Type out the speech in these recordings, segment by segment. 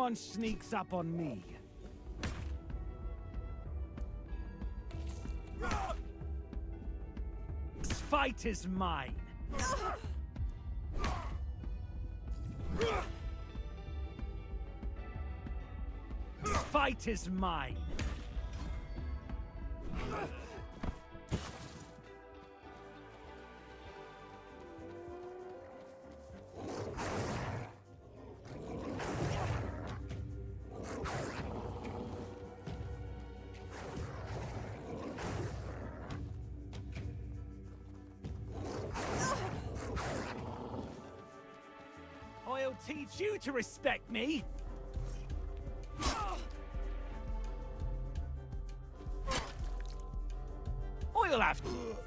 anyone sneaks up on me. This fight is mine. This fight is mine. I'll teach you to respect me. I'll have to.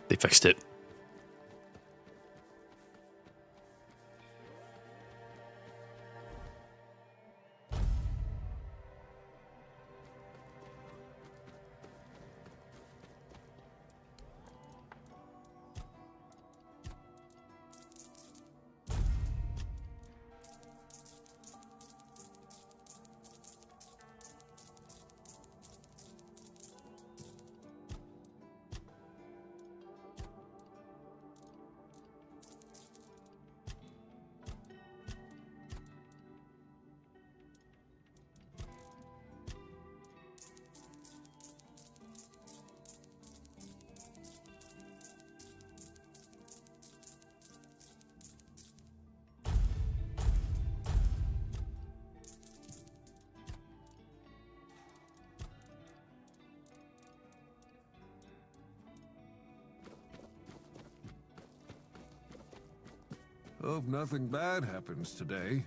They fixed it. Hope nothing bad happens today.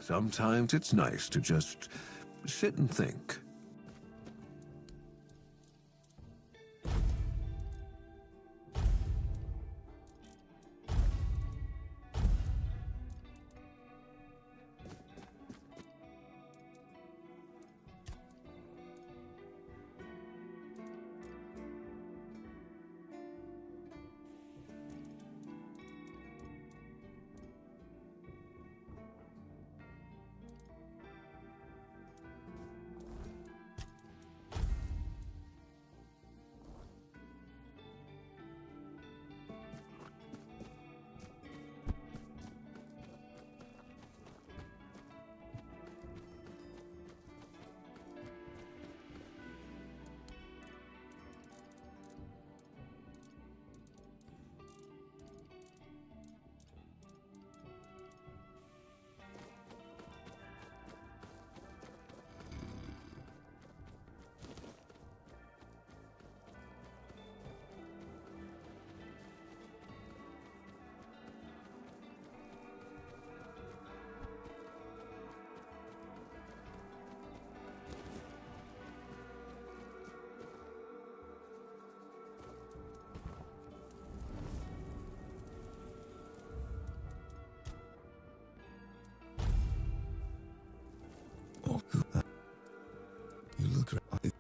Sometimes it's nice to just sit and think. You look right.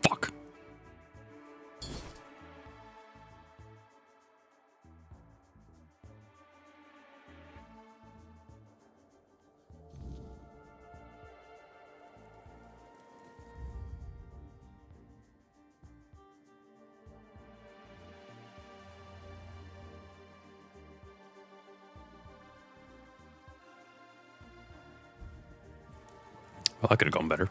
Fuck. Well, that could have gone better.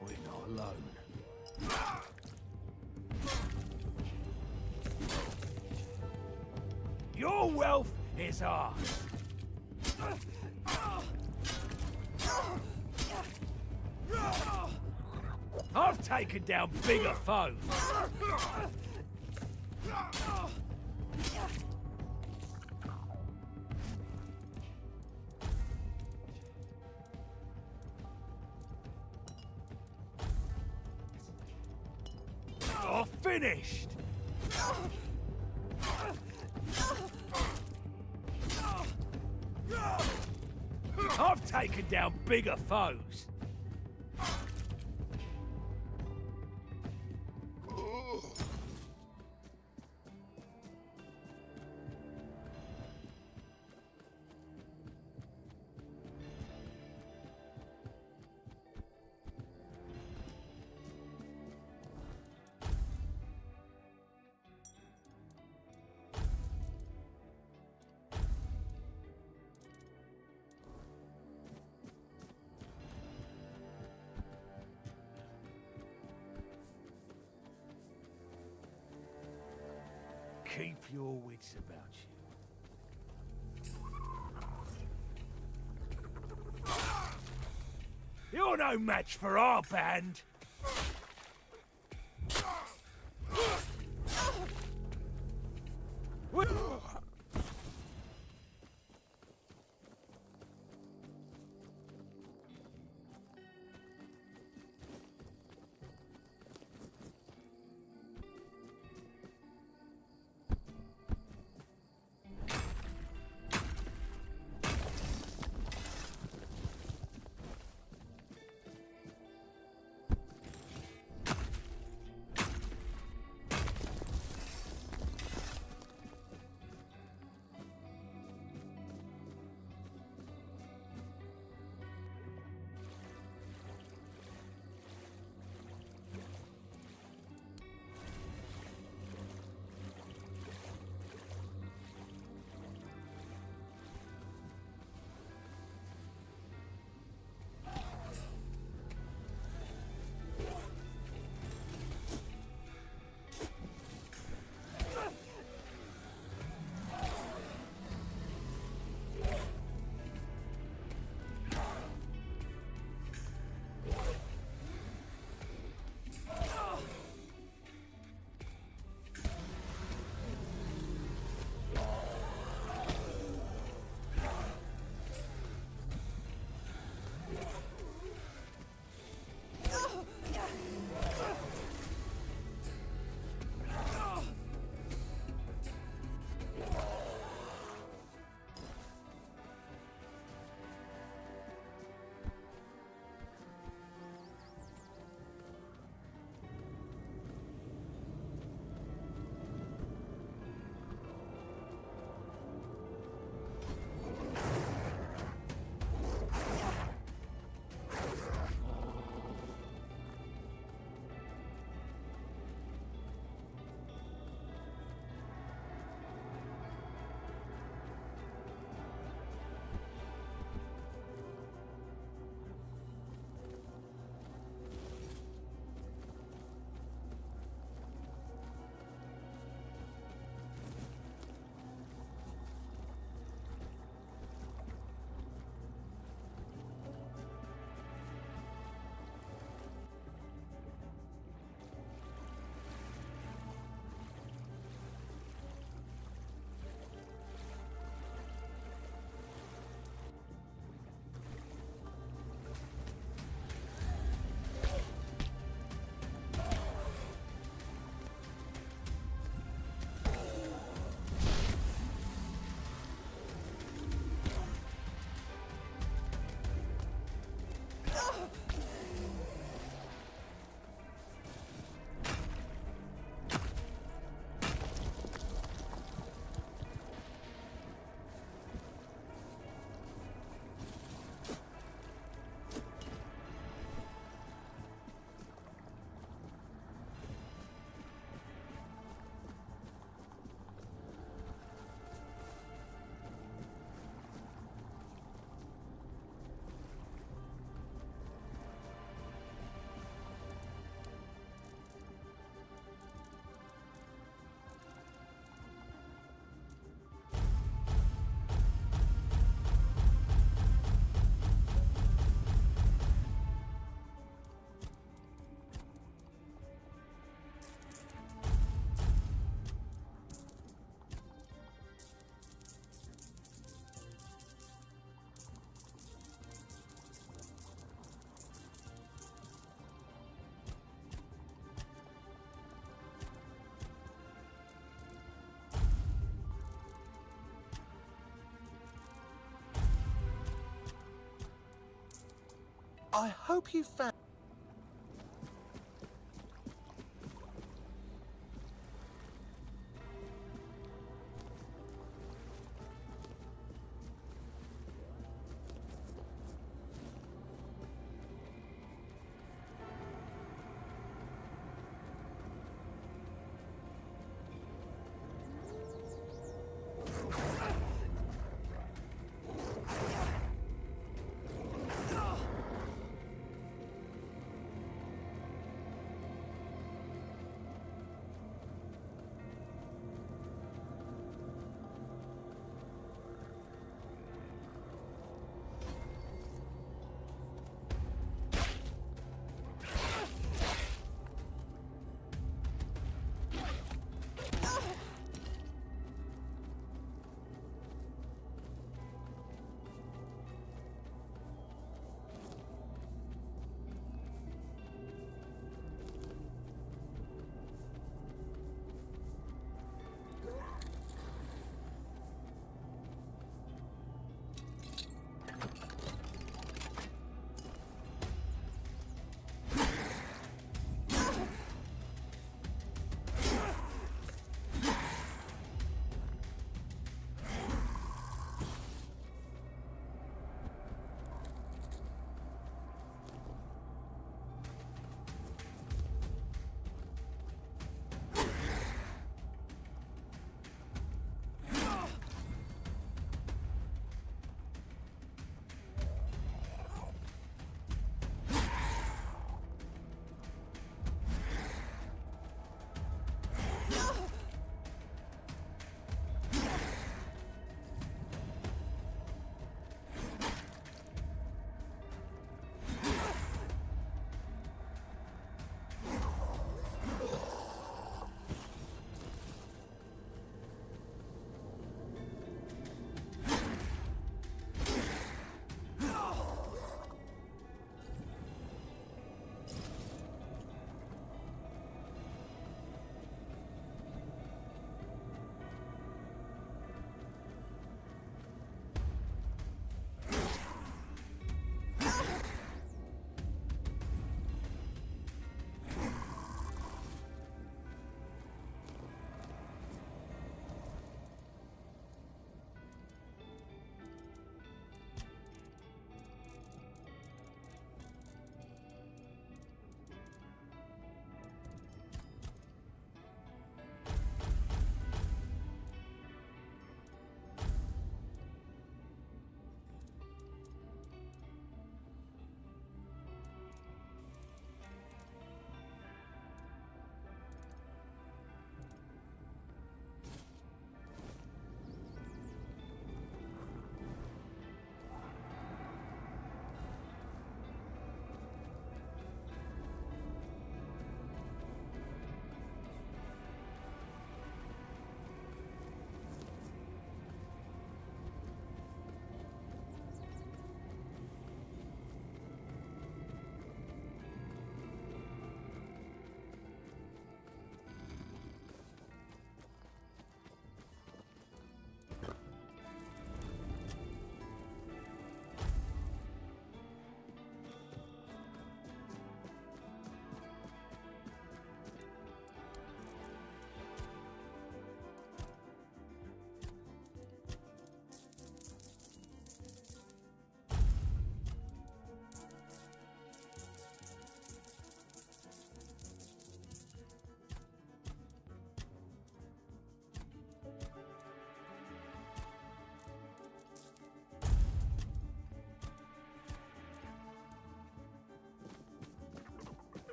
We're not alone. Your wealth is ours. I've taken down bigger foes. You're finished. I've taken down bigger foes. Keep your wits about you. You're no match for our band. I hope you found...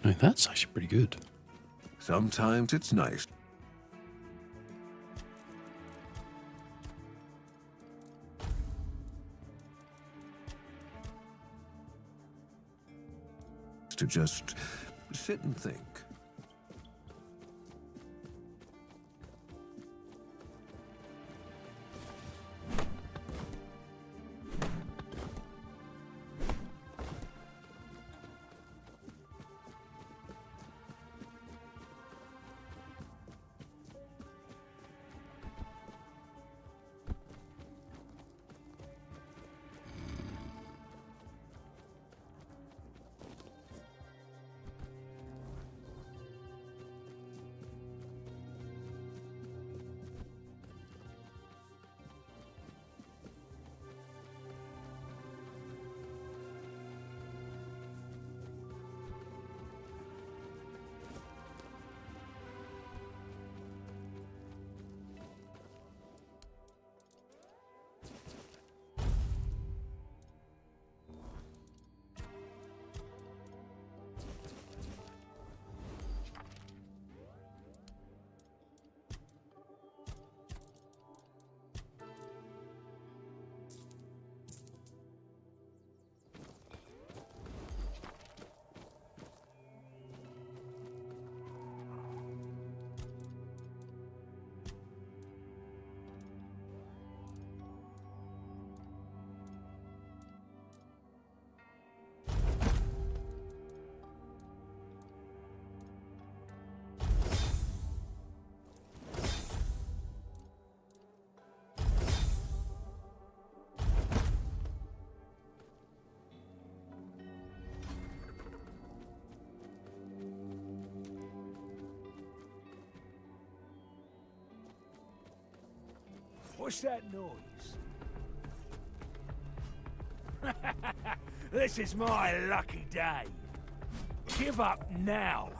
I mean, that's actually pretty good. Sometimes it's nice to just sit and think. What's that noise? This is my lucky day. Give up now.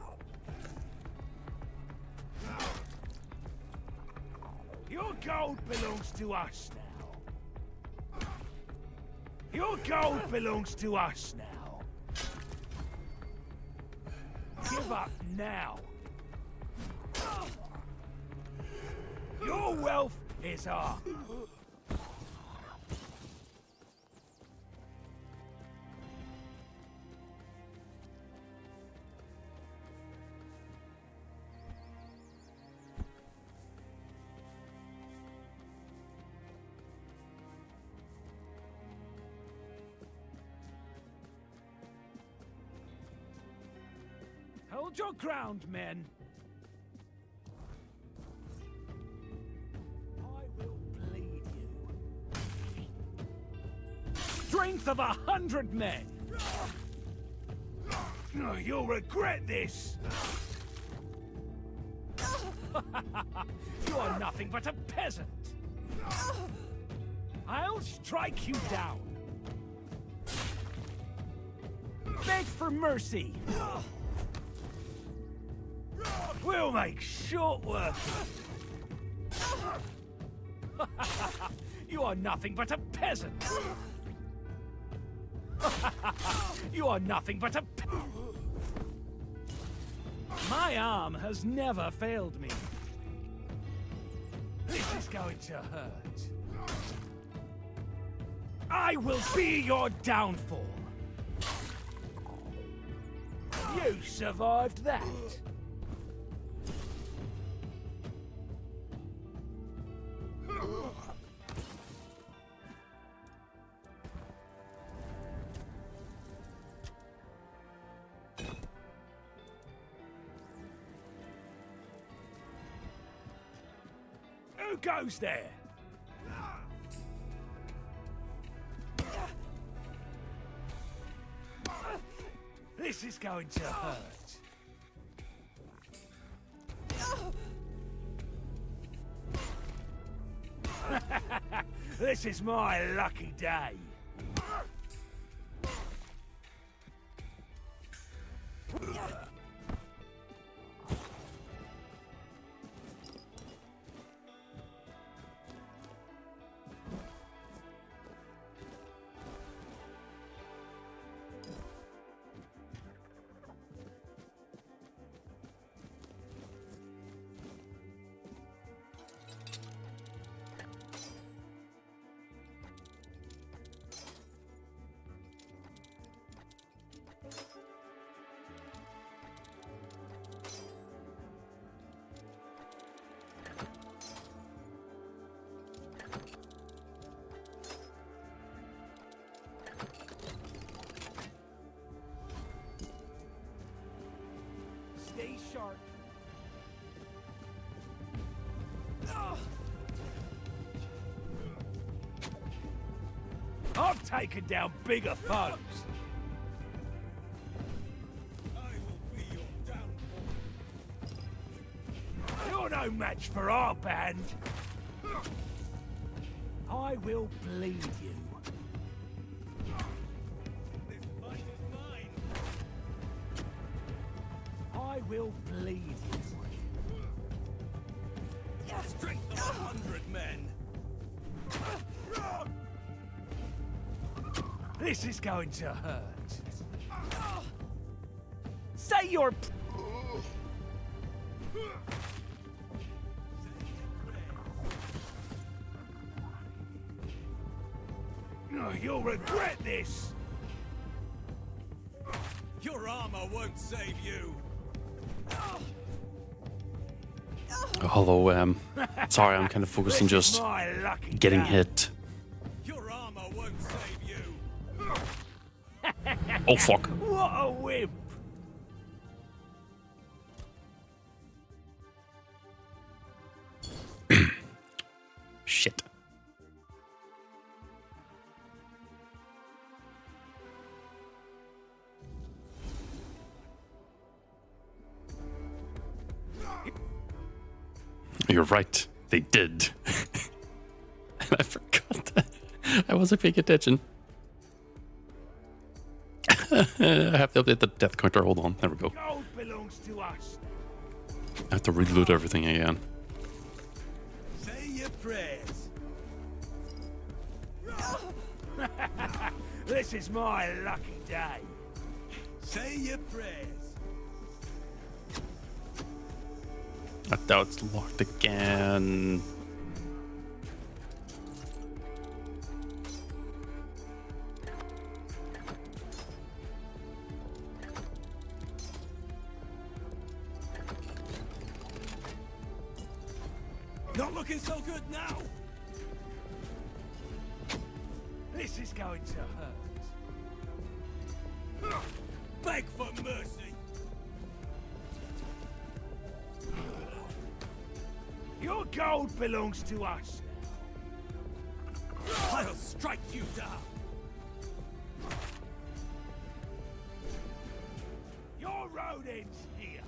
Your gold belongs to us now. Your gold belongs to us now. Give up now. Your wealth is ours. Hold your ground, men. I will bleed you. Strength of 100 men. You'll regret this. You are nothing but a peasant. I'll strike you down. Beg for mercy. We'll make short work. You are nothing but a peasant. You are nothing but a My arm has never failed me. This is going to hurt. I will be your downfall. You survived that. Who goes there? This is going to hurt. This is my lucky day. Stay sharp. I've taken down bigger foes. You're no match for our band. I will bleed you. This fight is mine. I will bleed you. Strength of 100 men. This is going to hurt. Say your... You'll regret this! Your armor won't save you! Hello, sorry, I'm kind of focused on just getting hit. Your armor won't save you! Oh, fuck. What a wimp! Shit. You're right. They did. I forgot that. I wasn't paying attention. I have to update the death counter. Hold on. There we go. Gold belongs to us. I have to reload everything again. Say your prayers. This is my lucky day. Say your prayers. I doubt it's locked again. Not looking so good now. This is going to hurt. Beg for mercy. Your gold belongs to us now. I'll strike you down. Your road ends here.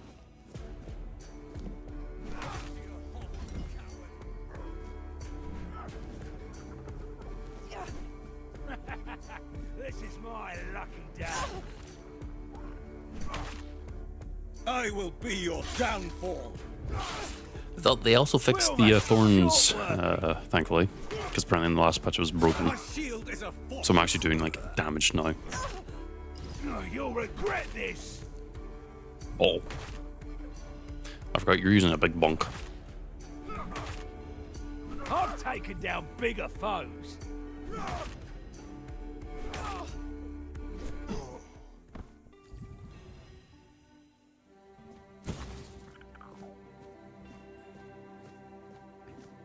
This is my lucky day. I will be your downfall. They also fixed the Thorns, thankfully, because apparently in the last patch it was broken. So I'm actually doing like damage now. You'll regret this. Oh, I forgot you're using a big bunk. I've taken down bigger foes.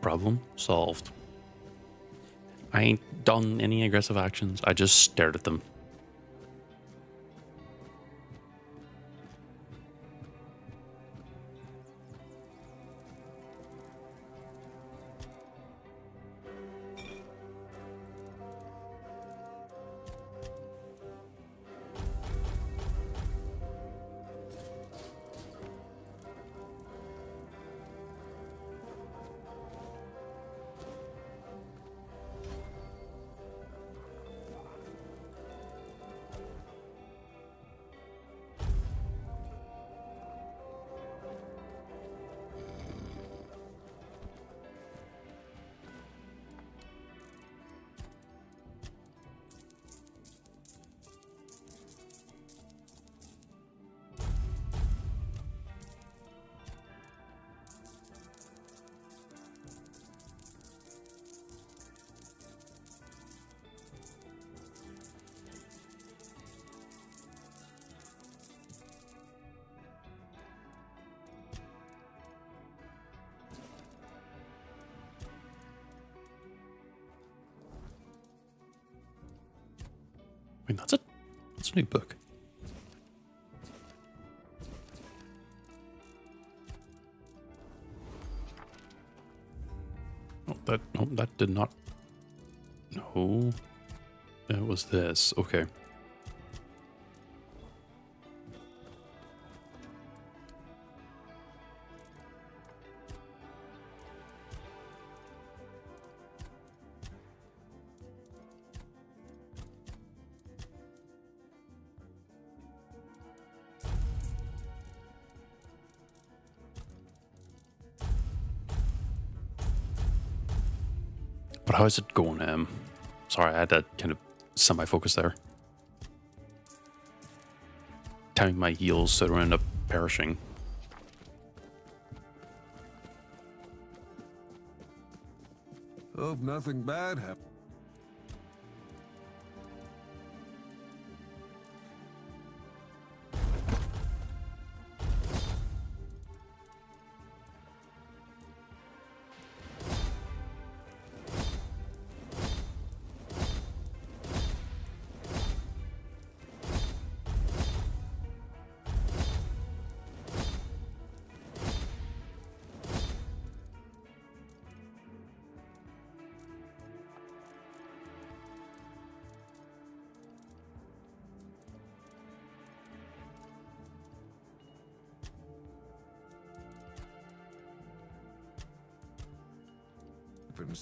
Problem solved. I ain't done any aggressive actions. I just stared at them. Wait, that's a new book. That, no, that did not. No. It was this. Okay. But how is it going? Sorry, I had that kind of semi-focus there. Timing my heals so I don't end up perishing. Hope nothing bad happened.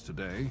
Today.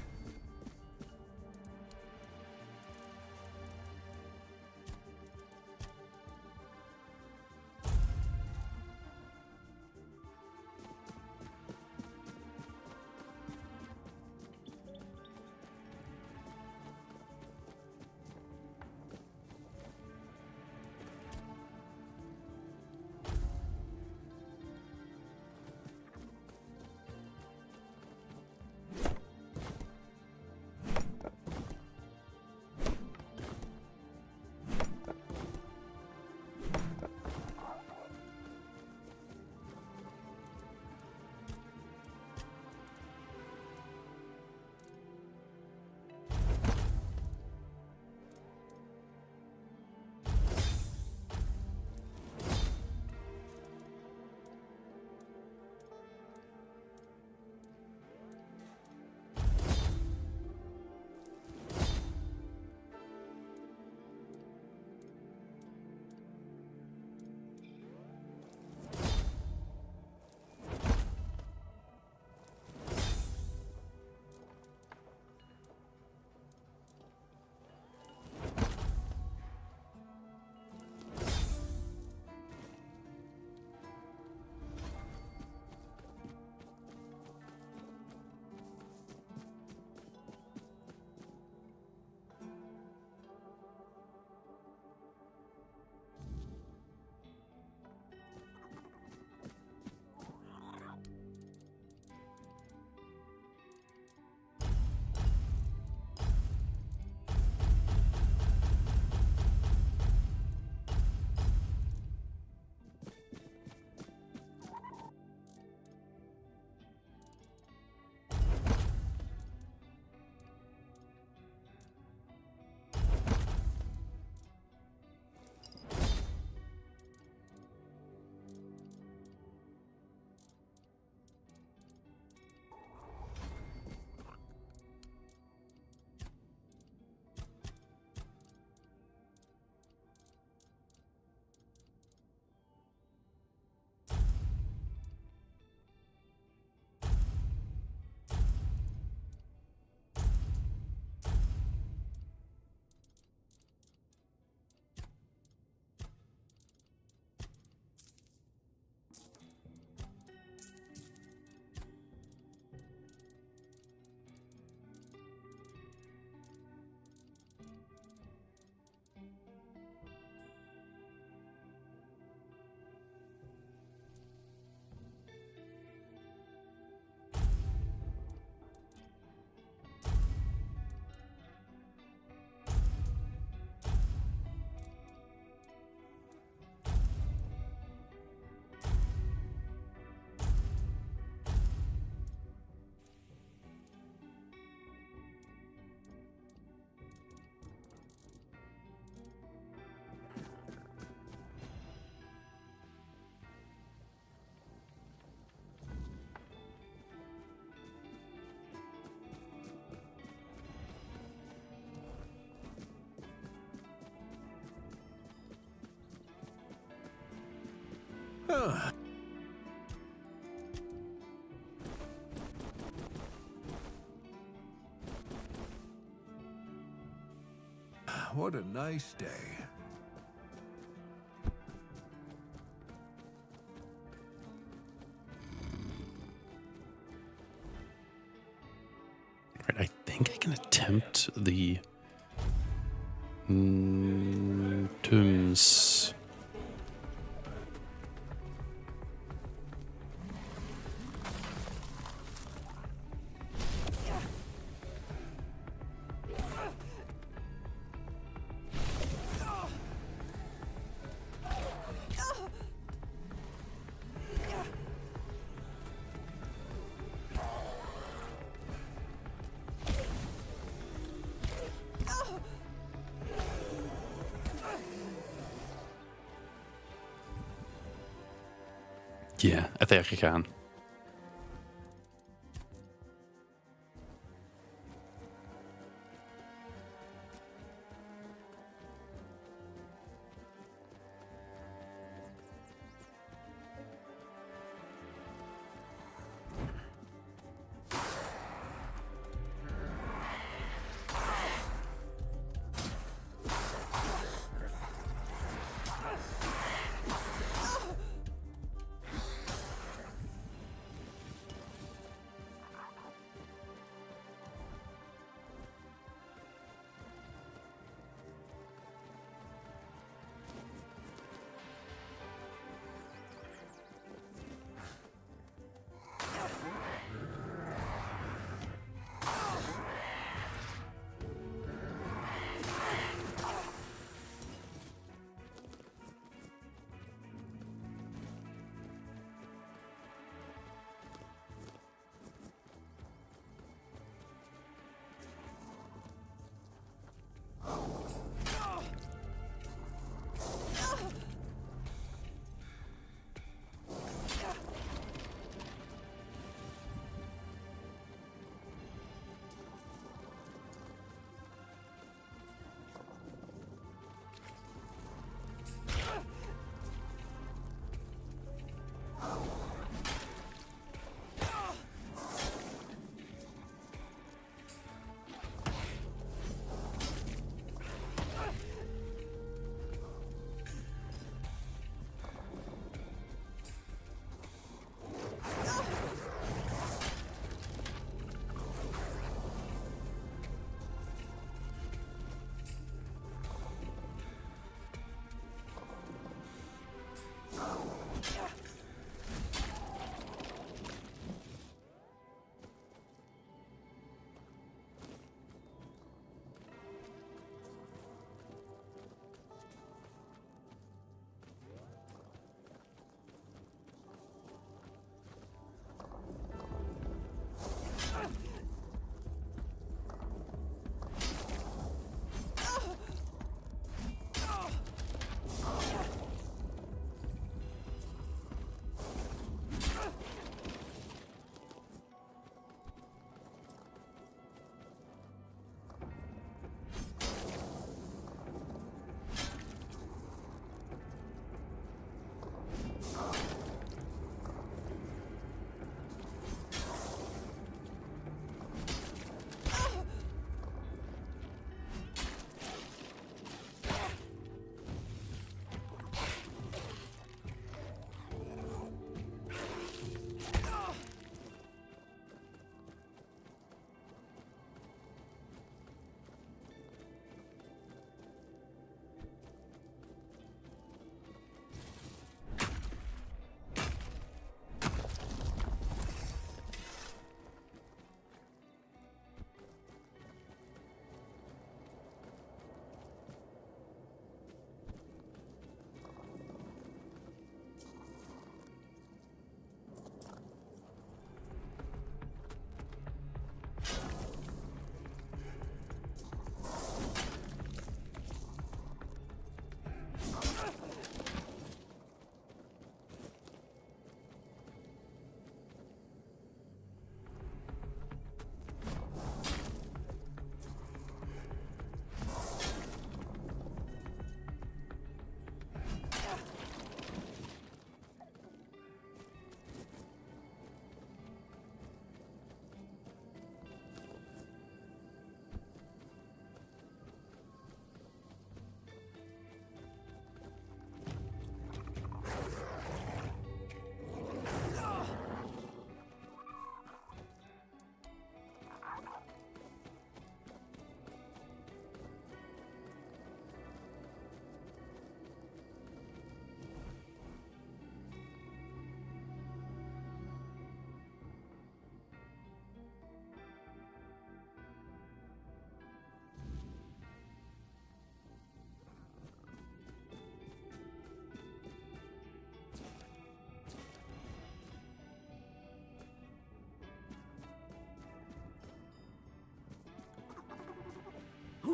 What a nice day. Right, I think I can attempt the tombs. Ja, I think I can.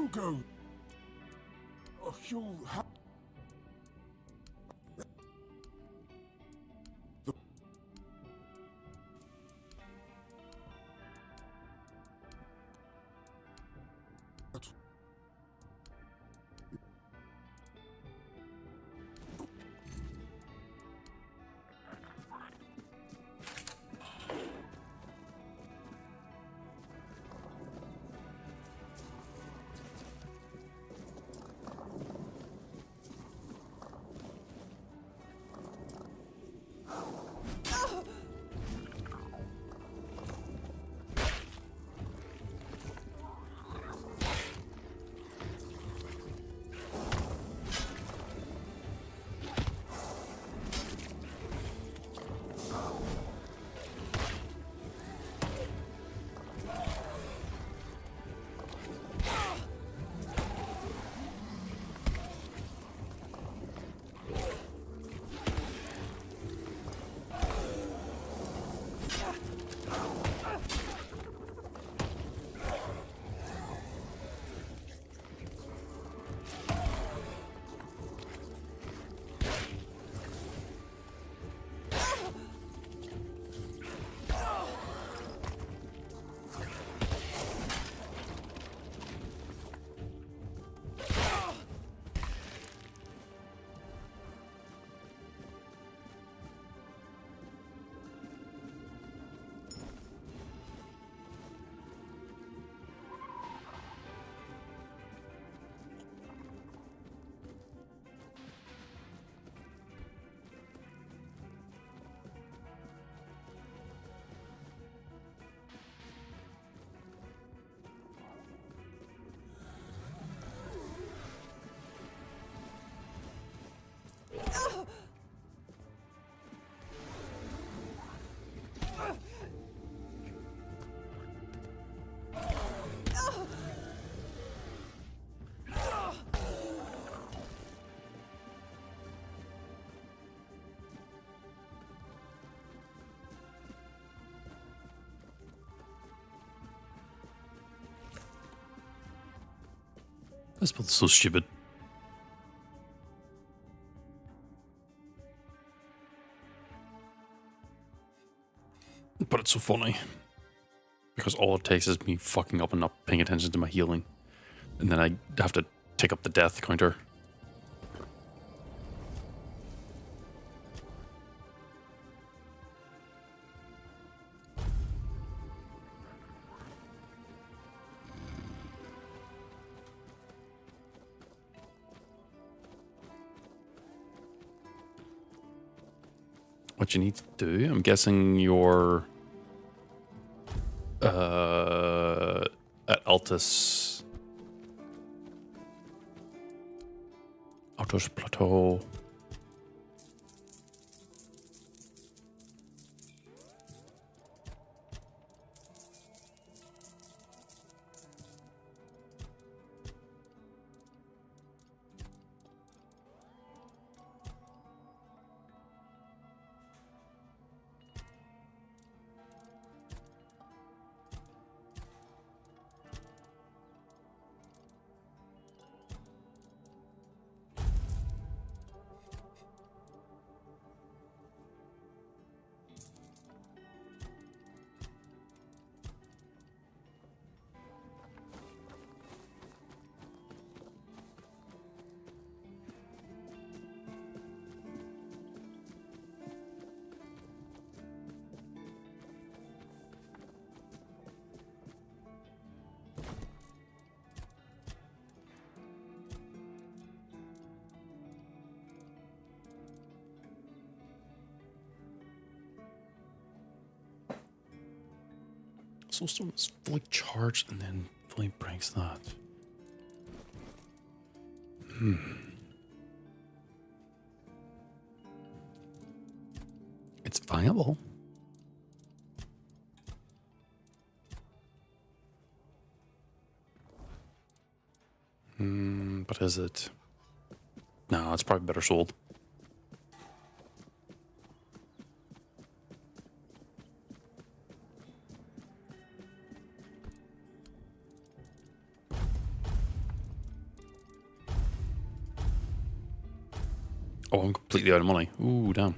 You go. Oh, you'll have. This build's so stupid. But it's so funny. Because all it takes is me fucking up and not paying attention to my healing. And then I have to take up the death counter. What you need to do, I'm guessing you're at Altus Plateau. Soulstone is fully charged and then fully breaks that. It's viable. But is it? No, it's probably better sold. Oh, I'm completely out of money. Ooh, damn.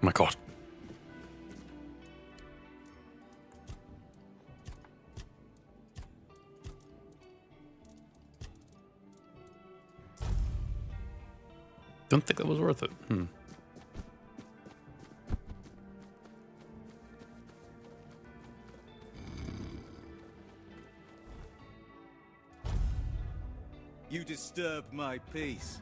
My god. Don't think that was worth it. You disturb my peace.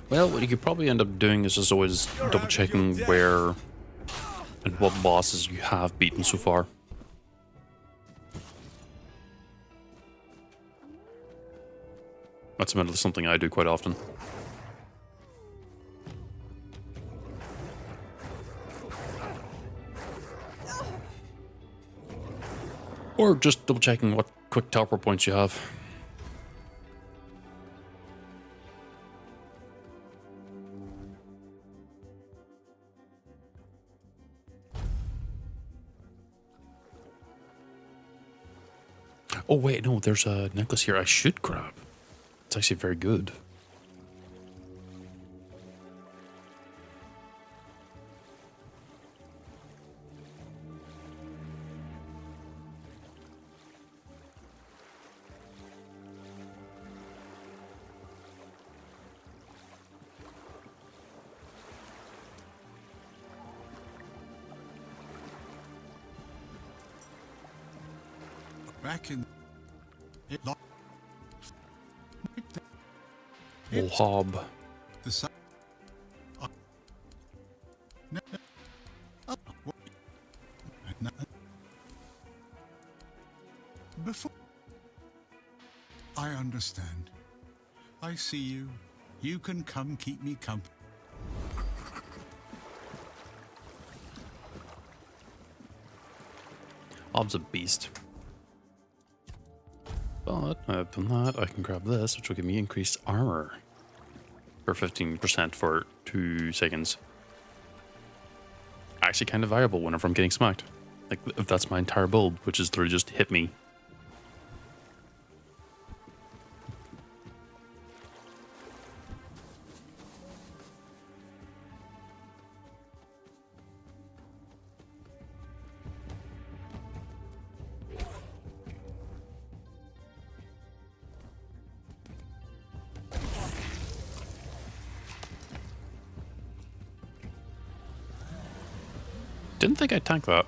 Well, what you could probably end up doing is just always double checking where and what bosses you have beaten so far. That's admittedly something I do quite often. Or just double checking what quick teleport points you have. Oh wait, no, there's a necklace here I should grab. It's actually very good. Back in it lo- Oh, hob. the sun. Before I understand. I see you. You can come keep me company. Hob's a beast. But I've done that. I can grab this, which will give me increased armor for 15% for 2 seconds. Actually kind of valuable whenever I'm getting smacked. Like, if that's my entire build, which is literally just hit me. Didn't think I'd tank that.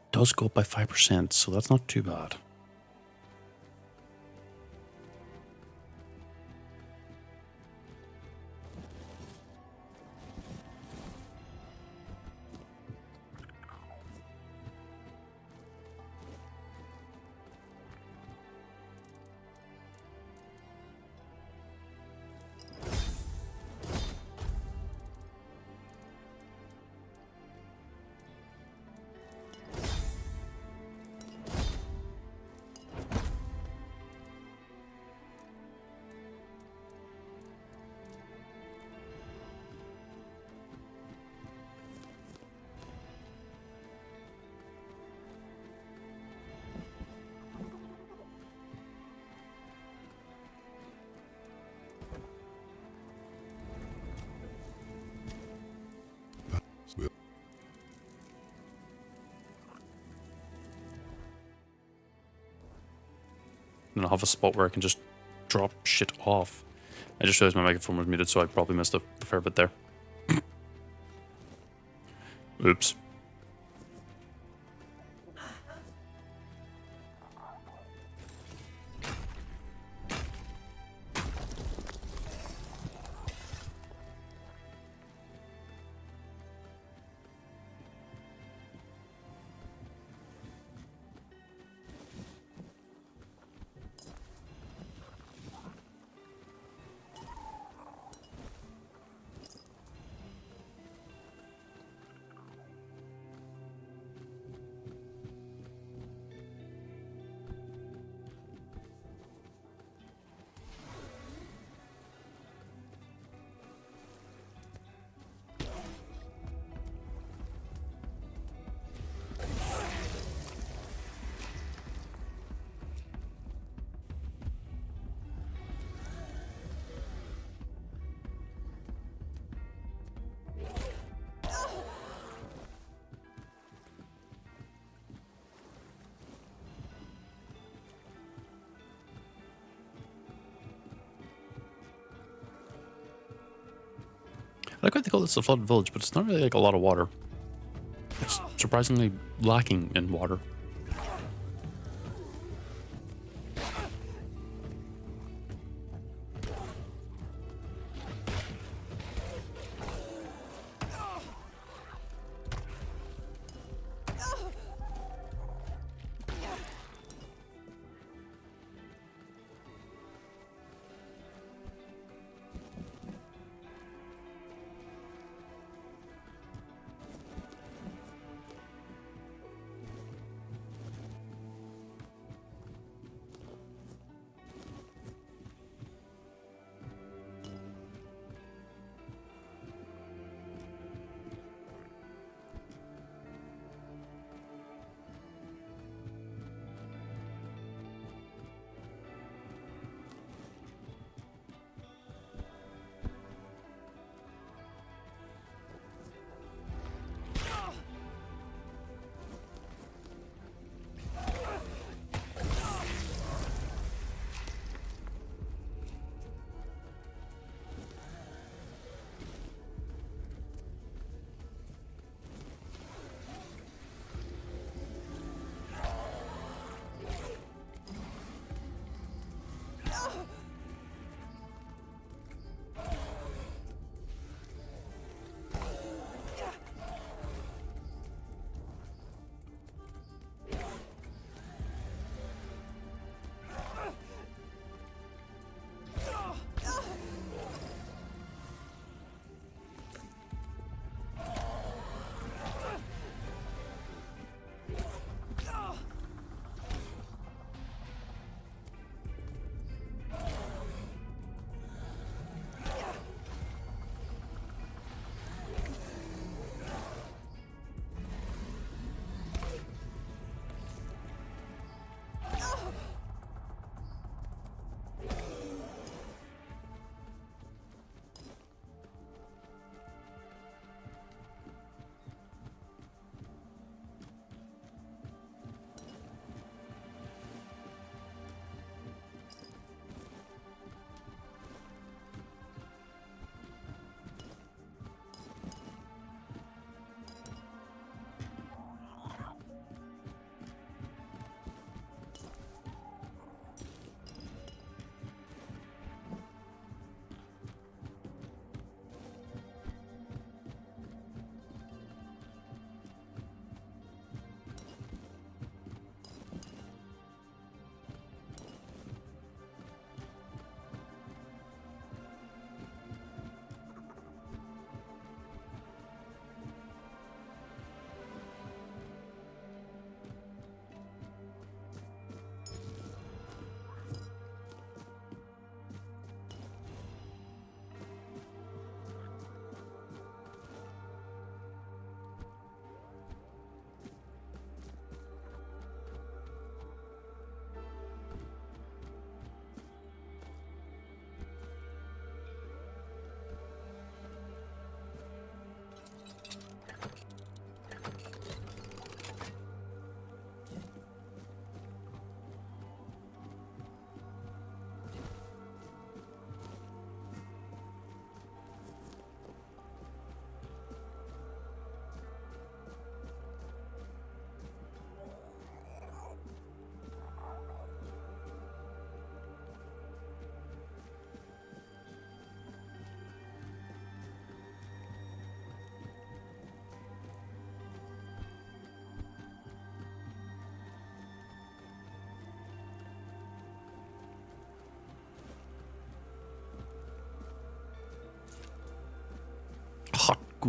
Does go up by 5%, so that's not too bad. and I'll have a spot where I can just drop shit off. I just realized my microphone was muted, so I probably missed a fair bit there. Oops. I like what they call this the flooded village, but it's not really like a lot of water. It's surprisingly lacking in water.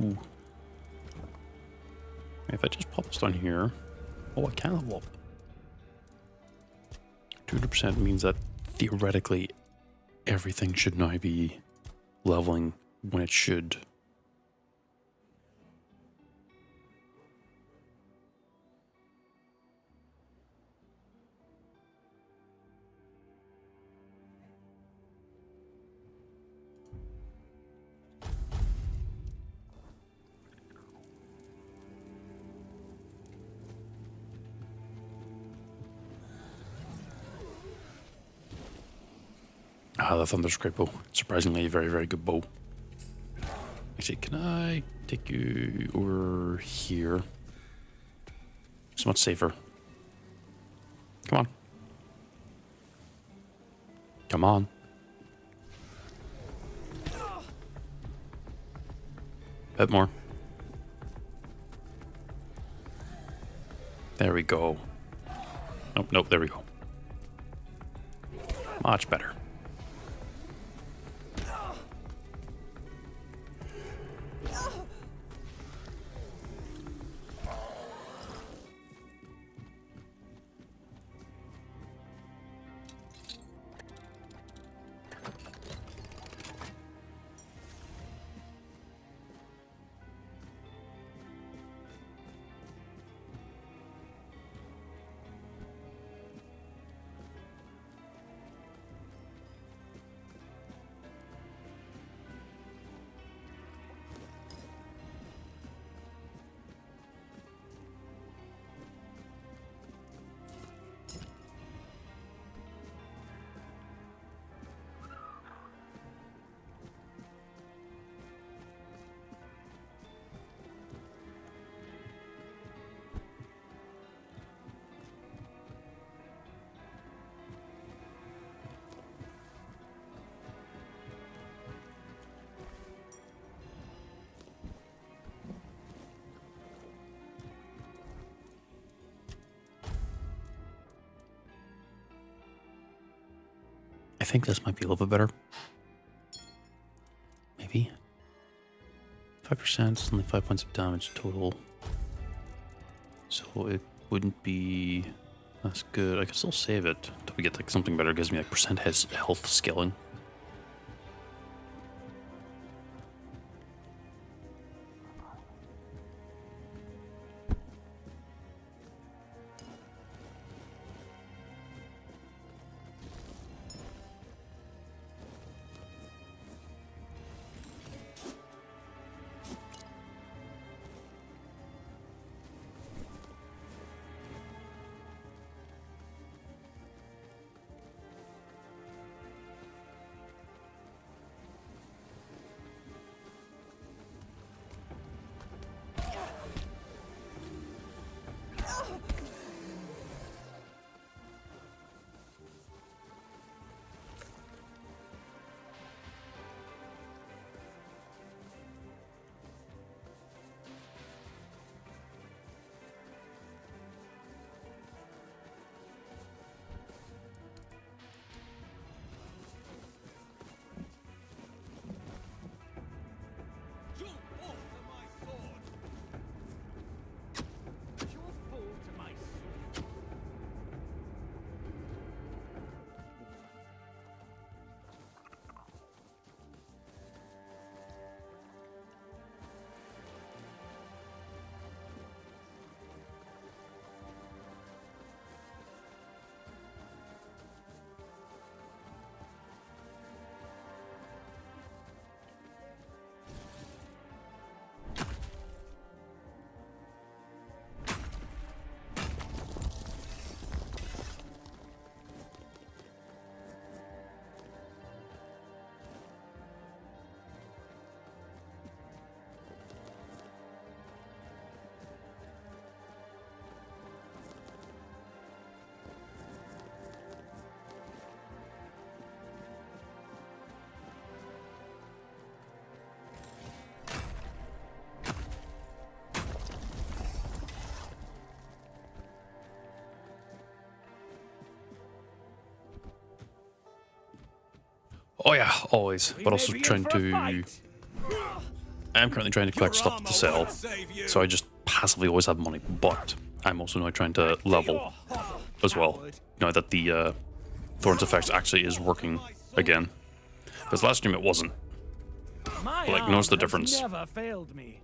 goo. If I just pop this down here, oh, I can level up. 200% means that theoretically everything should now be leveling when it should. Ah, the Thunder Scrape bow. Surprisingly, a very, very good bow. Actually, can I take you over here? It's much safer. Come on. Come on. Bit more. There we go. Nope, nope, there we go. Much better. I think this might be a little bit better. Maybe. 5%, only 5 points of damage total. So it wouldn't be as good. I can still save it until we get like something better. It gives me like percent health scaling. Oh yeah, always. We But may also be in trying for a to fight. I am currently trying to collect stuff to sell, so I just passively always have money, but I'm also now trying to level as well, now that the Thorns effect actually is working again. Because last stream it wasn't. My Like, notice the arm has difference. never failed me.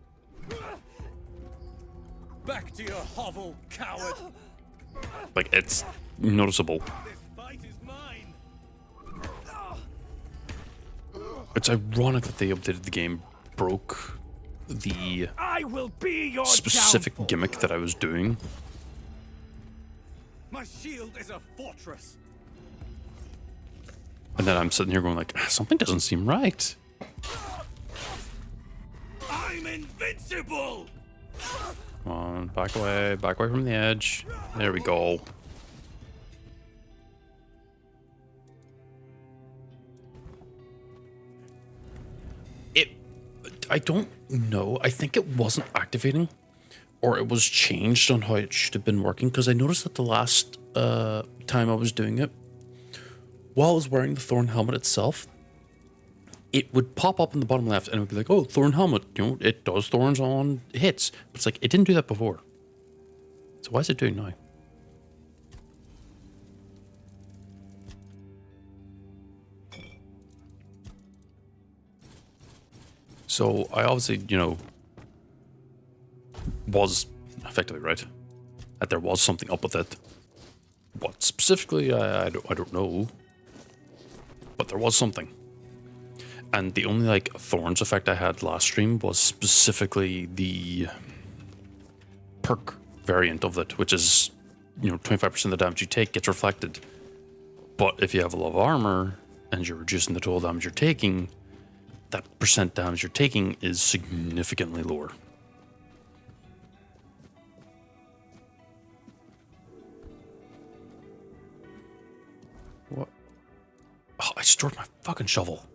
Back to your hovel, coward. Like, it's noticeable. This fight is mine. It's ironic that they updated the game, broke the I will be your specific downfall. gimmick that I was doing. My shield is a fortress. And then I'm sitting here going like, something doesn't seem right. I'm invincible. Come on, back away from the edge. There we go. I don't know. I think it wasn't activating, or it was changed on how it should have been working, because I noticed that the last time I was doing it, while I was wearing the Thorn helmet itself, it would pop up in the bottom left and it would be like, oh, Thorn helmet, you know, it does Thorns on hits. But it's like, it didn't do that before. So why is it doing now? So I obviously, you know, was effectively right that there was something up with it. What specifically, I don't know. But there was something. And the only, like, Thorns effect I had last stream was specifically the perk variant of it, which is, you know, 25% of the damage you take gets reflected. But if you have a lot of armor and you're reducing the total damage you're taking, that percent damage you're taking is significantly lower. What? Oh, I stored my fucking shovel.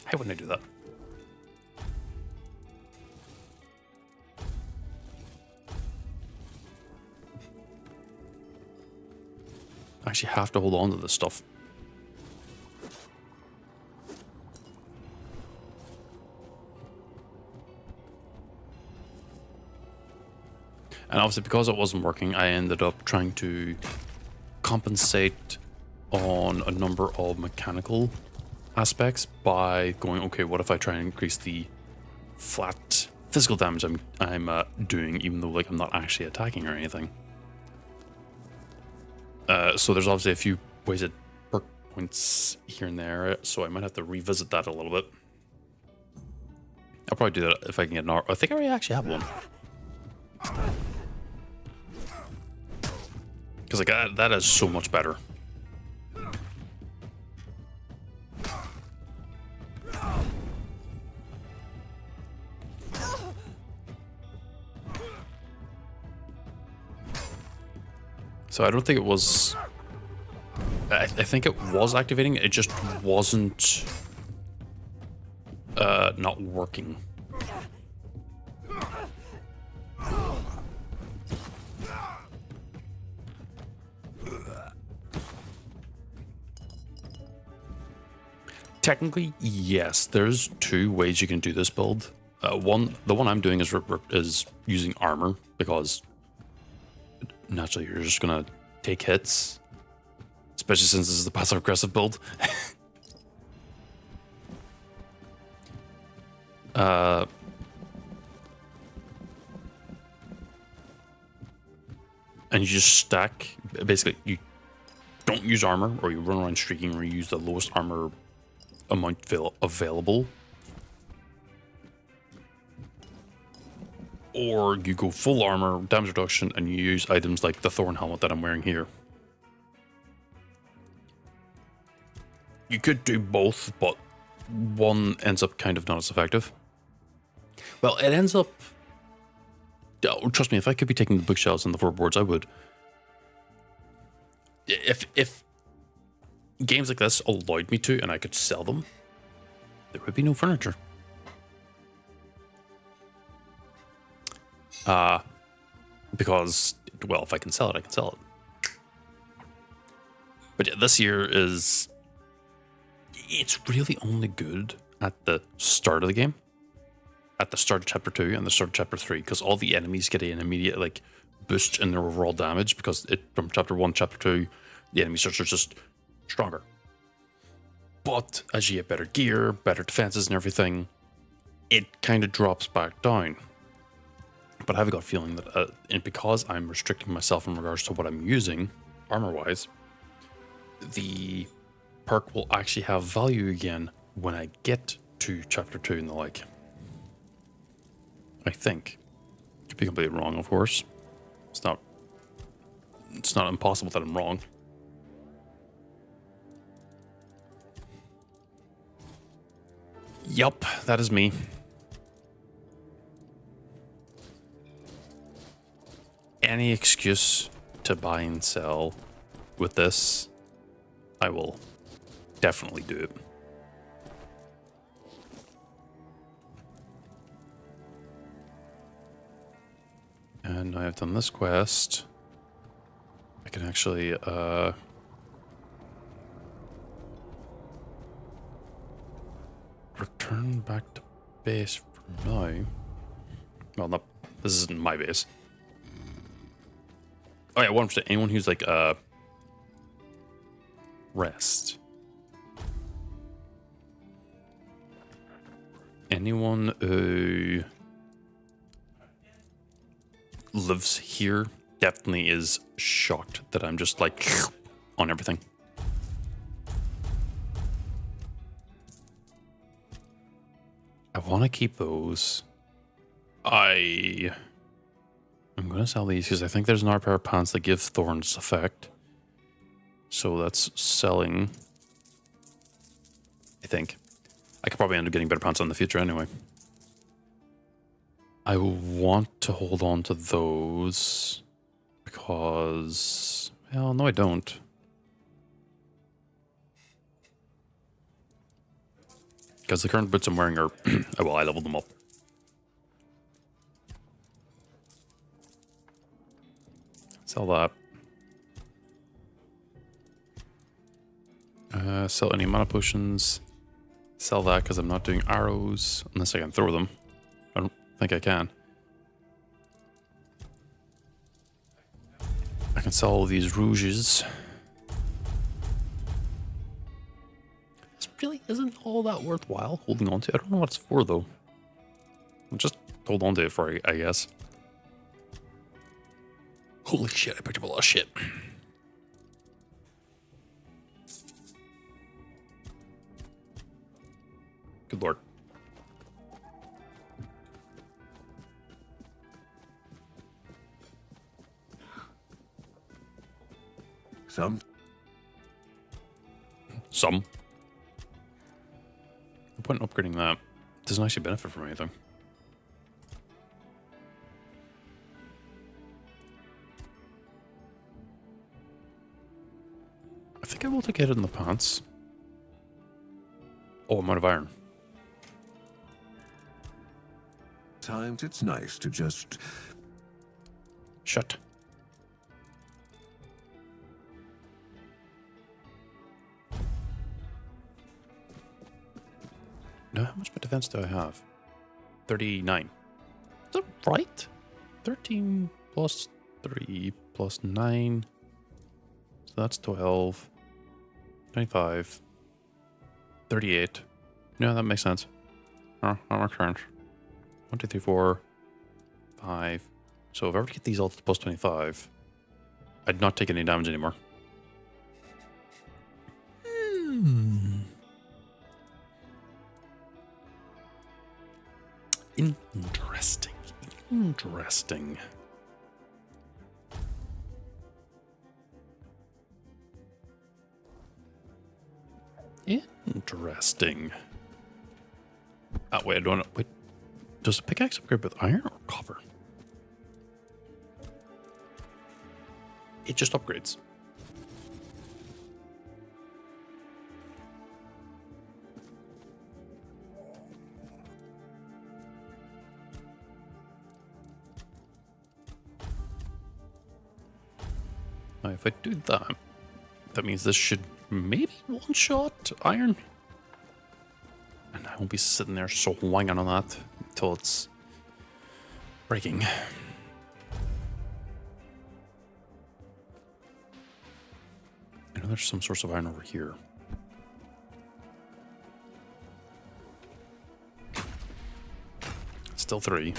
Why wouldn't I do that? I actually have to hold on to this stuff. And obviously, because it wasn't working, I ended up trying to compensate on a number of mechanical aspects by going, okay, what if I try and increase the flat physical damage I'm doing, even though, like, I'm not actually attacking or anything. So there's obviously a few wasted perk points here and there, so I might have to revisit that a little bit. I'll probably do that if I can get an I think I already actually have one. Because, like, that is so much better. So I don't think it was... I think it was activating, it just wasn't not working. Technically, yes, there's two ways you can do this build. The one I'm doing is using armor, because naturally you're just gonna take hits, especially since this is the passive aggressive build. And you just stack, basically you don't use armor, or you run around streaking, or you use the lowest armor amount available, or you go full armor, damage reduction, and you use items like the Thorn helmet that I'm wearing here. You could do both, but one ends up kind of not as effective. Well, it ends up... Oh, trust me, if I could be taking the bookshelves and the floorboards, I would. If games like this allowed me to, and I could sell them, there would be no furniture. Because, well, if I can sell it, I can sell it. But yeah, this year is... It's really only good at the start of the game. At the start of Chapter 2 and the start of Chapter 3. Because all the enemies get an immediate, like, boost in their overall damage. Because from Chapter 1 to Chapter 2, the enemy starts are just stronger. But as you get better gear, better defenses and everything, it kind of drops back down. But I have got a feeling that and because I'm restricting myself in regards to what I'm using, armor-wise, the perk will actually have value again when I get to Chapter 2 and the like. I think. Could be completely wrong, of course. It's not impossible that I'm wrong. Yup, that is me. Any excuse to buy and sell with this, I will definitely do it. And now I've done this quest, I can actually return back to base for now. Well, not, this isn't my base. Oh yeah, 1%. Anyone who's like rest. Anyone who lives here definitely is shocked that I'm just like on everything. I want to keep those. I'm going to sell these because I think there's another pair of pants that give Thorns effect. So that's selling. I think. I could probably end up getting better pants in the future anyway. I want to hold on to those because, well, no, I don't. Because the current boots I'm wearing are, well, I leveled them up. Sell that. Sell any mana potions. Sell that because I'm not doing arrows unless I can throw them. I don't think I can. I can sell all these rouges. This really isn't all that worthwhile holding on to. I don't know what it's for though. I'll just hold on to it for, I guess. Holy shit, I picked up a lot of shit. Good lord. Some. No point in upgrading that. It doesn't actually benefit from anything. I think I will take it in the pants. Oh, I'm out of iron. Times it's nice to just... Shut. Now, how much defense do I have? 39. Is that right? 13 plus 3 plus 9. So that's 12. 25. 38. No, that makes sense. Oh, that makes sense. 1, 2, 3, 4, 5. So if I were to get these all to plus 25, I'd not take any damage anymore. Interesting. Interesting. Interesting. Oh, wait, I don't know. Wait. Does the pickaxe upgrade with iron or copper? It just upgrades. Now, if I do that, that means this should maybe one-shot iron. And I won't be sitting there swinging on that until it's breaking. I know there's some source of iron over here. Still 3.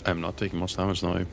I'm not taking much damage now.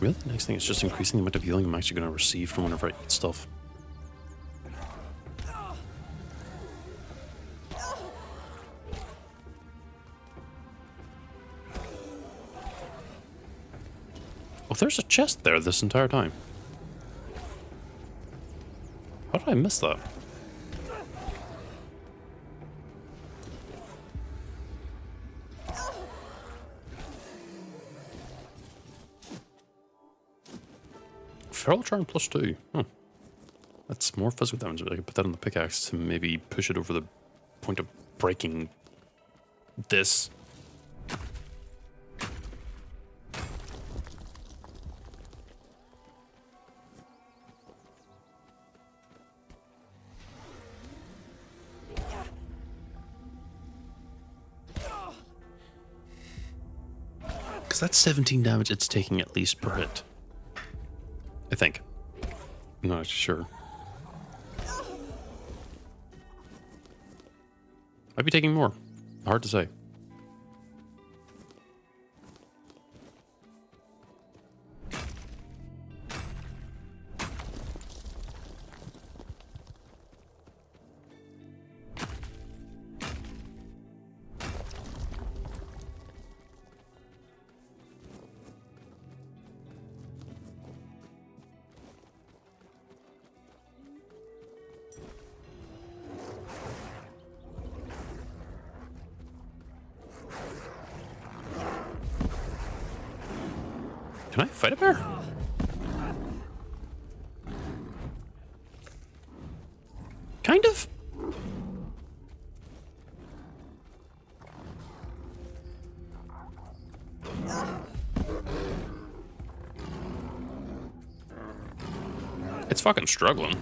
Really, the next thing is just increasing the amount of healing I'm actually going to receive from whenever I eat stuff. Oh, there's a chest there this entire time. How did I miss that? Feral Charm +2. Oh. That's more physical damage, but I can put that on the pickaxe to maybe push it over the point of breaking this. Because that's 17 damage it's taking at least per hit. I think. I'm not sure. Might be taking more. Hard to say. Can I fight a bear? Kind of. It's fucking struggling.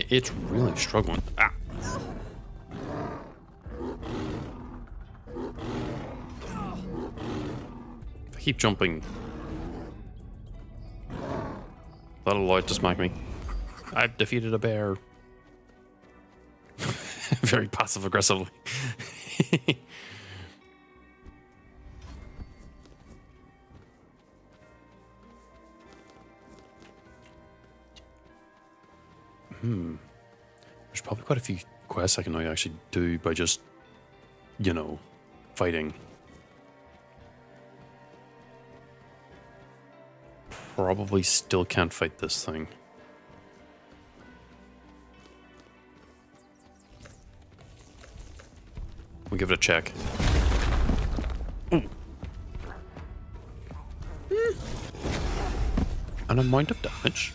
It's really struggling. Ah. If I keep jumping, that'll allow it to smack me. I've defeated a bear. Very passive aggressively. There's probably quite a few quests I can now actually do by just, you know, fighting. Probably still can't fight this thing. We'll give it a check. Ooh. An amount of damage.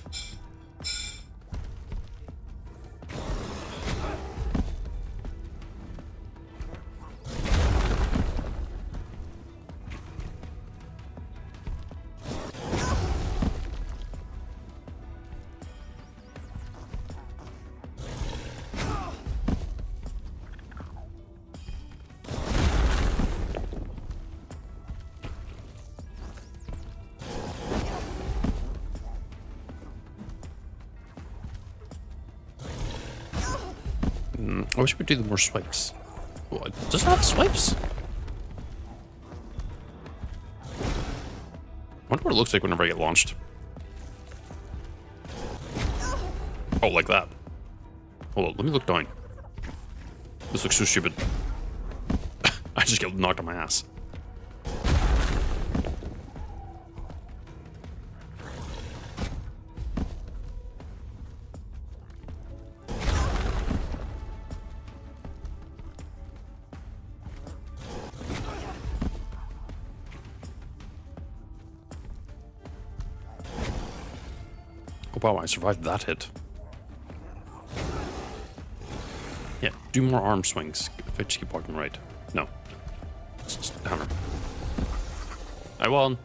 I wish we could do the more swipes. What? Does it have swipes? I wonder what it looks like whenever I get launched. Oh, like that. Hold on, let me look down. This looks so stupid. I just get knocked on my ass. Oh wow, I survived that hit. Yeah, do more arm swings if I just keep walking right. No. It's just hammer. I won.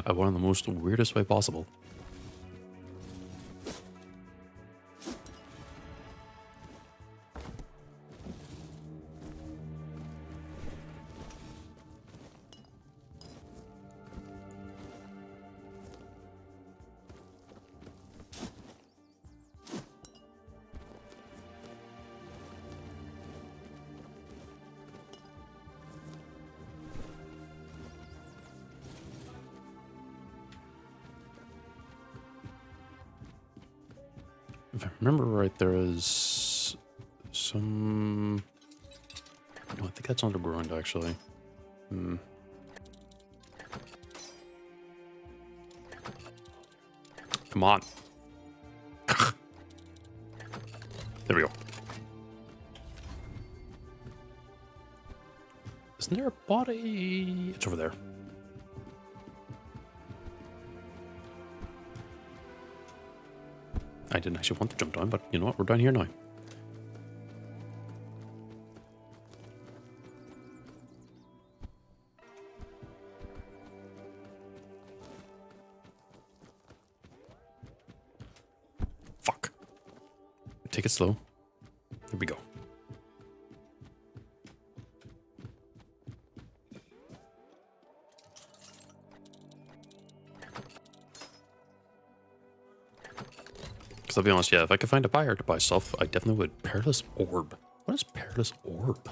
I won in the most weirdest way possible. If I remember right, there is some... No, I think that's underground, actually. Come on. There we go. Isn't there a body? It's over there. I didn't actually want to jump down, but you know what? We're down here now. Fuck. Take it slow. Here we go. I'll be honest, yeah, if I could find a buyer to buy stuff, I definitely would. Perilous Orb. What is Perilous Orb?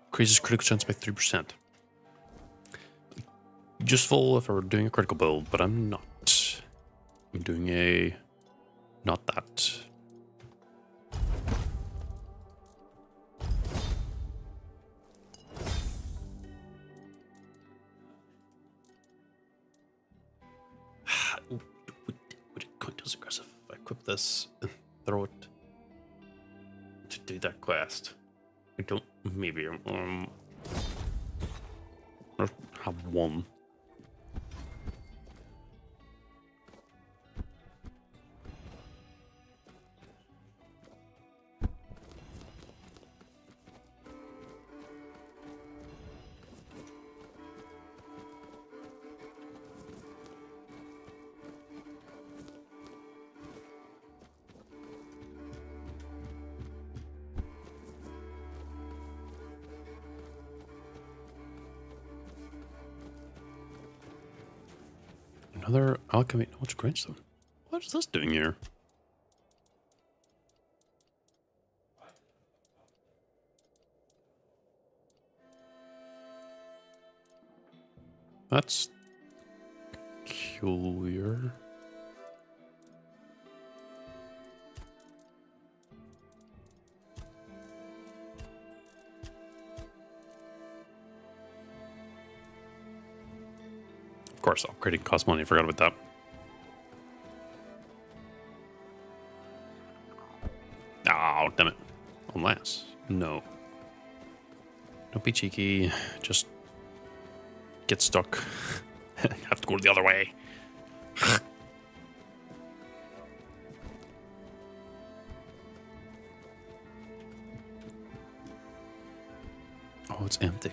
Increases critical chance by 3%. Useful if I were doing a critical build, but I'm not. I'm doing a... not that. Aggressive. If I equip this and throw it to do that quest. I don't. Maybe I'll have one. Another alchemy knowledge grindstone. What is this doing here? That's peculiar. Of course, upgrading costs money. I forgot about that. Oh, damn it. Unless. No. Don't be cheeky. Just get stuck. Have to go the other way. Oh, it's empty.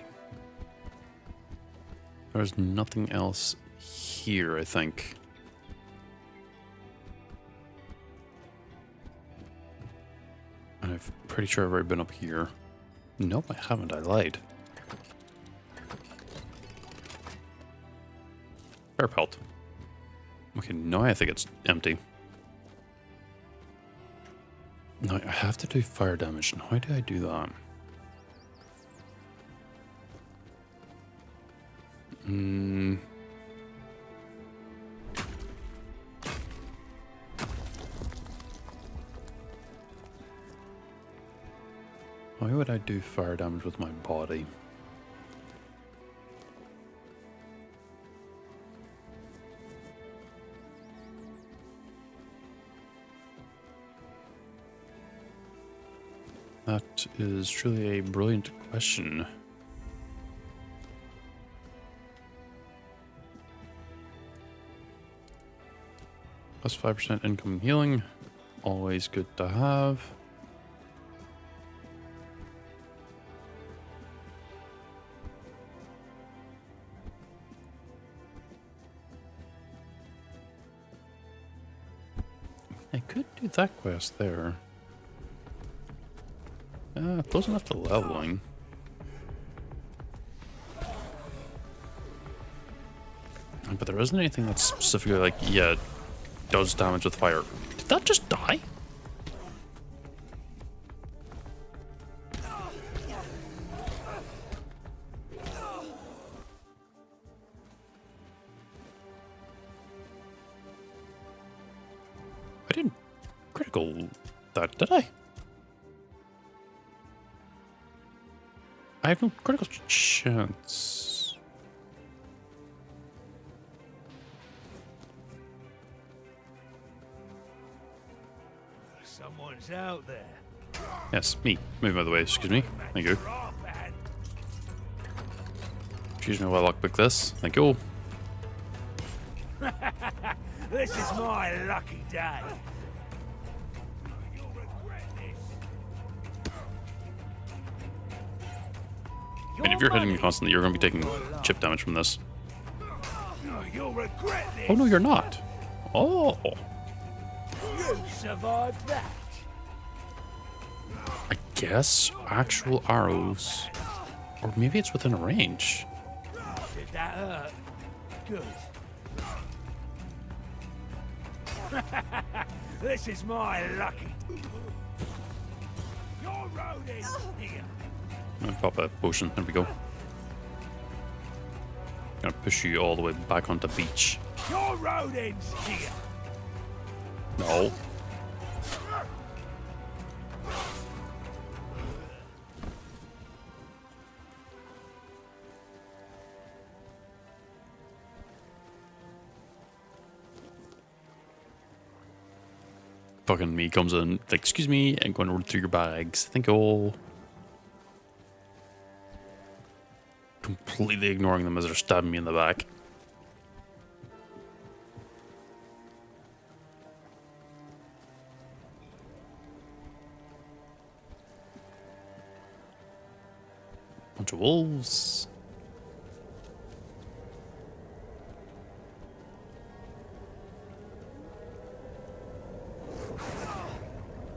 There's nothing else here, I think. I'm pretty sure I've already been up here. Nope, I haven't. I lied. Fair pelt. Okay, now I think it's empty. Now I have to do fire damage. And how do I do that? Why would I do fire damage with my body? That is truly a brilliant question. Plus 5% incoming healing. Always good to have. I could do that quest there. Close enough to leveling. But there isn't anything that's specifically like, yeah, it does damage with fire. Did that just die? I didn't critical that, did I? I have no critical chance. Someone's out there. Yes, me. Move out of the way, excuse me. Thank you. Excuse me while I lockpick this. Thank you. This is my lucky day. You'll regret this. And if you're hitting me constantly, you're going to be taking chip damage from this. You'll regret this. Oh, no, you're not. Oh. You survived that. I guess actual arrows. Or maybe it's within a range. Did that hurt? Good. This is my lucky. Your road is here. I'm gonna pop a potion. There we go. Gonna push you all the way back onto the beach. Your road ends here. No. Fucking me comes in, like, excuse me, I'm going to run through your bags. Thank you all. Completely ignoring them as they're stabbing me in the back. Bunch of wolves.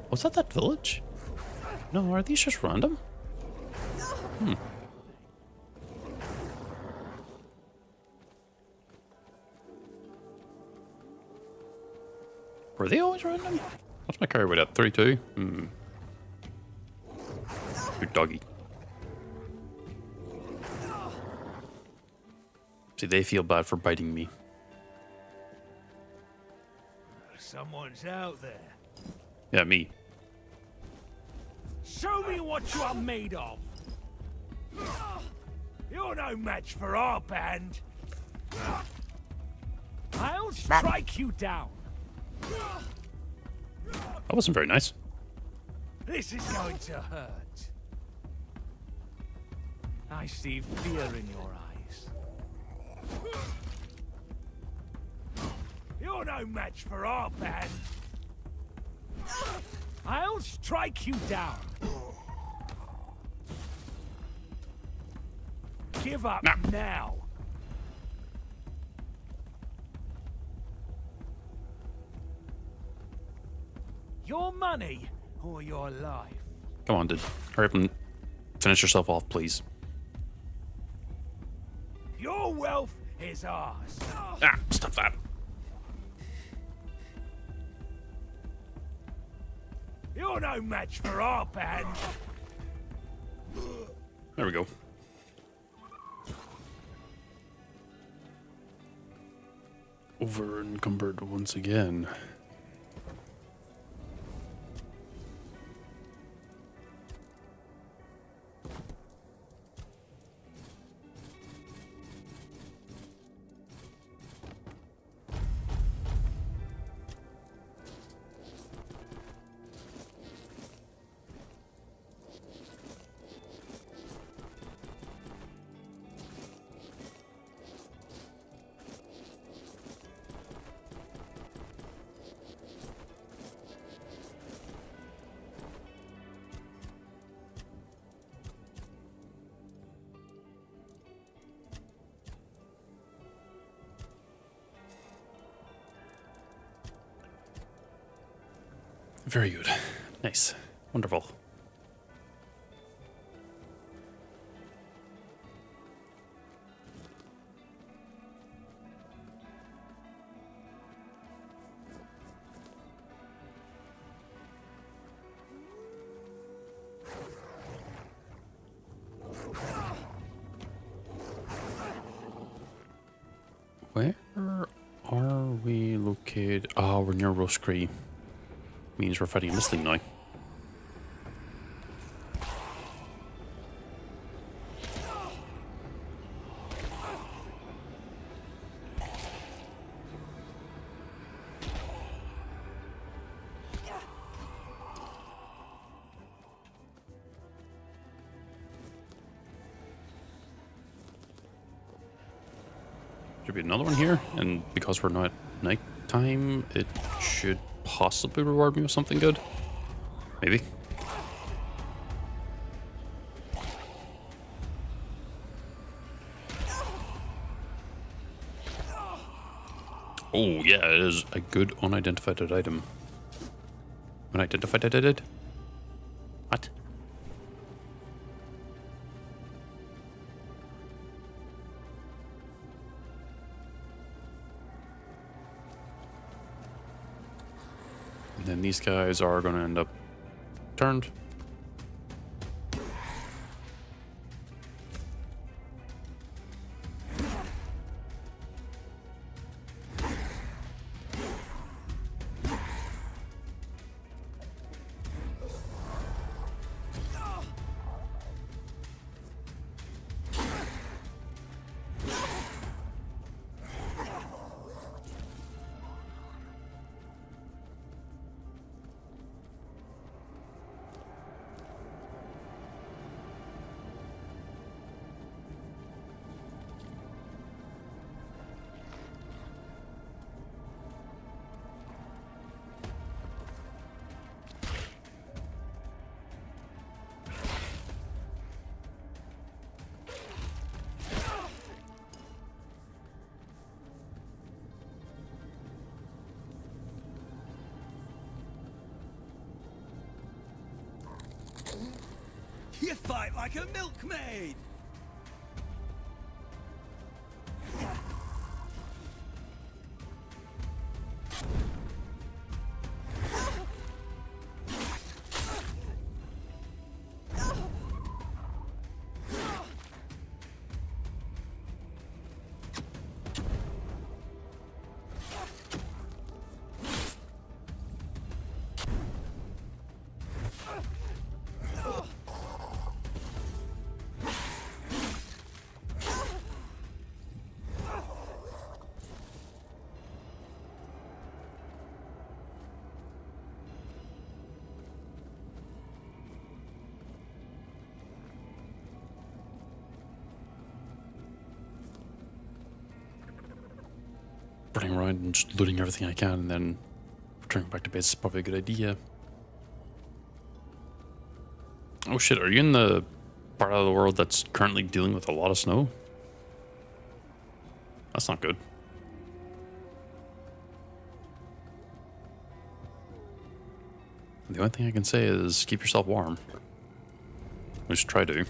Was that village? No, are these just random? Were they always random? What's my carry weight at? 32? Good doggy. See, they feel bad for biting me. Someone's out there. Yeah, me. Show me what you are made of. You're no match for our band. I'll strike you down. That wasn't very nice. This is going to hurt. I see fear in your eyes. You're no match for our band. I'll strike you down. Give up now. Your money or your life. Come on, dude. Hurry up and finish yourself off, please. Your wealth is ours. Ah, stop that. You're no match for our band. There we go. Over encumbered once again. Very good. Nice. Wonderful. Where are we located? Oh, we're near Roscree. Means we're fighting a Mistling now. Should be another one here, and because we're not night time, it should possibly reward me with something good. Maybe. Oh yeah, it is a good unidentified item. Unidentified? What? And then these guys are going to end up turned. You fight like a milkmaid! Running around and just looting everything I can and then returning back to base is probably a good idea. Oh shit, are you in the part of the world that's currently dealing with a lot of snow? That's not good. The only thing I can say is keep yourself warm. Just try to.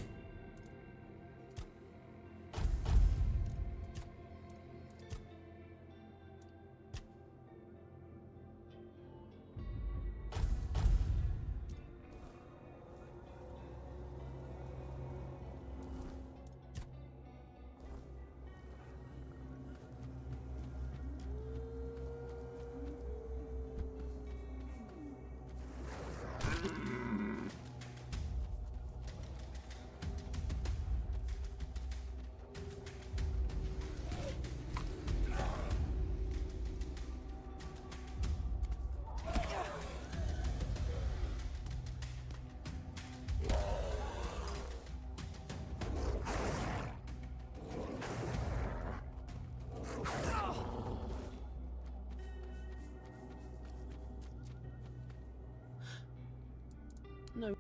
No.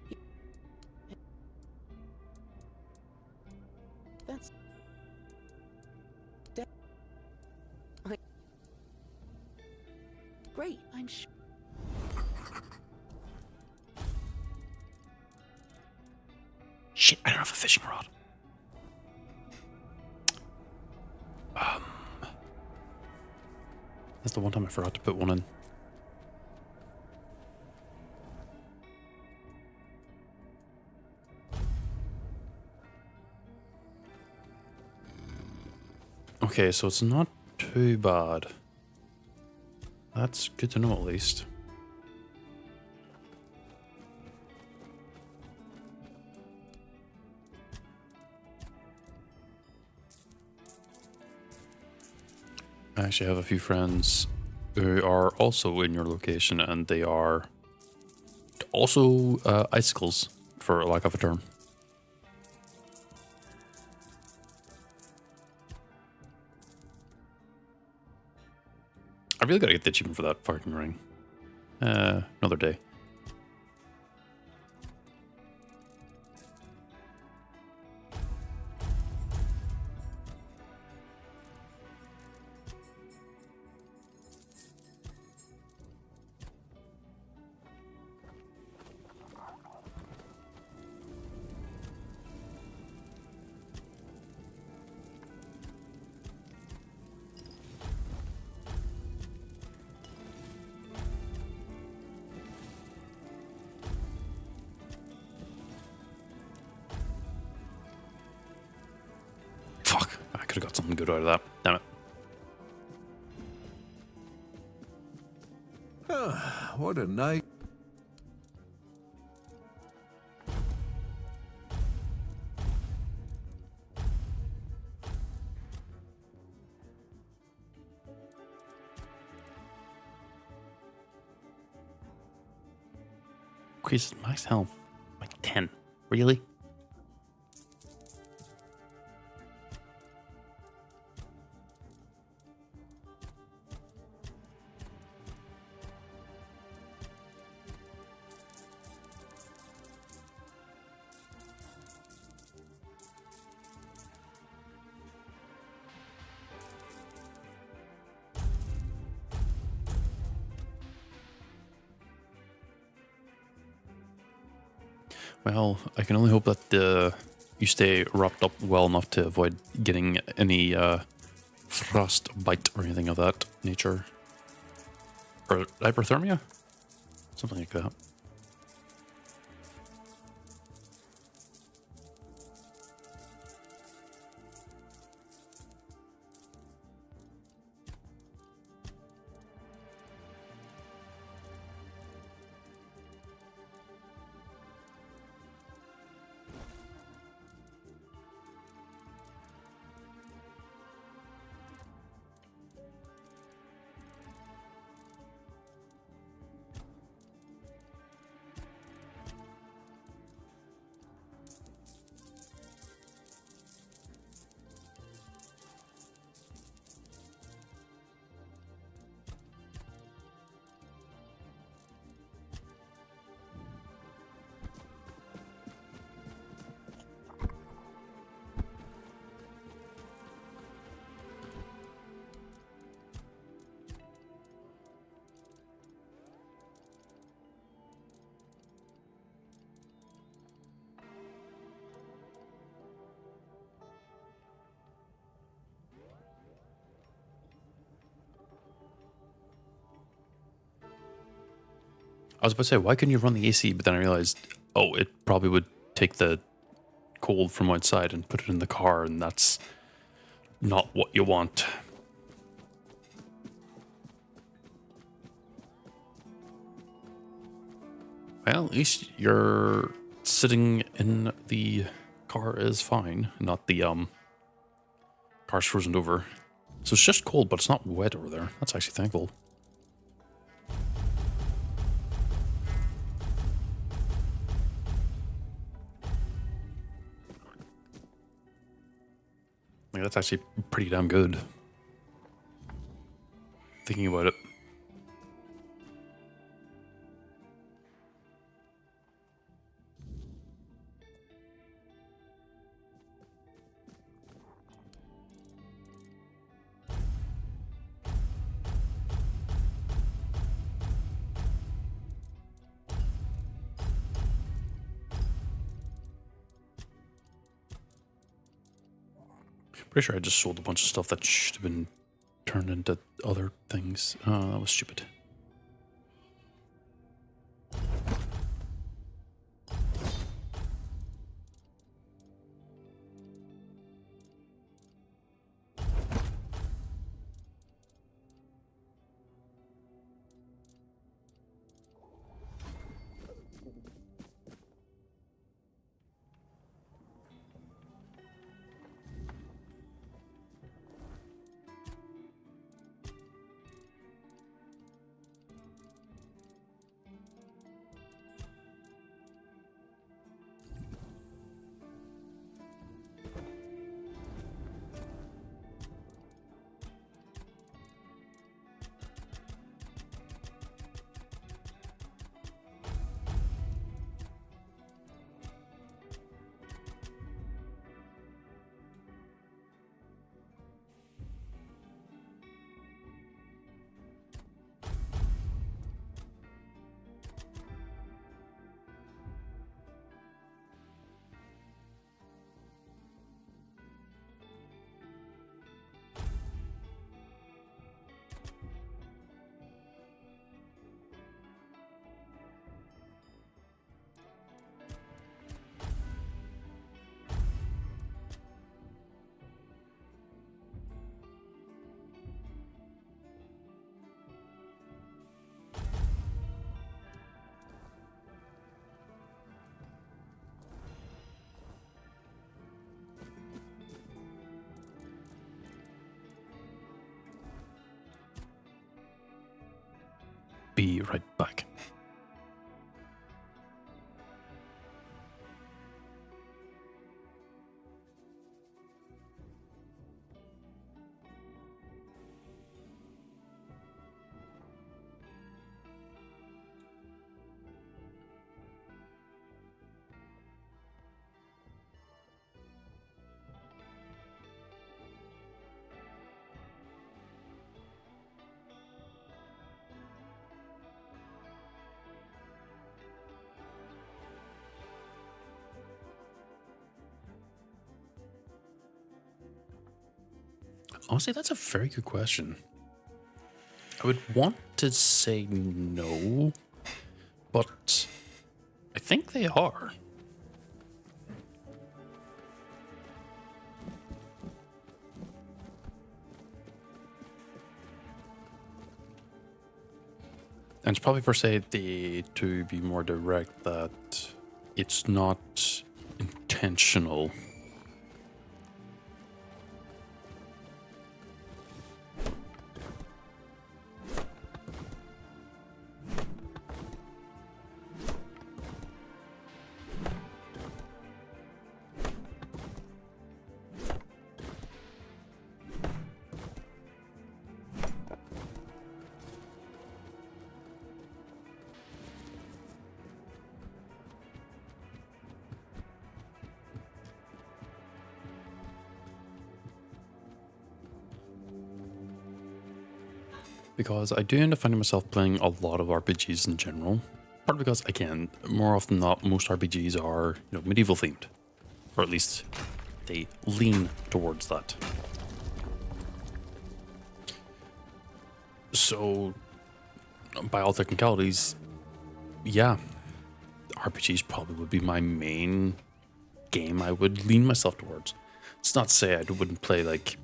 That's... Great, I'm sure. Shit, I don't have a fishing rod. That's the one time I forgot to put one in. Okay, so it's not too bad. That's good to know at least. I actually have a few friends who are also in your location, and they are also icicles, for lack of a term. I really gotta get the achievement for that fucking ring. Another day. Fuck, I could have got something good out of that. Damn it. What a night. Increases max health by 10. Really? Well, I can only hope that you stay wrapped up well enough to avoid getting any frostbite or anything of that nature. Or hyperthermia? Something like that. I was about to say, why couldn't you run the AC? But then I realized, oh, it probably would take the cold from outside and put it in the car, and that's not what you want. Well, at least you're sitting in the car is fine, not the car's frozen over. So it's just cold, but it's not wet over there. That's actually thankful. Like, that's actually pretty damn good. Thinking about it. Pretty sure I just sold a bunch of stuff that should have been turned into other things. That was stupid. Be right back. Honestly, that's a very good question. I would want to say no, but I think they are. And it's probably per se to be more direct that it's not intentional. Because I do end up finding myself playing a lot of RPGs in general. Partly because, again, more often than not, most RPGs are, medieval themed. Or at least they lean towards that. So, by all technicalities, yeah, RPGs probably would be my main game I would lean myself towards. It's not to say I wouldn't play like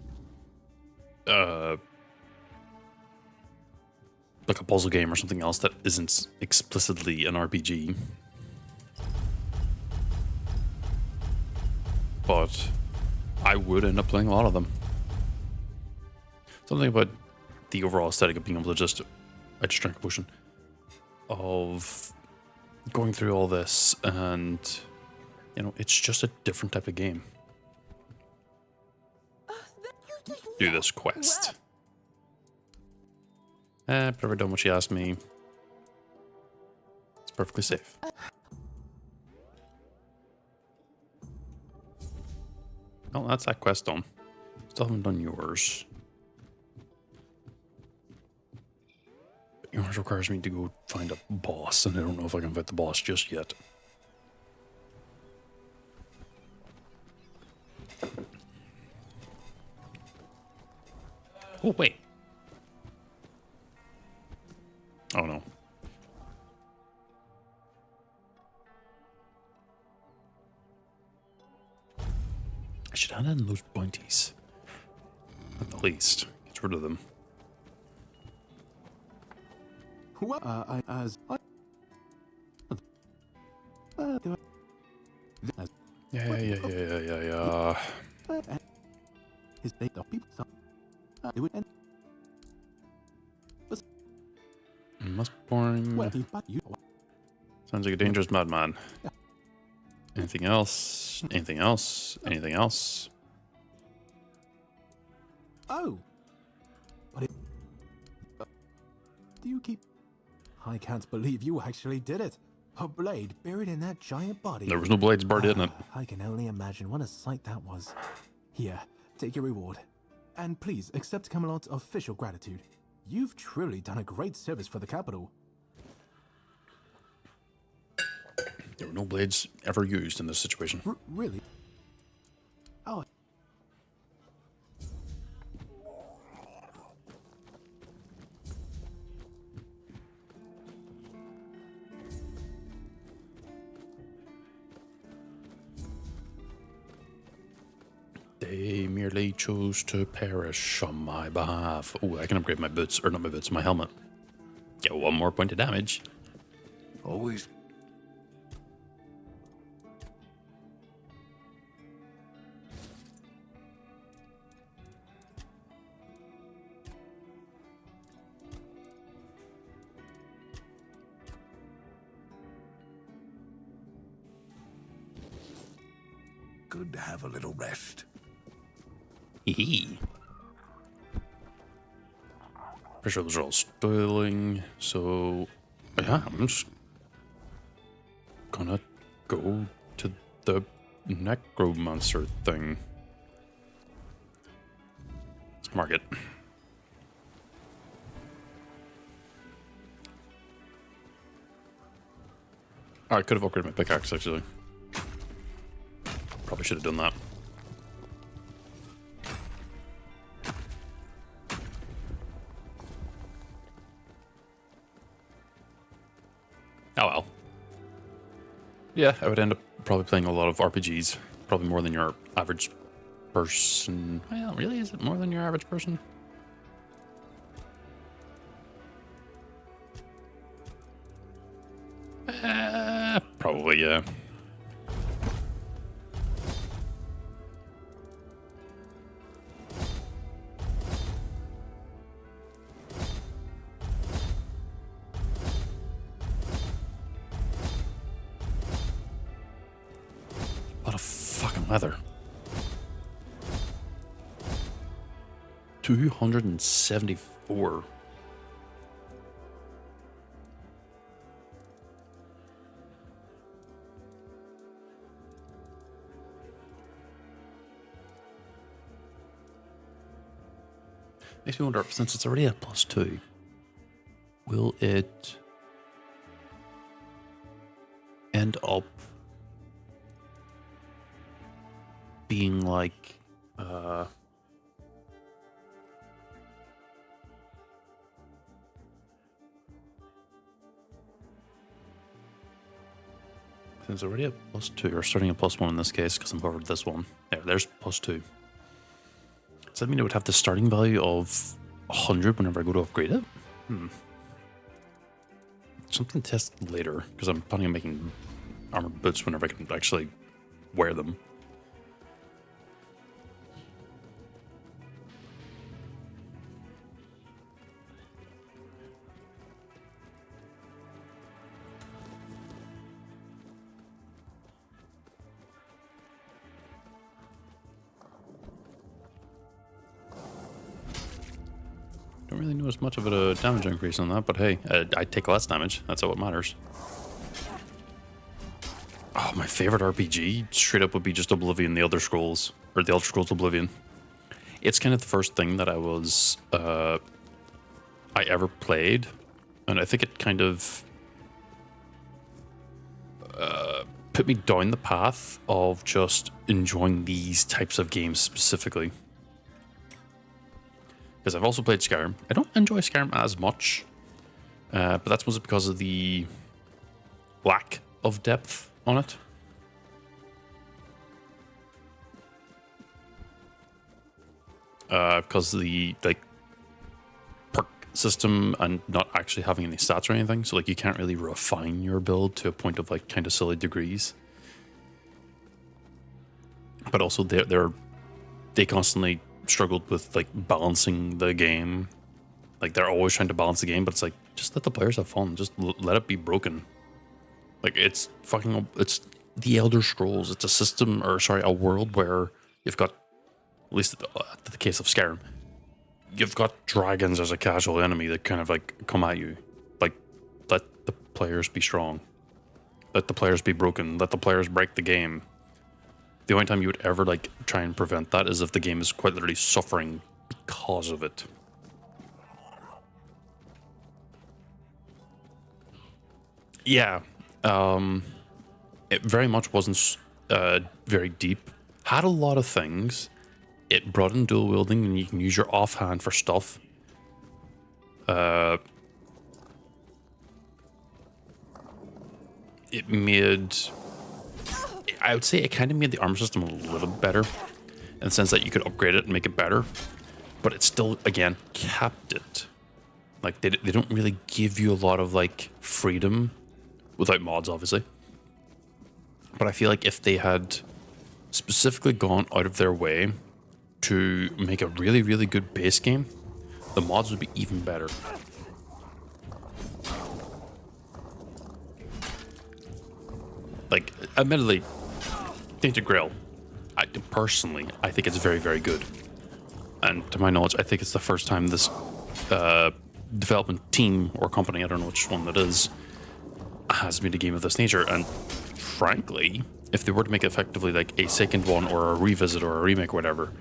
a puzzle game or something else that isn't explicitly an RPG. But I would end up playing a lot of them. Something about the overall aesthetic of being able to just, I just drank a potion, of going through all this and, you know, it's just a different type of game. Do this quest. I've never done what she asked me. It's perfectly safe. Oh, that's that quest done. Still haven't done yours. Yours requires me to go find a boss, and I don't know if I can fight the boss just yet. Oh, wait. Oh, no. I should add in those bounties. At the least. Get rid of them. Yeah. Must boring. Sounds like a dangerous madman. Anything else? Anything else? Anything else? Oh! But do you keep... I can't believe you actually did it. A blade buried in that giant body. There was no blades buried in it. I can only imagine what a sight that was. Here, take your reward. And please accept Camelot's official gratitude. You've truly done a great service for the capital. There were no blades ever used in this situation. Really? Oh. They merely chose to perish on my behalf. Oh, I can upgrade my boots, or not my boots, my helmet. Get 1 more point of damage. Always. Good to have a little rest. Hee. Pretty sure those are all spoiling, so yeah, I'm just gonna go to the necromancer thing. Let's mark it. I could have upgraded my pickaxe actually. Probably should have done that. Oh well. Yeah, I would end up probably playing a lot of RPGs. Probably more than your average person. Well, really? Is it more than your average person? Probably, yeah. Leather. 274. Makes me wonder, since it's already at +2, will it end up being like It's already at +2, or starting at +1 in this case, because I'm covered this one. There's +2. Does that mean it would have the starting value of 100 whenever I go to upgrade it? Something to test later, because I'm planning on making armored boots whenever I can actually wear them. Don't really notice much of a damage increase on that, but hey, I take less damage. That's all what matters. Oh, my favorite RPG straight up would be just Oblivion, the Elder Scrolls, or the Elder Scrolls Oblivion. It's kind of the first thing that I ever played, and I think it kind of put me down the path of just enjoying these types of games specifically. Because I've also played Skyrim. I don't enjoy Skyrim as much, but that's mostly because of the lack of depth on it. Because of the perk system and not actually having any stats or anything, so you can't really refine your build to a point of kind of silly degrees. But also they constantly struggled with balancing the game. They're always trying to balance the game, but it's just let the players have fun. Just let it be broken. It's the Elder Scrolls. It's a system, or sorry, a world where you've got, at least the case of Skyrim, you've got dragons as a casual enemy that kind of come at you. Let the players be strong. Let the players be broken. Let the players break the game. The only time you would ever try and prevent that is if the game is quite literally suffering because of it. Yeah, it very much wasn't very deep. Had a lot of things. It brought in dual wielding, and you can use your offhand for stuff. It made... I would say it kind of made the armor system a little better, in the sense that you could upgrade it and make it better, but it still, again, capped it. They don't really give you a lot of freedom, without mods, obviously. But I feel if they had specifically gone out of their way to make a really, really good base game, the mods would be even better. Admittedly, Tainted Grail, I think it's very, very good. And to my knowledge, I think it's the first time this development team or company, I don't know which one that is, has made a game of this nature. And frankly, if they were to make effectively a second one or a revisit or a remake or whatever,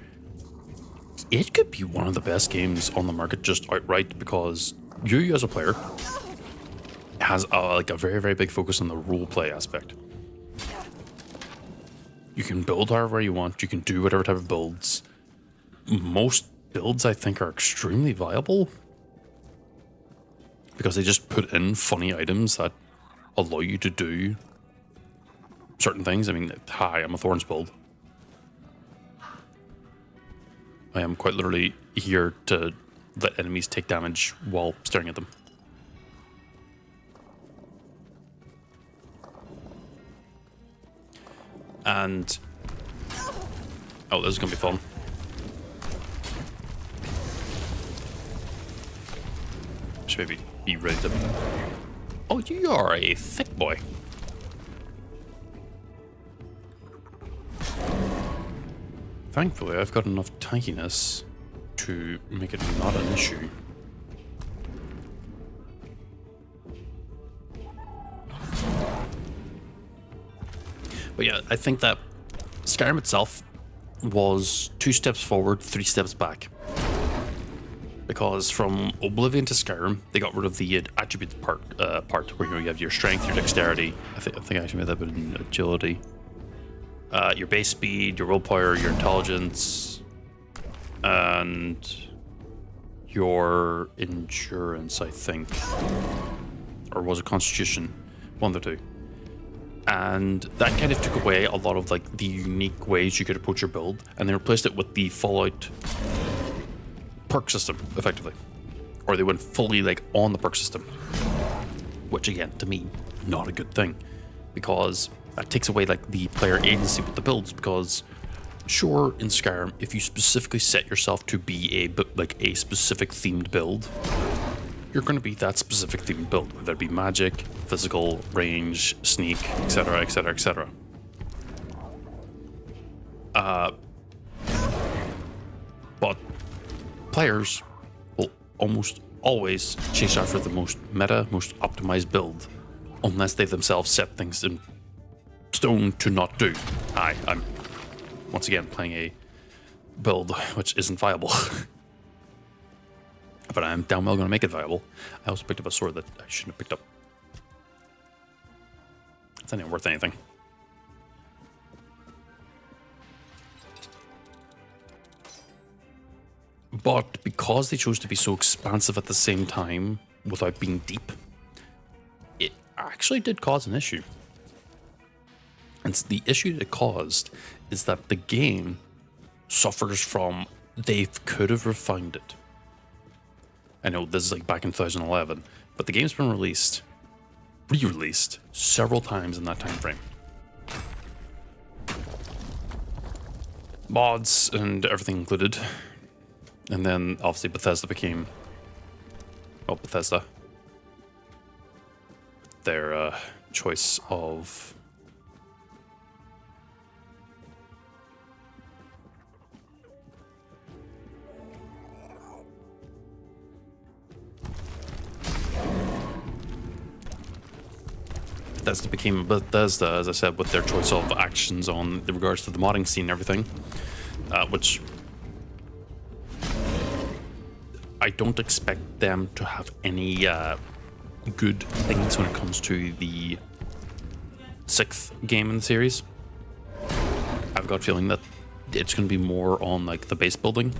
it could be one of the best games on the market just outright, because you as a player has a very, very big focus on the role play aspect. You can build however you want. You can do whatever type of builds. Most builds, I think, are extremely viable because they just put in funny items that allow you to do certain things. I mean, hi, I'm a Thorns build. I am quite literally here to let enemies take damage while staring at them. And oh, this is gonna be fun. Should maybe be ready to... Oh, you are a thick boy. Thankfully, I've got enough tankiness to make it not an issue. But yeah, I think that Skyrim itself was 2 steps forward, 3 steps back. Because from Oblivion to Skyrim, they got rid of the attribute part where you have your strength, your dexterity. I think I actually made that bit in agility. Your base speed, your willpower, your intelligence, and your endurance, I think. Or was it constitution? One of the two. And that kind of took away a lot of like the unique ways you could approach your build, and they replaced it with the Fallout perk system, effectively. Or they went fully like on the perk system. Which again, to me, not a good thing. Because that takes away like the player agency with the builds, because sure, in Skyrim, if you specifically set yourself to be a specific themed build, you're going to be that specific themed build, whether it be magic, physical, range, sneak, etc, etc, etc. But players will almost always chase after the most meta, most optimized build, unless they themselves set things in stone to not do. I'm once again playing a build which isn't viable. But I'm damn well going to make it viable. I also picked up a sword that I shouldn't have picked up. It's not even worth anything. But because they chose to be so expansive at the same time, without being deep, it actually did cause an issue. And the issue that it caused is that the game suffers from they could have refined it. I know this is like back in 2011, but the game's been re-released several times in that time frame. Mods and everything included. And then obviously Bethesda became, well, Bethesda, their choice of Bethesda became Bethesda, as I said, with their choice of actions on in regards to the modding scene and everything, which I don't expect them to have any good things when it comes to the 6th game in the series. I've got a feeling that it's going to be more on like the base building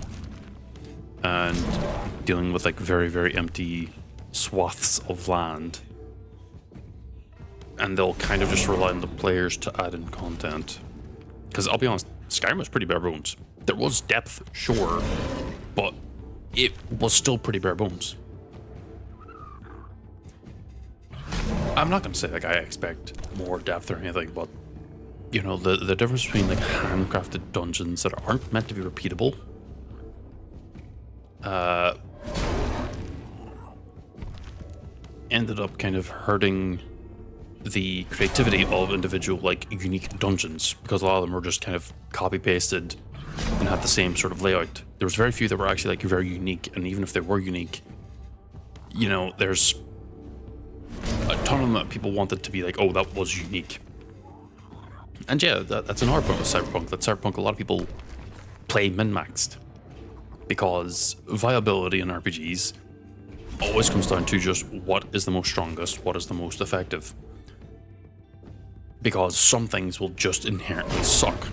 and dealing with like very, very empty swaths of land. And they'll kind of just rely on the players to add in content. Because I'll be honest, Skyrim was pretty bare bones. There was depth, sure, but it was still pretty bare bones. I'm not going to say like I expect more depth or anything, but you know, the difference between like handcrafted dungeons that aren't meant to be repeatable ended up kind of hurting the creativity of individual like unique dungeons, because a lot of them were just kind of copy pasted and had the same sort of layout. There was very few that were actually like very unique, and even if they were unique, you know, there's a ton of them that people wanted to be like, oh, that was unique. And yeah, that's another point with Cyberpunk, that Cyberpunk, a lot of people play min-maxed, because viability in RPGs always comes down to just what is the most strongest, what is the most effective. Because some things will just inherently suck.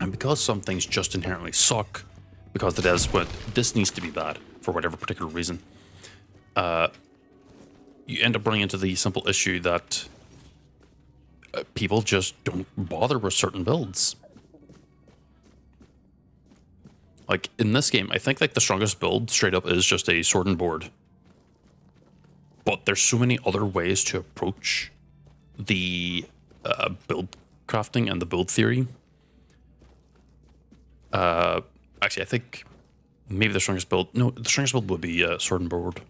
And because some things just inherently suck, because the devs went, this needs to be bad, for whatever particular reason, you end up running into the simple issue that people just don't bother with certain builds. Like, in this game, I think like the strongest build, straight up, is just a sword and board. But there's so many other ways to approach the build crafting and the build theory. Actually, I think maybe the strongest build... No, the strongest build would be sword and board.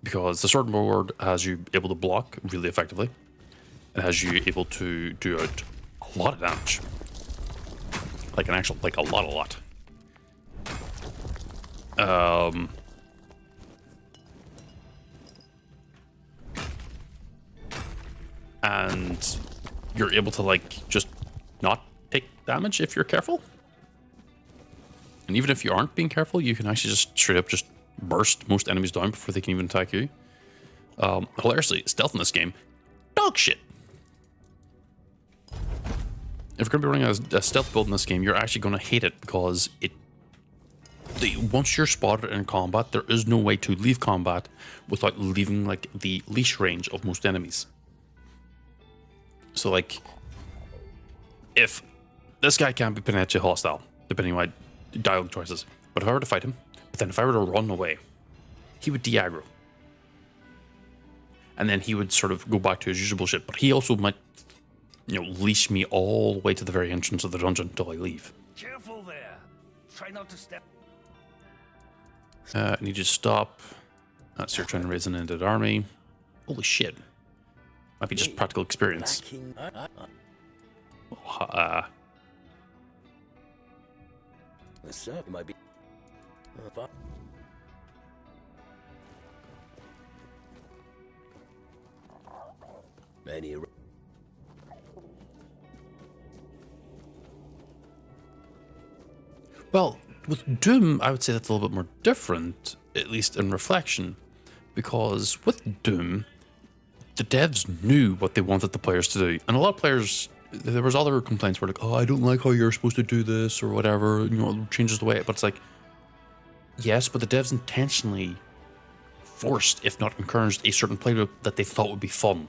Because the sword and board has you able to block really effectively. It has you able to do out a lot of damage. Like an actual... Like a lot. And you're able to like just not take damage if you're careful. And even if you aren't being careful, you can actually just straight up just burst most enemies down before they can even attack you. Hilariously, stealth in this game, dog shit. If you're going to be running a stealth build in this game, you're actually going to hate it, because once you're spotted in combat, there is no way to leave combat without leaving like the leash range of most enemies. So like, if this guy can't be potentially hostile, depending on my dialogue choices, but if I were to fight him, but then if I were to run away, he would de-aggro. And then he would sort of go back to his usual shit, but he also might, you know, leash me all the way to the very entrance of the dungeon until I leave. Careful there. Try not to step. I need you to stop. So you're trying to raise an undead army. Holy shit. Might be just practical experience. Sir, might be. Many. Well, with Doom, I would say that's a little bit more different, at least in reflection, because with Doom, the devs knew what they wanted the players to do, and a lot of players, there was other complaints where like, oh, I don't like how you're supposed to do this or whatever, you know, it changes the way, but it's like, yes, but the devs intentionally forced, if not encouraged, a certain playload that they thought would be fun.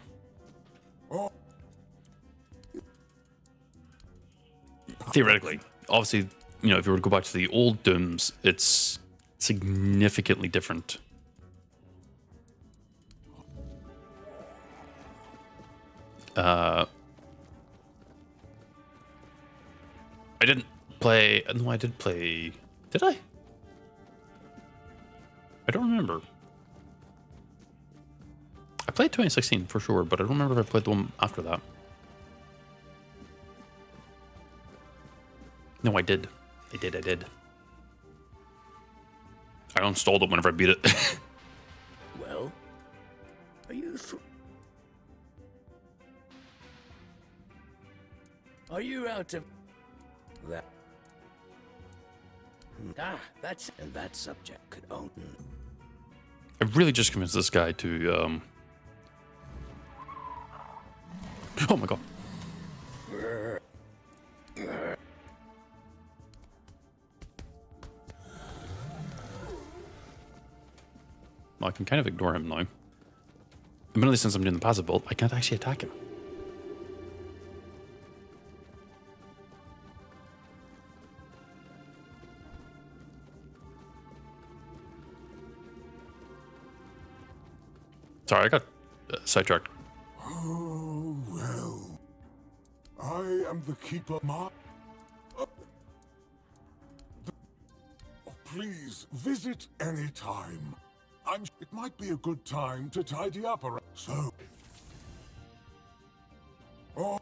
Theoretically, obviously, you know, if you were to go back to the old Dooms, it's significantly different. I didn't play. No, I did play. Did I? I don't remember. I played 2016 for sure, but I don't remember if I played the one after that. No, I did. I did. I uninstalled it whenever I beat it. Well, are you Are you out of that? That's and that subject could own. I really just convinced this guy to. Oh my god. Well, I can kind of ignore him now. Admittedly, since I'm doing the passive build, I can't actually attack him. Sorry, I got sidetracked. Oh, well. I am the keeper. Please visit any time. It might be a good time to tidy up around. So. Oh.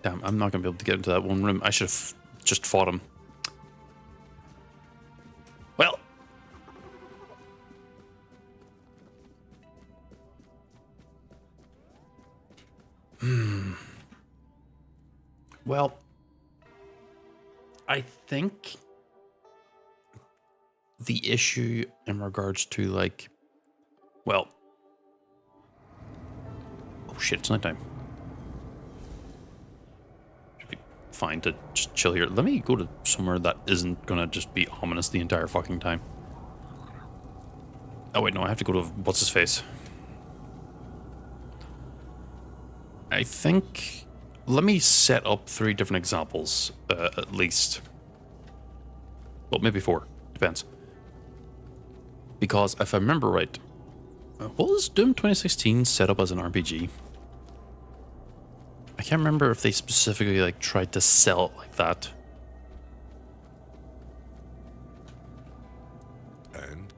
Damn, I'm not gonna be able to get into that one room. I should have just fought him. Well. Well, I think the issue in regards to like, well, oh shit, it's nighttime. Should be fine to just chill here. Let me go to somewhere that isn't gonna just be ominous the entire fucking time. Oh wait, no, I have to go to what's his face. I think, let me set up 3 different examples, at least. Well, maybe 4, depends. Because if I remember right, was Doom 2016 set up as an RPG? I can't remember if they specifically like tried to sell it like that. And?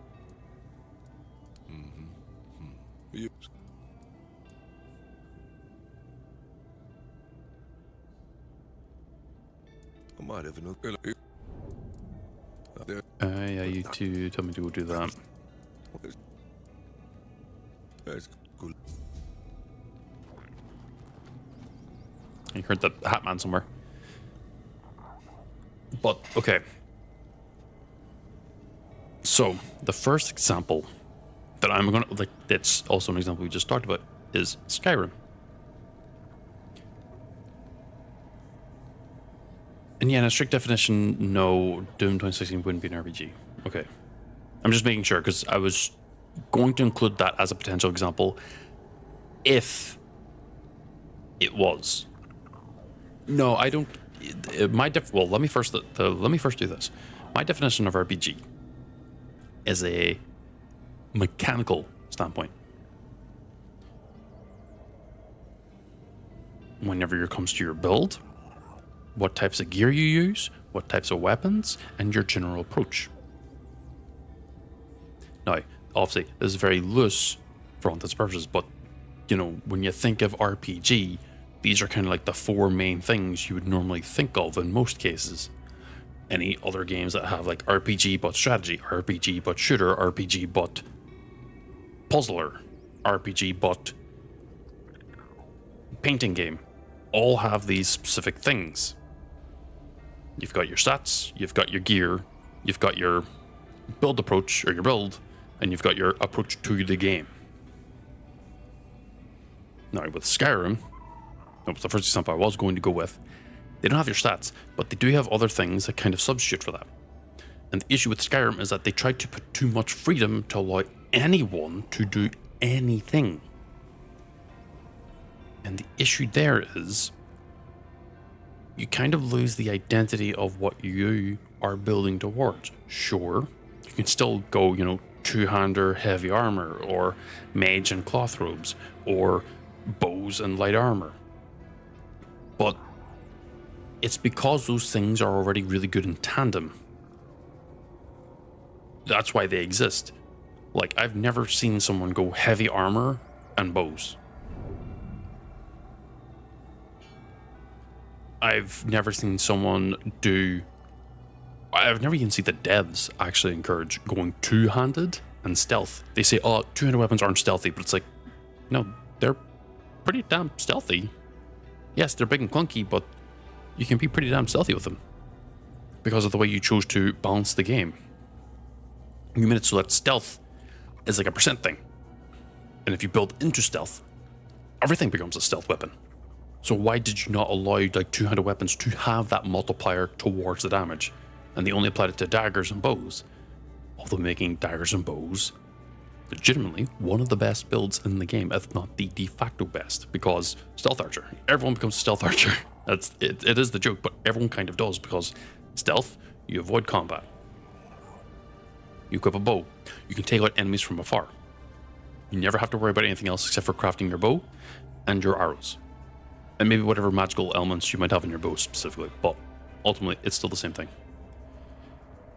Yes. I might have another. Yeah, you two tell me to go do that. That's good. You heard the hat man somewhere. But, okay. So, the first example that I'm gonna, like, that's also an example we just talked about, is Skyrim. And yeah, in a strict definition, no, Doom 2016 wouldn't be an RPG. Okay. I'm just making sure, because I was going to include that as a potential example if it was. No, I don't. Well, let me first do this. My definition of RPG is a mechanical standpoint. Whenever it comes to your build, what types of gear you use, what types of weapons, and your general approach. Now, obviously, this is very loose for all intents and purposes, but, you know, when you think of RPG, these are kind of like the four main things you would normally think of in most cases. Any other games that have like RPG but strategy, RPG but shooter, RPG but puzzler, RPG but painting game, all have these specific things. You've got your stats, you've got your gear, you've got your build approach, or your build, and you've got your approach to the game. Now, with Skyrim, that was the first example I was going to go with, they don't have your stats, but they do have other things that kind of substitute for that. And the issue with Skyrim is that they tried to put too much freedom to allow anyone to do anything. And the issue there is you kind of lose the identity of what you are building towards. Sure, you can still go, you know, two-hander heavy armor, or mage and cloth robes, or bows and light armor. But it's because those things are already really good in tandem. That's why they exist. Like, I've never seen someone go heavy armor and bows. I've never seen someone do... I've never even seen the devs actually encourage going two-handed and stealth. They say, oh, two-handed weapons aren't stealthy, but it's like, no, they're pretty damn stealthy. Yes, they're big and clunky, but you can be pretty damn stealthy with them because of the way you chose to balance the game. You made it so that stealth is like a percent thing. And if you build into stealth, everything becomes a stealth weapon. So why did you not allow like two-handed weapons to have that multiplier towards the damage? And they only applied it to daggers and bows. Although making daggers and bows legitimately one of the best builds in the game, if not the de facto best, because stealth archer, everyone becomes a stealth archer. It is the joke, but everyone kind of does, because stealth, you avoid combat. You equip a bow, you can take out enemies from afar. You never have to worry about anything else except for crafting your bow and your arrows. And maybe whatever magical elements you might have in your bow specifically, but ultimately it's still the same thing.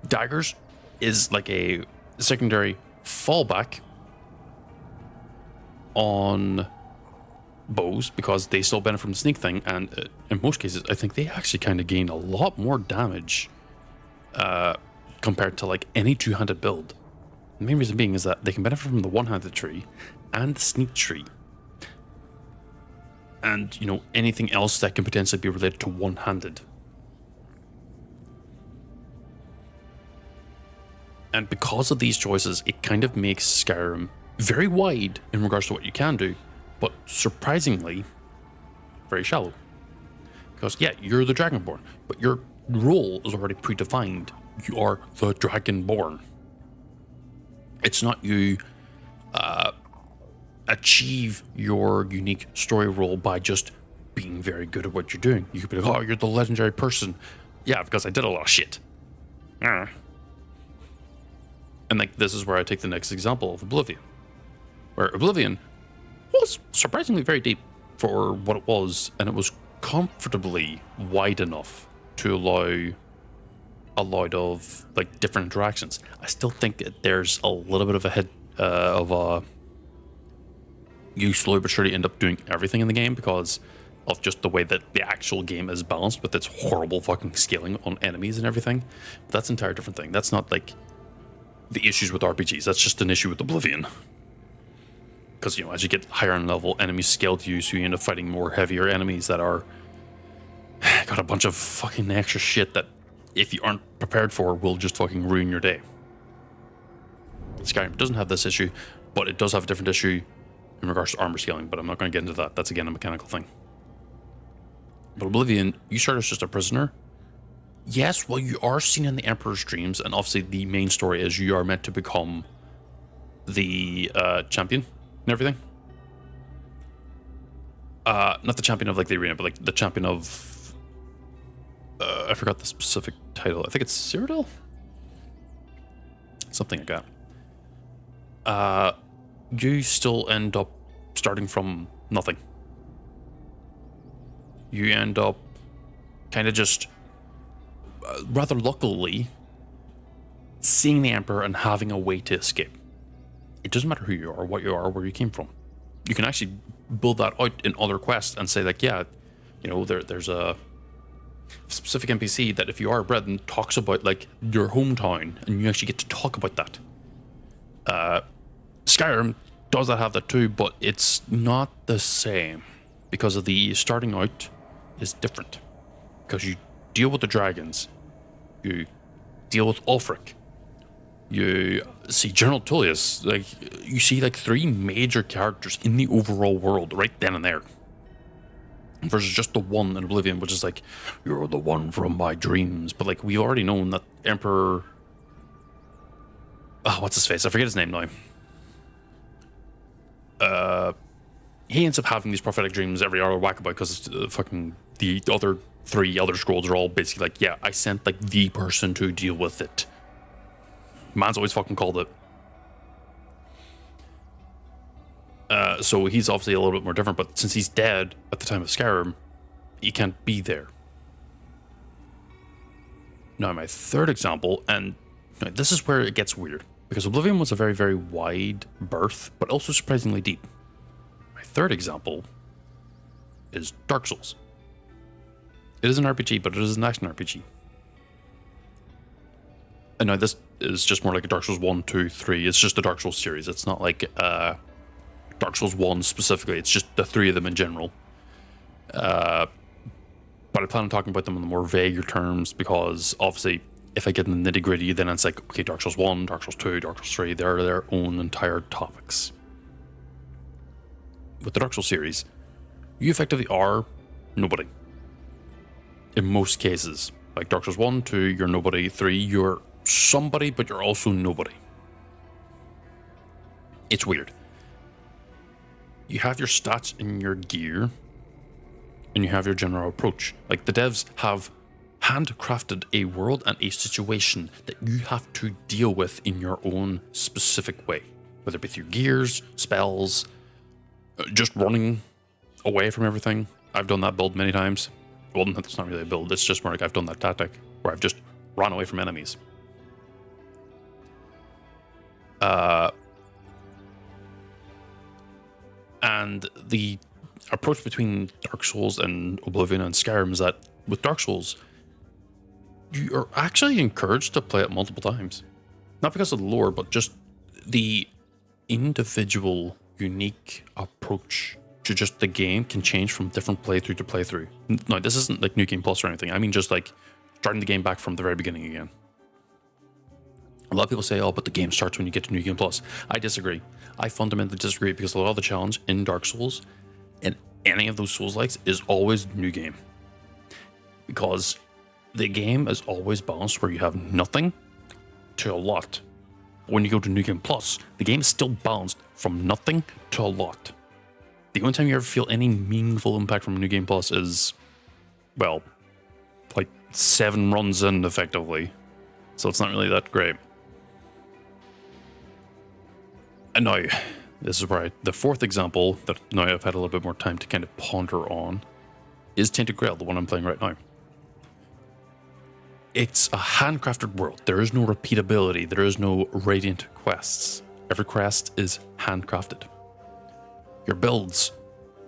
Daggers is like a secondary fallback on bows because they still benefit from the sneak thing, and in most cases I think they actually kind of gain a lot more damage compared to like any two-handed build. The main reason being is that they can benefit from the one-handed tree and the sneak tree, and you know, anything else that can potentially be related to one-handed. And because of these choices, it kind of makes Skyrim very wide in regards to what you can do, but surprisingly very shallow. Because yeah, you're the Dragonborn, but your role is already predefined. You are the Dragonborn. It's not you achieve your unique story role by just being very good at what you're doing. You could be like, oh, you're the legendary person. Yeah, because I did a lot of shit. And like, this is where I take the next example of Oblivion, where Oblivion was surprisingly very deep for what it was, and it was comfortably wide enough to allow a lot of like different interactions. I still think that there's a little bit of a head you slowly but surely end up doing everything in the game because of just the way that the actual game is balanced with its horrible fucking scaling on enemies and everything. But that's an entire different thing. That's not like the issues with RPGs. That's just an issue with Oblivion. Because, you know, as you get higher in level, enemies scale to you, so you end up fighting more heavier enemies that are got a bunch of fucking extra shit that, if you aren't prepared for, will just fucking ruin your day. Skyrim doesn't have this issue, but it does have a different issue in regards to armor scaling, but I'm not going to get into that. That's, again, a mechanical thing. But Oblivion, you start as just a prisoner, yes, well, you are seen in the Emperor's dreams, and obviously the main story is you are meant to become the champion and everything. Not the champion of like the arena, but like the champion of I forgot the specific title. I think it's Cyrodiil? Something like that. You still end up starting from nothing. You end up kind of just rather luckily seeing the Emperor and having a way to escape. It doesn't matter who you are, what you are, where you came from. You can actually build that out in other quests and say like, yeah, you know, there's a specific NPC that if you are bred and talks about like your hometown, and you actually get to talk about that. Skyrim does that have that too, but it's not the same because of the starting out is different. Because you deal with the dragons, you deal with Ulfric, you see General Tullius, like you see like 3 major characters in the overall world right then and there. Versus just the one in Oblivion, which is like, you're the one from my dreams. But like, we've already known that Emperor... Oh, what's his face? I forget his name now. He ends up having these prophetic dreams every hour wackabout because fucking the other 3 Elder Scrolls are all basically like, yeah, I sent like the person to deal with it. Man's always fucking called it. So he's obviously a little bit more different, but since he's dead at the time of Skyrim, he can't be there. Now, my third example, and this is where it gets weird, because Oblivion was a very, very wide berth, but also surprisingly deep. My third example is Dark Souls. It is an RPG, but it is an action RPG. And now this is just more like a Dark Souls 1, 2, 3. It's just the Dark Souls series. It's not like Dark Souls 1 specifically. It's just the 3 of them in general. But I plan on talking about them in the more vaguer terms because obviously if I get in the nitty gritty, then it's like, okay, Dark Souls 1, Dark Souls 2, Dark Souls 3, they're their own entire topics. With the Dark Souls series, you effectively are nobody. In most cases. Like Dark Souls 1, 2, you're nobody. 3, you're somebody, but you're also nobody. It's weird. You have your stats in your gear, and you have your general approach. Like the devs have handcrafted a world and a situation that you have to deal with in your own specific way. Whether it be through gears, spells, just running away from everything. I've done that build many times. Well, that's not really a build, it's just more like I've done that tactic where I've just run away from enemies. And the approach between Dark Souls and Oblivion and Skyrim is that with Dark Souls, you are actually encouraged to play it multiple times. Not because of the lore, but just the individual, unique approach to just the game can change from different playthrough to playthrough. No, this isn't like New Game Plus or anything. I mean just like starting the game back from the very beginning again. A lot of people say, oh, but the game starts when you get to New Game Plus. I disagree. I fundamentally disagree because a lot of the challenge in Dark Souls and any of those Souls-likes is always New Game. Because the game is always balanced where you have nothing to a lot. When you go to New Game Plus, the game is still balanced from nothing to a lot. The only time you ever feel any meaningful impact from New Game Plus is, well, like 7 runs in, effectively. So it's not really that great. And now, this is where the fourth example that now I've had a little bit more time to kind of ponder on is Tainted Grail, the one I'm playing right now. It's a handcrafted world. There is no repeatability. There is no radiant quests. Every quest is handcrafted. Your builds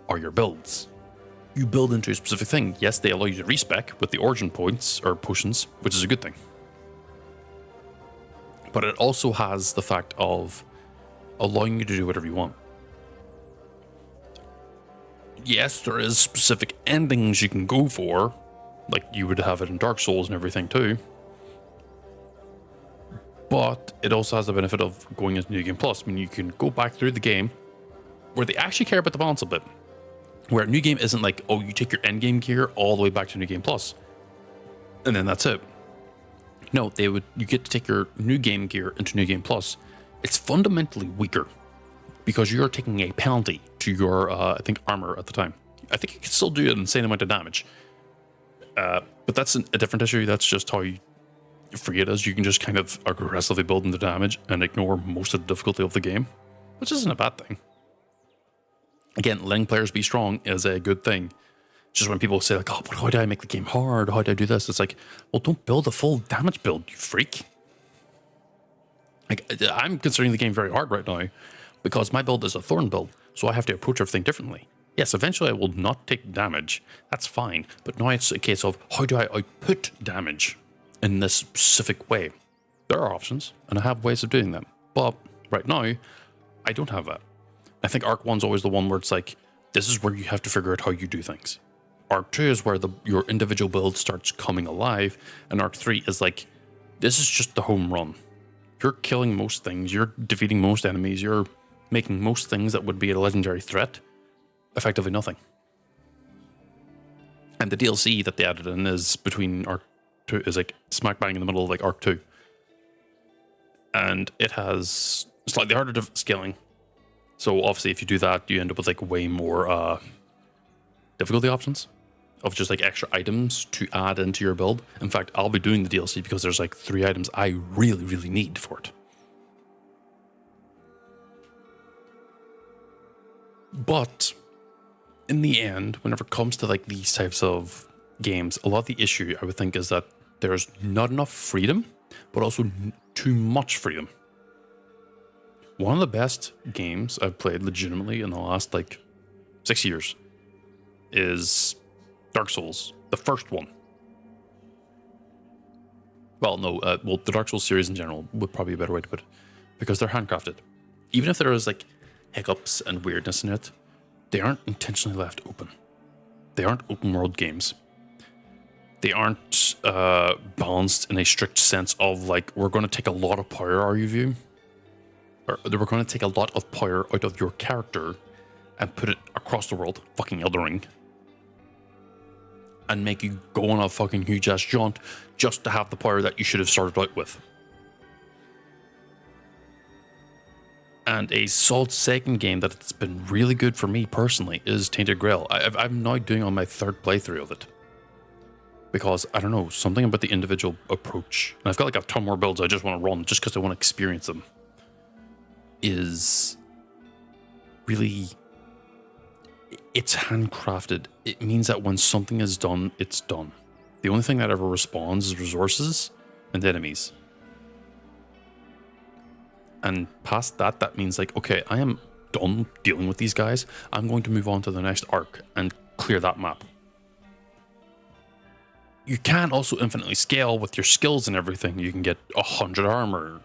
are your builds. You build into a specific thing. Yes, they allow you to respec with the origin points or potions, which is a good thing. But it also has the fact of allowing you to do whatever you want. Yes, there is specific endings you can go for, like you would have it in Dark Souls and everything too. But it also has the benefit of going into New Game Plus. I mean, you can go back through the game where they actually care about the balance a bit. Where New Game isn't like, oh, you take your end game gear all the way back to New Game Plus, and then that's it. No, you get to take your new game gear into New Game Plus. It's fundamentally weaker because you're taking a penalty to your, I think, armor at the time. I think you can still do an insane amount of damage. But that's a different issue. That's just how free it is. You can just kind of aggressively build in the damage and ignore most of the difficulty of the game, which isn't a bad thing. Again, letting players be strong is a good thing. Just when people say like, oh, but how do I make the game hard? How do I do this? It's like, well, don't build a full damage build, you freak. Like, I'm considering the game very hard right now because my build is a Thorn build, so I have to approach everything differently. Yes, eventually I will not take damage. That's fine. But now it's a case of how do I output damage in this specific way? There are options, and I have ways of doing them. But right now, I don't have that. I think Arc 1's always the one where it's like, this is where you have to figure out how you do things. Arc 2 is where your individual build starts coming alive, and Arc 3 is like, this is just the home run. You're killing most things, you're defeating most enemies, you're making most things that would be a legendary threat effectively nothing. And the DLC that they added in is between Arc 2, is like smack bang in the middle of like Arc 2. And it has slightly harder scaling. So obviously if you do that, you end up with like way more difficulty options of just like extra items to add into your build. In fact, I'll be doing the DLC because there's like 3 items I really, really need for it. But in the end, whenever it comes to like these types of games, a lot of the issue I would think is that there's not enough freedom, but also too much freedom. One of the best games I've played legitimately in the last like 6 years is Dark Souls, the first one. Well, no, the Dark Souls series in general would probably be a better way to put it, because they're handcrafted. Even if there is like hiccups and weirdness in it, they aren't intentionally left open. They aren't open world games. They aren't balanced in a strict sense of like, we're going to take a lot of power out of you, or we're going to take a lot of power out of your character and put it across the world, fucking Elden Ring, and make you go on a fucking huge ass jaunt just to have the power that you should have started out with. And a solid second game that's been really good for me personally is Tainted Grail. I'm now doing on my 3rd playthrough of it. Because, I don't know, something about the individual approach, and I've got like a ton more builds I just want to run just because I want to experience them, is really, it's handcrafted. It means that when something is done, it's done. The only thing that ever responds is resources and enemies. And past that, that means like, okay, I am done dealing with these guys. I'm going to move on to the next arc and clear that map. You can also infinitely scale with your skills and everything. You can get 100 armor,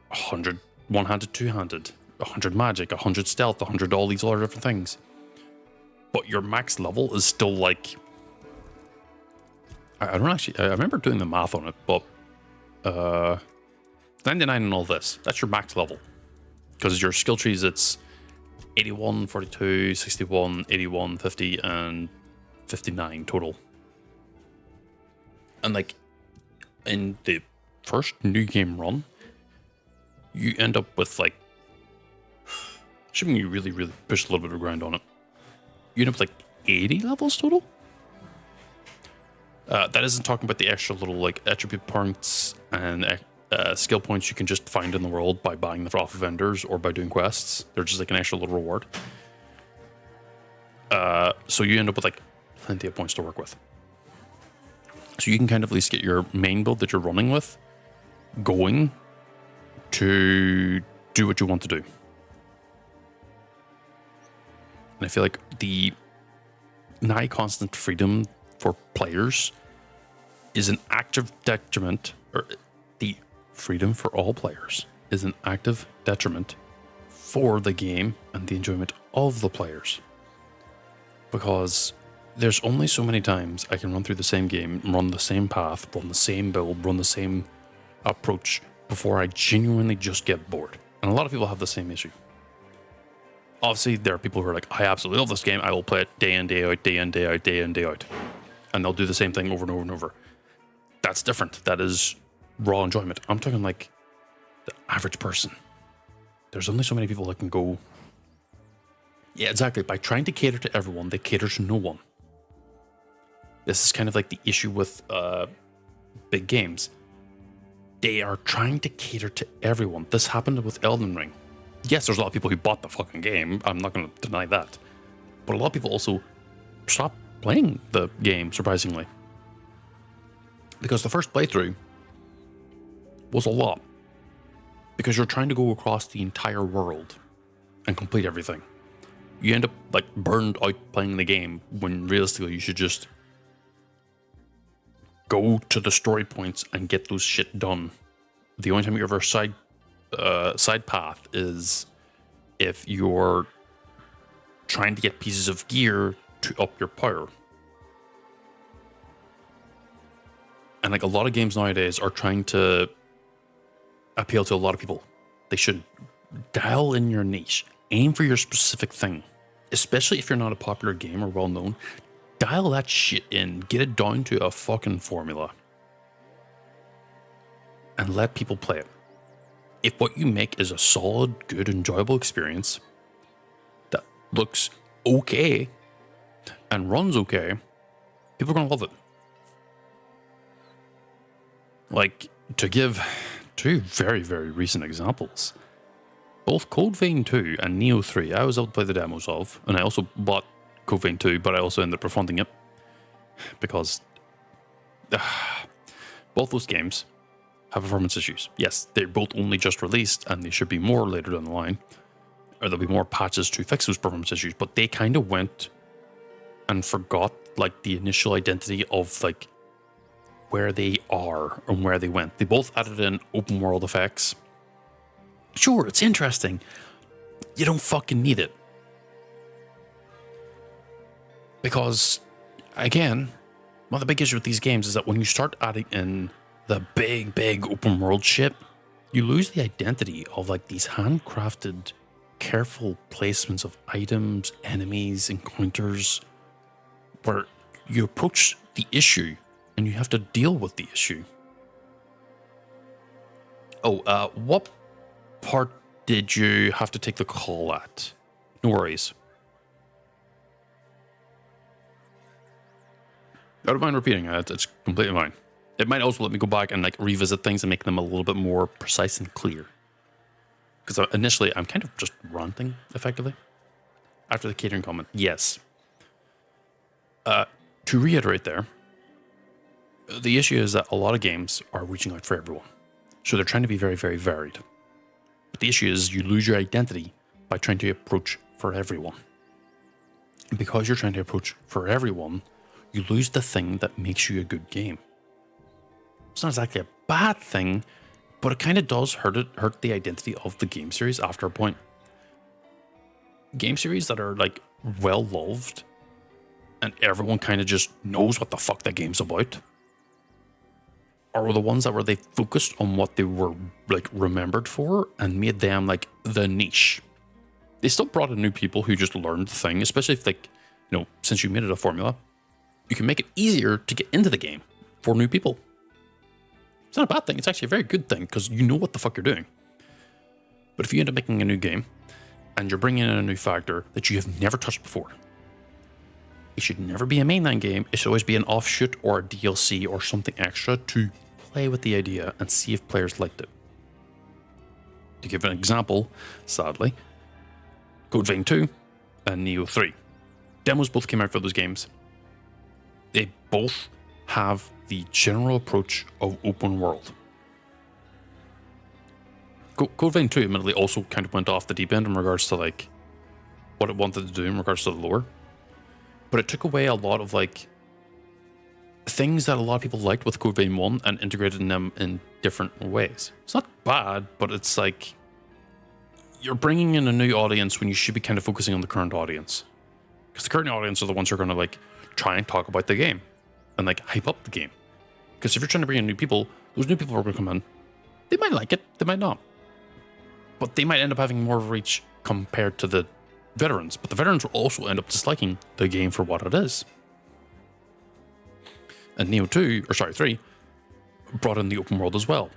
100 one-handed, two-handed, 100 magic, 100 stealth, 100 all these other different things. But your max level is still like, I don't actually, I remember doing the math on it, but 99 and all this, that's your max level. Because your skill trees, it's 81, 42, 61, 81, 50, and 59 total. And like, in the first new game run, you end up with like, assuming you really, really push a little bit of grind on it, you end up with like 80 levels total. That isn't talking about the extra little like attribute points and skill points you can just find in the world by buying them off of vendors or by doing quests. They're just like an extra little reward. So you end up with like plenty of points to work with. So you can kind of at least get your main build that you're running with going to do what you want to do. And I feel like the nigh constant freedom for players is an active detriment, or the freedom for all players is an active detriment for the game and the enjoyment of the players. Because there's only so many times I can run through the same game, run the same path, run the same build, run the same approach before I genuinely just get bored. And a lot of people have the same issue. Obviously, there are people who are like, I absolutely love this game. I will play it day in, day out, day in, day out, day in, day out. And they'll do the same thing over and over and over. That's different. That is raw enjoyment. I'm talking like the average person. There's only so many people that can go. Yeah, exactly. By trying to cater to everyone, they cater to no one. This is kind of like the issue with big games. They are trying to cater to everyone. This happened with Elden Ring. Yes, there's a lot of people who bought the fucking game. I'm not going to deny that. But a lot of people also stopped playing the game, surprisingly. Because the first playthrough was a lot. Because you're trying to go across the entire world and complete everything. You end up like burned out playing the game when realistically you should just go to the story points and get those shit done. The only time you ever side path is if you're trying to get pieces of gear to up your power. And like a lot of games nowadays are trying to appeal to a lot of people. They should dial in your niche, aim for your specific thing, especially if you're not a popular game or well known. Dial that shit in, get it down to a fucking formula, and let people play it. If what you make is a solid, good, enjoyable experience that looks okay and runs okay, people are gonna love it. Like, to give two very, very recent examples, both Code Vein 2 and Neo 3, I was able to play the demos of, and I also bought Code Vein 2, but I also ended up refunding it because both those games have performance issues. Yes, they're both only just released, and they should be more later down the line, or there'll be more patches to fix those performance issues, but they kind of went and forgot like the initial identity of like where they are and where they went. They both added in open world effects. Sure, it's interesting. You don't fucking need it. Because, again, one of the big issues with these games is that when you start adding in the big open world shit, you lose the identity of like these handcrafted, careful placements of items, enemies, encounters, where you approach the issue and you have to deal with the issue. Oh, what part did you have to take the call at? No worries. I don't mind repeating it. It's completely fine. It might also let me go back and like revisit things and make them a little bit more precise and clear. Because initially, I'm kind of just ranting, effectively. After the catering comment, yes. To reiterate there, the issue is that a lot of games are reaching out for everyone. So they're trying to be very, very varied. But the issue is you lose your identity by trying to approach for everyone. And because you're trying to approach for everyone, you lose the thing that makes you a good game. It's not exactly a bad thing, but it kind of does hurt the identity of the game series after a point. Game series that are like well loved and everyone kind of just knows what the fuck that game's about are the ones that were they focused on what they were like remembered for and made them like the niche. They still brought in new people who just learned the thing, especially if like, you know, since you made it a formula, you can make it easier to get into the game for new people. It's not a bad thing. It's actually a very good thing because you know what the fuck you're doing. But if you end up making a new game and you're bringing in a new factor that you have never touched before, it should never be a mainline game. It should always be an offshoot or a DLC or something extra to play with the idea and see if players liked it. To give an example, sadly, Code Vein 2 and Neo 3. Demos both came out for those games. They both have the general approach of open world. Code Vein 2 admittedly also kind of went off the deep end in regards to like what it wanted to do in regards to the lore. But it took away a lot of like things that a lot of people liked with Code Vein 1 and integrated them in different ways. It's not bad, but it's like you're bringing in a new audience when you should be kind of focusing on the current audience. Because the current audience are the ones who are going to like try and talk about the game and like hype up the game. Because if you're trying to bring in new people, those new people are going to come in. They might like it, they might not. But they might end up having more reach compared to the veterans. But the veterans will also end up disliking the game for what it is. And Neo 2, or sorry, 3, brought in the open world as well.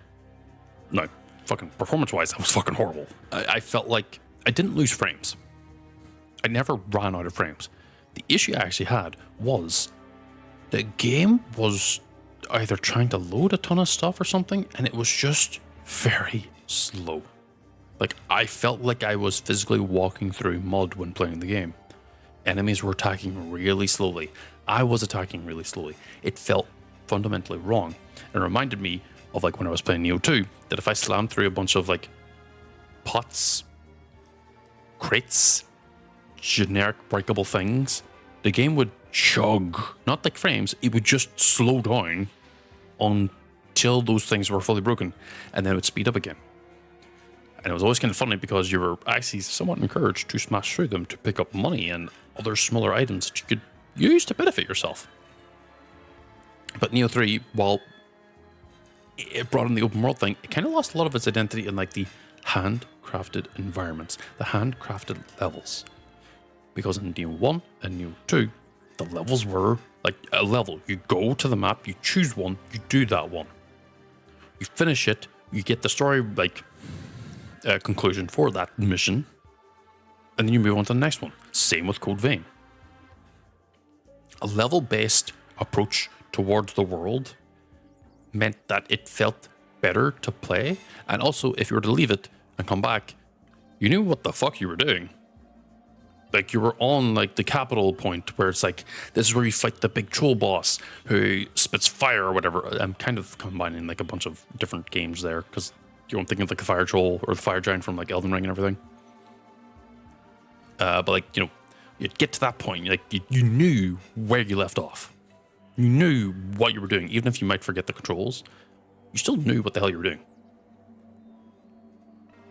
No, fucking performance-wise, that was fucking horrible. I felt like I didn't lose frames. I never ran out of frames. The issue I actually had was the game was either trying to load a ton of stuff or something, and it was just very slow. Like, I felt like I was physically walking through mud when playing the game. Enemies were attacking really slowly. I was attacking really slowly. It felt fundamentally wrong. It reminded me of like when I was playing Neo 2, that if I slammed through a bunch of like pots, crates, generic breakable things, the game would chug, not like frames, it would just slow down until those things were fully broken, and then it would speed up again. And it was always kind of funny because you were actually somewhat encouraged to smash through them to pick up money and other smaller items that you could use to benefit yourself. But Neo 3, while it brought in the open world thing, it kind of lost a lot of its identity in like the handcrafted environments, the handcrafted levels. Because in Neo 1 and Neo 2, the levels were like a level. You go to the map, you choose one, you do that one. You finish it, you get the story like conclusion for that mission, and then you move on to the next one. Same with Code Vein. A level-based approach towards the world meant that it felt better to play, and also if you were to leave it and come back, you knew what the fuck you were doing. Like, you were on like the capital point where it's like, this is where you fight the big troll boss who spits fire or whatever. I'm kind of combining like a bunch of different games there because I'm thinking of like the fire troll or the fire giant from like Elden Ring and everything. But like, you know, you'd get to that point, like you knew where you left off. You knew what you were doing, even if you might forget the controls. You still knew what the hell you were doing.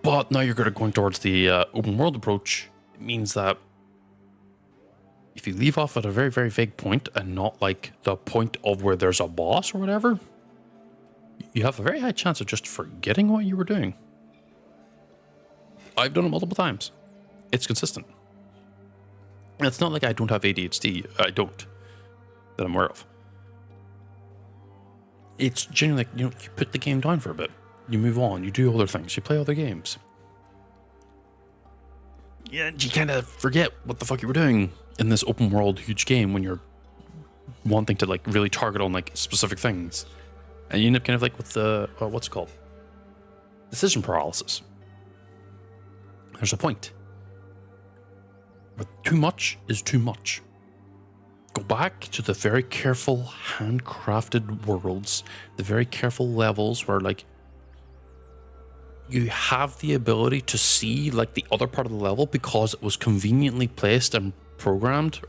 But now you're going towards the open world approach. It means that if you leave off at a very, very vague point and not like the point of where there's a boss or whatever, you have a very high chance of just forgetting what you were doing. I've done it multiple times. It's consistent. And it's not like I don't have ADHD. I don't. That I'm aware of. It's genuinely like, you know, you put the game down for a bit. You move on. You do other things. You play other games. Yeah, you kind of forget what the fuck you were doing in this open world huge game when you're wanting to like really target on like specific things. And you end up kind of like with the, what's it called? Decision paralysis. There's a point. But too much is too much. Go back to the very careful handcrafted worlds, the very careful levels where like you have the ability to see like the other part of the level because it was conveniently placed and programmed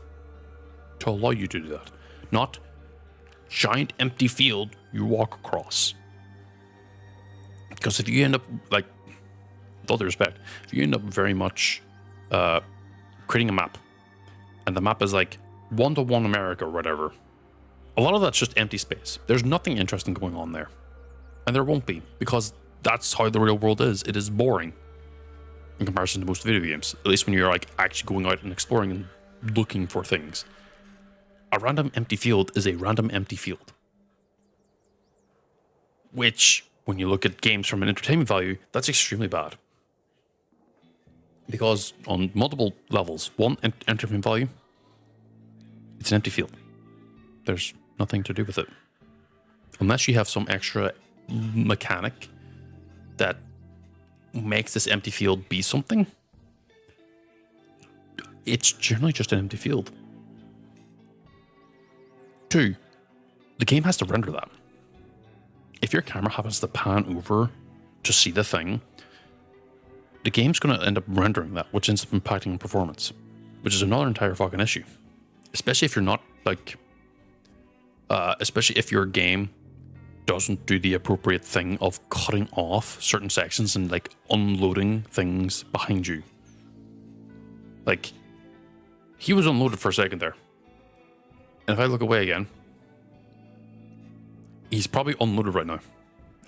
to allow you to do that. Not giant empty field you walk across. Because if you end up like, with all due respect, if you end up very much creating a map and the map is like 1-to-1 America or whatever, a lot of that's just empty space. There's nothing interesting going on there. And there won't be, because that's how the real world is. It is boring in comparison to most video games, at least when you're like actually going out and exploring and looking for things. A random empty field is a random empty field. Which, when you look at games from an entertainment value, that's extremely bad. Because on multiple levels, one, entertainment value, it's an empty field. There's nothing to do with it. Unless you have some extra mechanic that makes this empty field be something, it's generally just an empty field. 2, the game has to render that. If your camera happens to pan over to see the thing, the game's going to end up rendering that, which ends up impacting performance, which is another entire fucking issue. Especially if you're not like, especially if your game doesn't do the appropriate thing of cutting off certain sections and like unloading things behind you. Like, he was unloaded for a second there. And if I look away again, he's probably unloaded right now.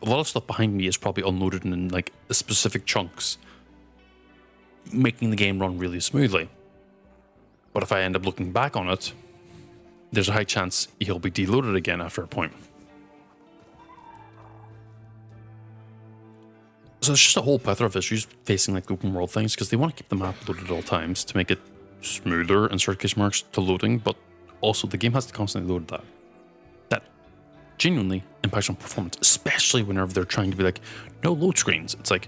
A lot of stuff behind me is probably unloaded in like specific chunks, making the game run really smoothly. But if I end up looking back on it, there's a high chance he'll be deloaded again after a point. So it's just a whole plethora of issues facing like open world things because they want to keep the map loaded at all times to make it smoother in quotation marks to loading, but also the game has to constantly load that. That genuinely impacts on performance, especially whenever they're trying to be like, no load screens. It's like,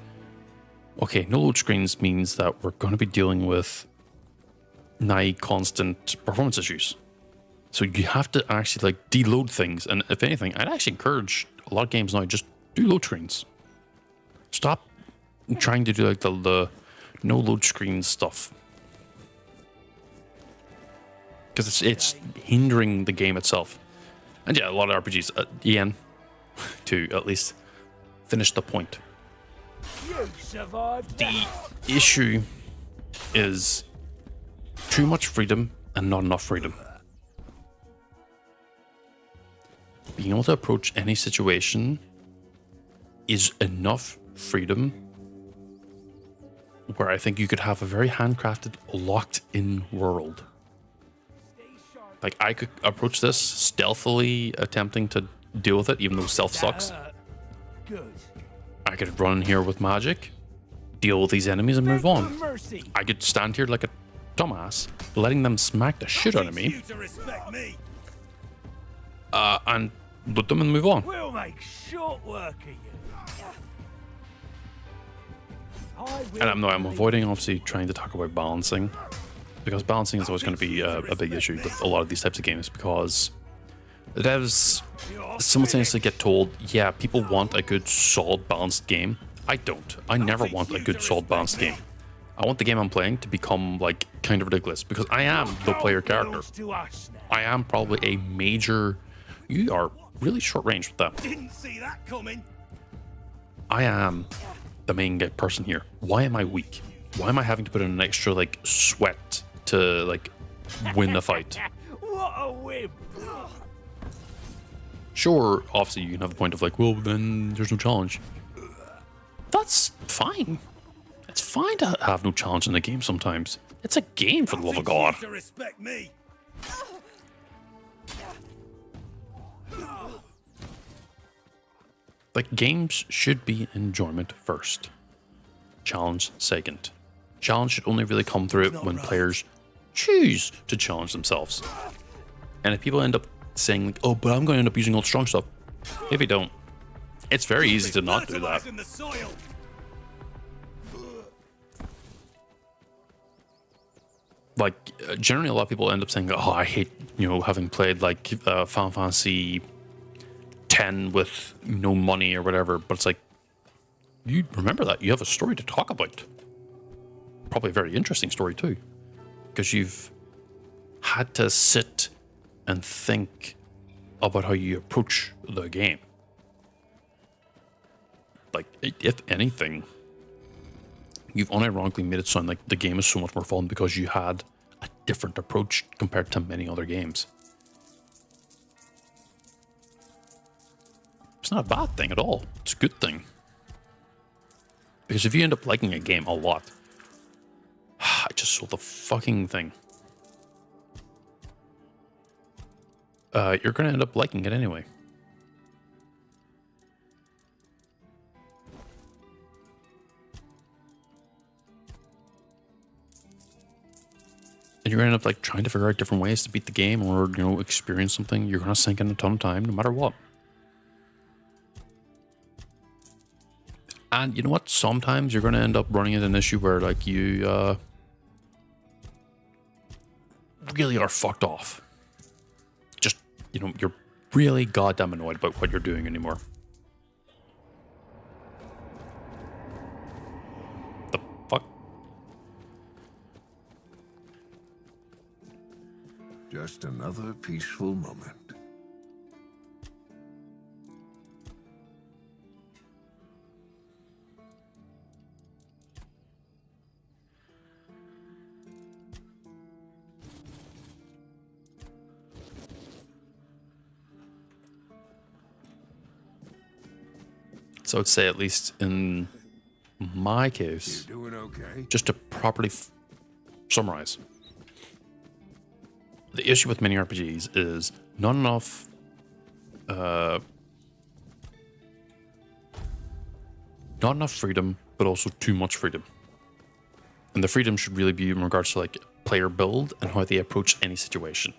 okay, no load screens means that we're going to be dealing with nigh constant performance issues. So you have to actually like deload things. And if anything, I'd actually encourage a lot of games now just do load screens. Stop trying to do like the no load screen stuff. Because it's hindering the game itself. And yeah, a lot of RPGs, again, to at least finish the point. You survived. The issue is too much freedom and not enough freedom. Being able to approach any situation is enough freedom where I think you could have a very handcrafted, locked-in world. Like, I could approach this stealthily, attempting to deal with it, even though stealth sucks. Good. I could run in here with magic, deal with these enemies, and move on. Mercy. I could stand here like a dumbass, letting them smack the shit out of me, and loot them and move on. We'll make short work of you. And I'm avoiding, obviously, trying to talk about balancing, because balancing is always going to be a big issue with a lot of these types of games, because the devs simultaneously get told, yeah, people want a good, solid, balanced game. I don't. I never want a good, solid, balanced game. I want the game I'm playing to become, like, kind of ridiculous, because I am the player character. I am probably a major... You are really short range with that. Didn't see that coming. I am the main person here. Why am I weak? Why am I having to put in an extra, like, sweat to, like, win the fight? What a whim. Sure, obviously you can have the point of like, well, then there's no challenge. That's fine. It's fine to have no challenge in the game sometimes. It's a game, for the love of God. To respect me. Like, games should be enjoyment first. Challenge second. Challenge should only really come through it when players choose to challenge themselves. And if people end up saying, like, oh, but I'm going to end up using all the strong stuff, maybe don't. It's very easy to not do that. Like, generally a lot of people end up saying, oh, I hate, having played, like, Final Fantasy 10 with no money or whatever, but it's like, you remember that. You have a story to talk about. Probably a very interesting story, too. Because you've had to sit and think about how you approach the game. Like, if anything, you've unironically made it sound like the game is so much more fun because you had a different approach compared to many other games. It's not a bad thing at all. It's a good thing. Because if you end up liking a game a lot, I just sold the fucking thing. You're going to end up liking it anyway. And you're going to end up like trying to figure out different ways to beat the game or, experience something. You're going to sink in a ton of time no matter what. And you know what? Sometimes you're going to end up running into an issue where like you really are fucked off. Just, you're really goddamn annoyed about what you're doing anymore. The fuck? Just another peaceful moment. So I'd say, at least in my case, You doing okay? just to properly summarize, the issue with many RPGs is not enough not enough freedom, but also too much freedom. And the freedom should really be in regards to like player build and how they approach any situation.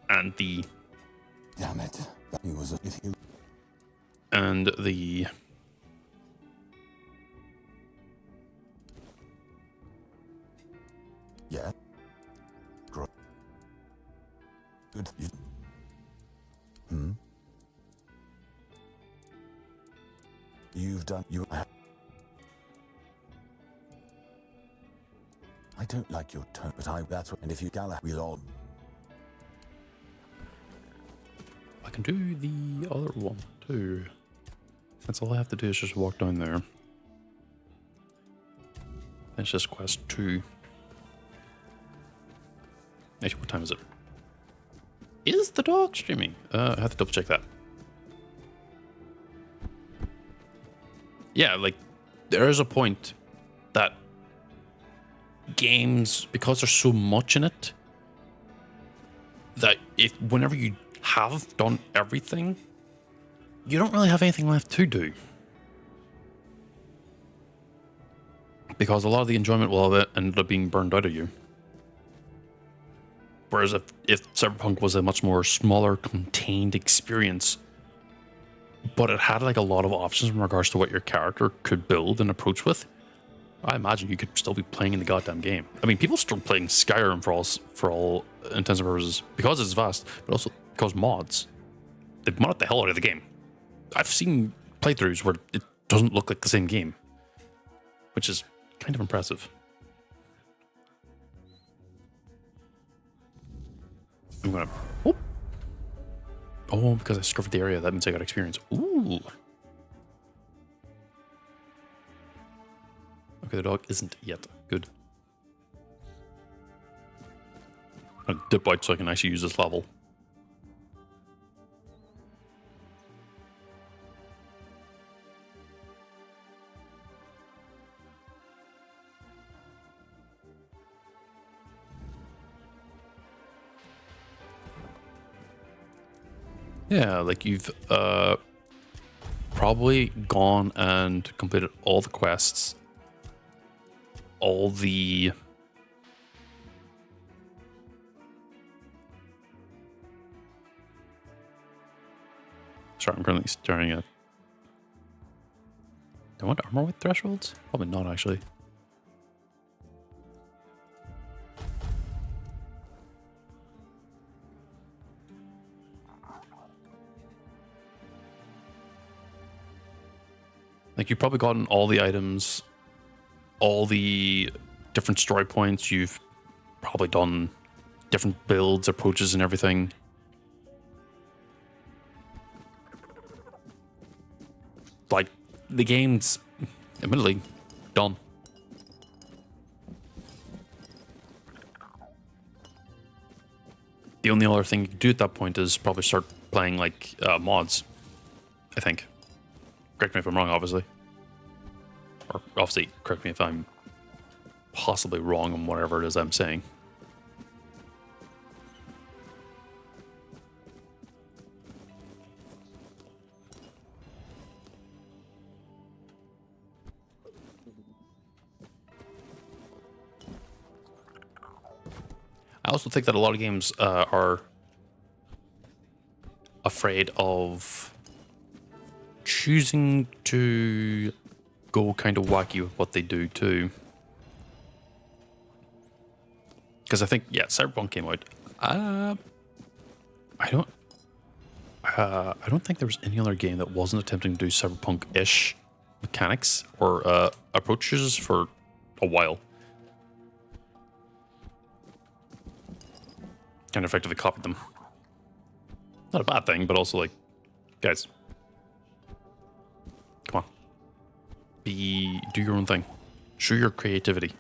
And the Damn it. He was if you and the Yeah. Good. You... You've done you I don't like your tone, but that's what and if you gala we'll all I can do the other one too. That's all I have to do is just walk down there. It's just quest 2. Actually, what time is it? Is the dog streaming? I have to double check that. Yeah, like, there is a point that games, because there's so much in it, that whenever you have done everything, you don't really have anything left to do. Because a lot of the enjoyment will have ended up being burned out of you. Whereas if Cyberpunk was a much more smaller, contained experience, but it had like a lot of options in regards to what your character could build and approach with, I imagine you could still be playing in the goddamn game. I mean, people are still playing Skyrim for all intents and purposes because it's vast, but also because mods. They mod the hell out of the game. I've seen playthroughs where it doesn't look like the same game, which is kind of impressive. I'm gonna... Oh, because I discovered the area, that means I got experience. Ooh. Okay, the dog isn't yet. Good. I'm gonna dip out so I can actually use this level. Yeah, like you've probably gone and completed all the quests, all the sorry, I'm currently staring at. Do I want armor with thresholds? Probably not, actually. Like, you've probably gotten all the items, all the different story points. You've probably done different builds, approaches, and everything. Like, the game's admittedly done. The only other thing you can do at that point is probably start playing, like, mods, I think. Correct me if I'm wrong, obviously. Or obviously, correct me if I'm possibly wrong on whatever it is I'm saying. I also think that a lot of games are afraid of choosing to go kind of wacky with what they do too. Because I think, yeah, Cyberpunk came out. I don't think there was any other game that wasn't attempting to do Cyberpunk-ish mechanics or approaches for a while. Kind of effectively copied them. Not a bad thing, but also like, guys, come on, do your own thing, show your creativity.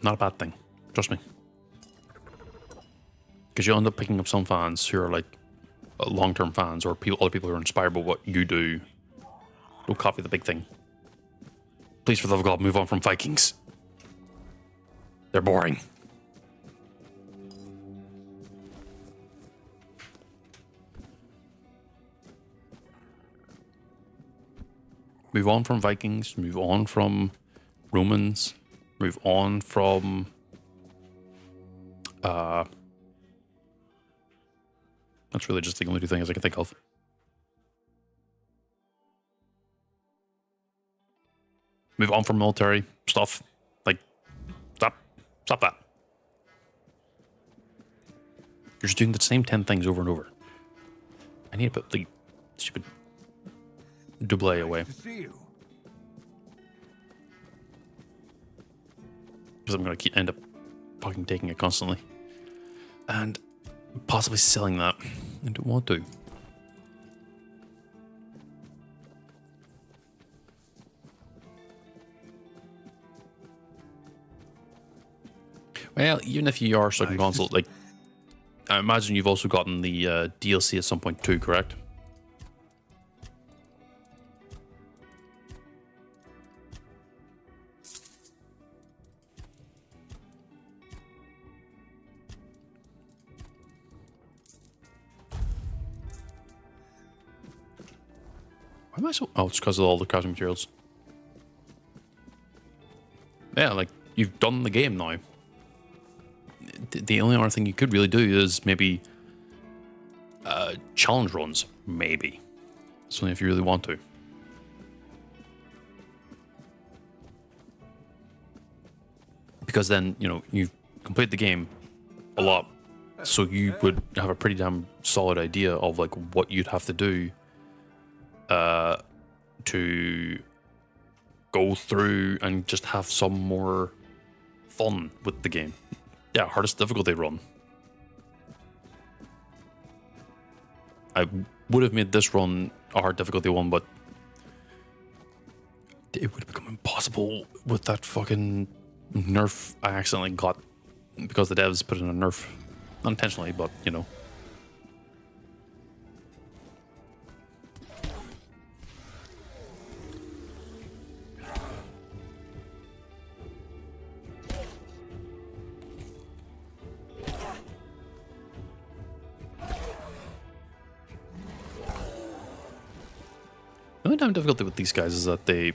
Not a bad thing, trust me. Because you'll end up picking up some fans who are like long-term fans, or other people who are inspired by what you do. Don't copy the big thing. Please, for the love of God, move on from Vikings. They're boring. Move on from Vikings, move on from Romans, move on from that's really just the only two things I can think of. Move on from military stuff. Like, stop that. You're just doing the same 10 things over and over. I need to put the stupid double away. To see you. Because I'm going to end up fucking taking it constantly. And possibly selling that. I don't want to. Well, even if you are stuck in console, like, I imagine you've also gotten the DLC at some point too, correct? Why am I so... Oh, it's because of all the crafting materials. Yeah, like, you've done the game now. The only other thing you could really do is maybe challenge runs, maybe. It's only if you really want to. Because then, you know, you've completed the game a lot, so you would have a pretty damn solid idea of like what you'd have to do to go through and just have some more fun with the game. Yeah, hardest difficulty run. I would have made this run a hard difficulty one, but it would have become impossible with that fucking nerf I accidentally got because the devs put in a nerf. Not intentionally, but, you know. The only time difficulty with these guys is that they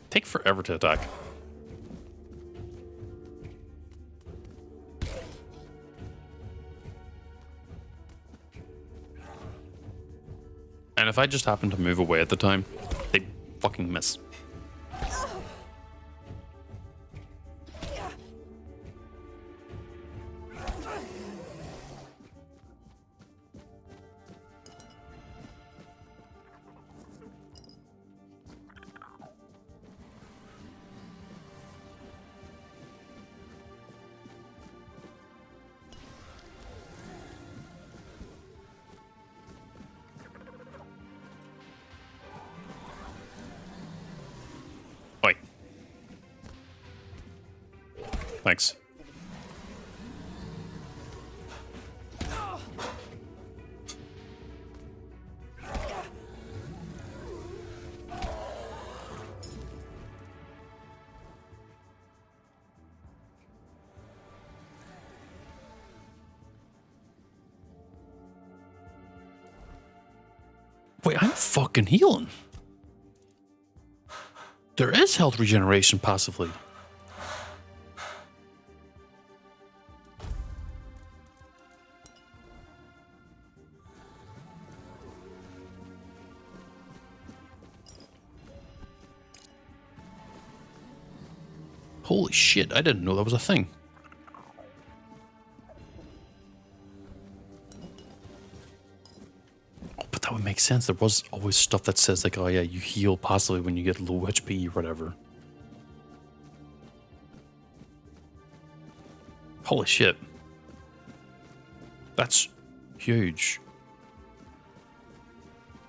take forever to attack. And if I just happen to move away at the time, they fucking miss. Thanks. Wait, I'm fucking healing. There is health regeneration passively. Holy shit, I didn't know that was a thing. Oh, but that would make sense. There was always stuff that says like, oh yeah, you heal passively when you get low HP or whatever. Holy shit. That's huge.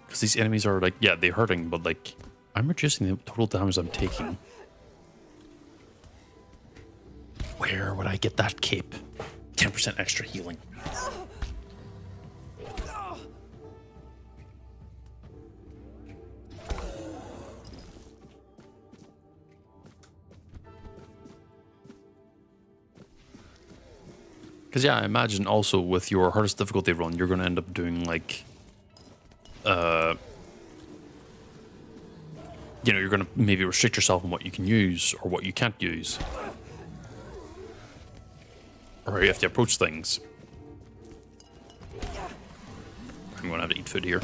Because these enemies are like, yeah, they're hurting, but like, I'm reducing the total damage I'm taking. Where would I get that cape? 10% extra healing. Because yeah, I imagine also with your hardest difficulty run, you're going to end up doing like the you know, you're going to maybe restrict yourself on what you can use or what you can't use. Or how you have to approach things. I'm going to have to eat food here.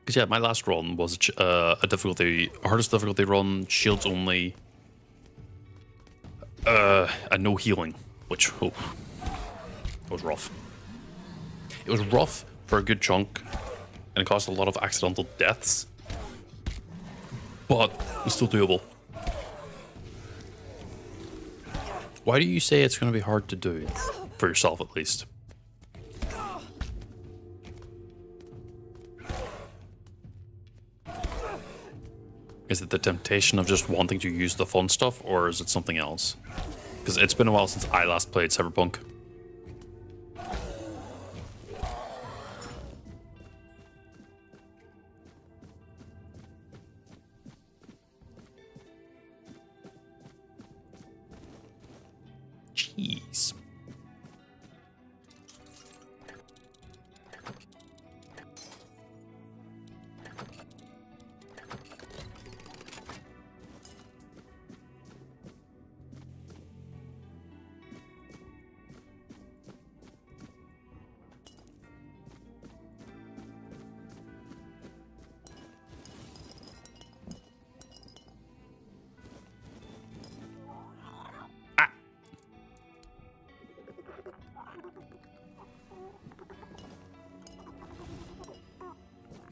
Because yeah, my last run was a hardest difficulty run, shields only, and no healing, which was rough. It was rough for a good chunk, and it caused a lot of accidental deaths, but it's still doable. Why do you say it's going to be hard to do, for yourself at least? Is it the temptation of just wanting to use the fun stuff, or is it something else? Because it's been a while since I last played Cyberpunk. Jeez.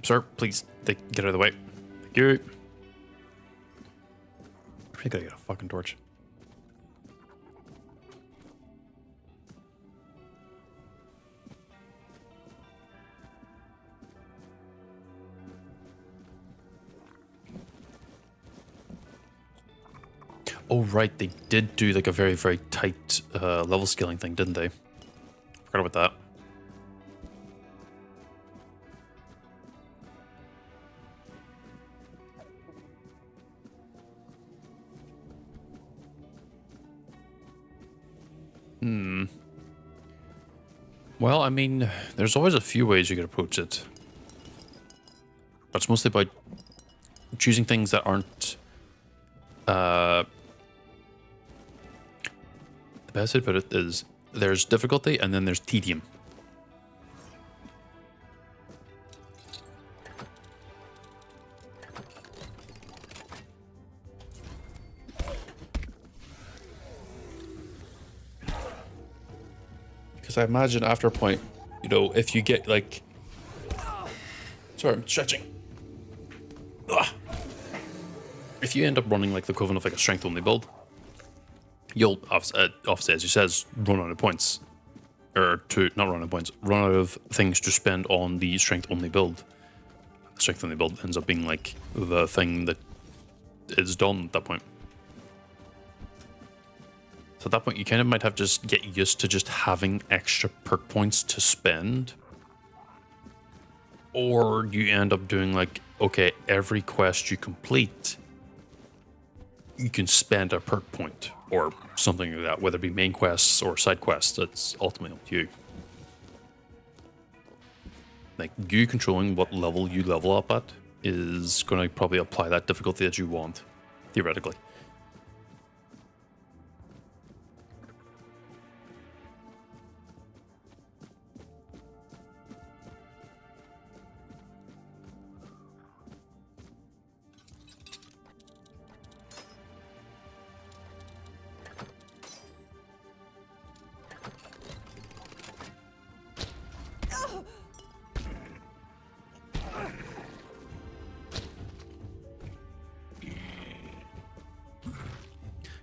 Sir, please get out of the way. Thank you. I think I gotta get a fucking torch. Oh right, they did do like a very, very tight level scaling thing, didn't they? Forgot about that. Well, I mean, there's always a few ways you could approach it. But it's mostly by choosing things that aren't... the best way to put it is, there's difficulty and then there's tedium. Because I imagine after a point, you know, if you get like... Sorry, I'm stretching. Ugh. If you end up running like the equivalent of like a strength only build, you'll obviously, as you says, run out of points. Or not run out of points, run out of things to spend on the strength only build. Strength only build ends up being like the thing that is done at that point. So at that point, you kind of might have to just get used to just having extra perk points to spend. Or you end up doing like, okay, every quest you complete, you can spend a perk point or something like that, whether it be main quests or side quests. That's ultimately up to you. Like, you controlling what level you level up at is going to probably apply that difficulty that you want, theoretically.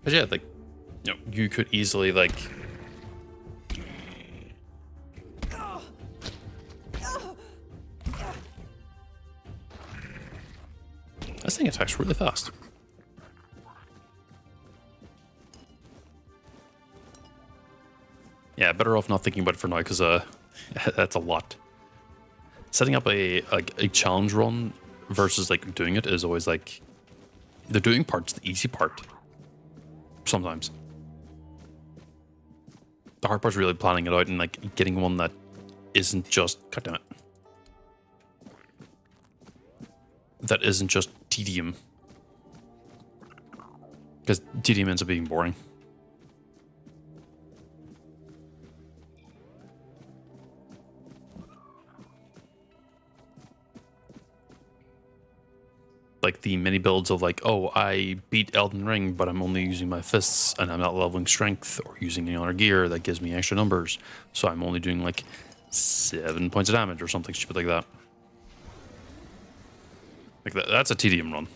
Because yeah, like, you know, you could easily like thing attacks really fast. Yeah, better off not thinking about it for now, because that's a lot. Setting up a challenge run versus like doing it is always like the doing part's the easy part. Sometimes the hard part's really planning it out and like getting one that isn't just damn it. That isn't just tedium, because tedium ends up being boring. Like the mini builds of like, oh, I beat Elden Ring, but I'm only using my fists and I'm not leveling strength or using any other gear that gives me extra numbers. So I'm only doing like 7 points of damage or something stupid like that. Like that's a tedium run.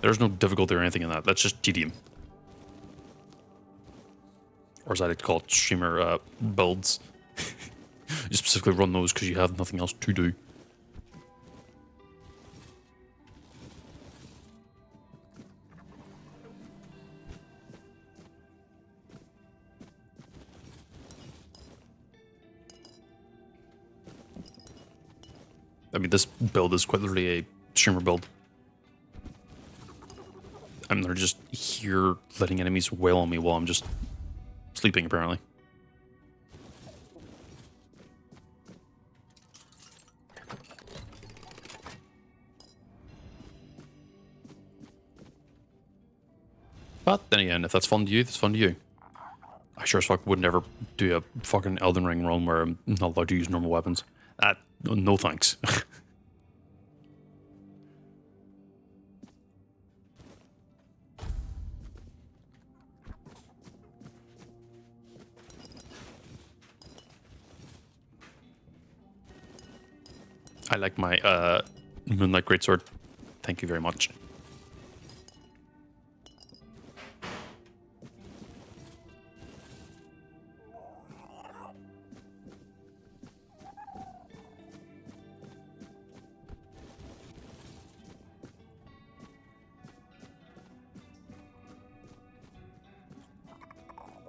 There's no difficulty or anything in that. That's just tedium. Or as I like to call it, streamer builds. You specifically run those because you have nothing else to do. I mean, this build is quite literally a streamer build. And they're just here letting enemies wail on me while I'm just sleeping, apparently. But then again, if that's fun to you, that's fun to you. I sure as fuck would never do a fucking Elden Ring run where I'm not allowed to use normal weapons. No thanks. I like my Moonlight Greatsword. Thank you very much.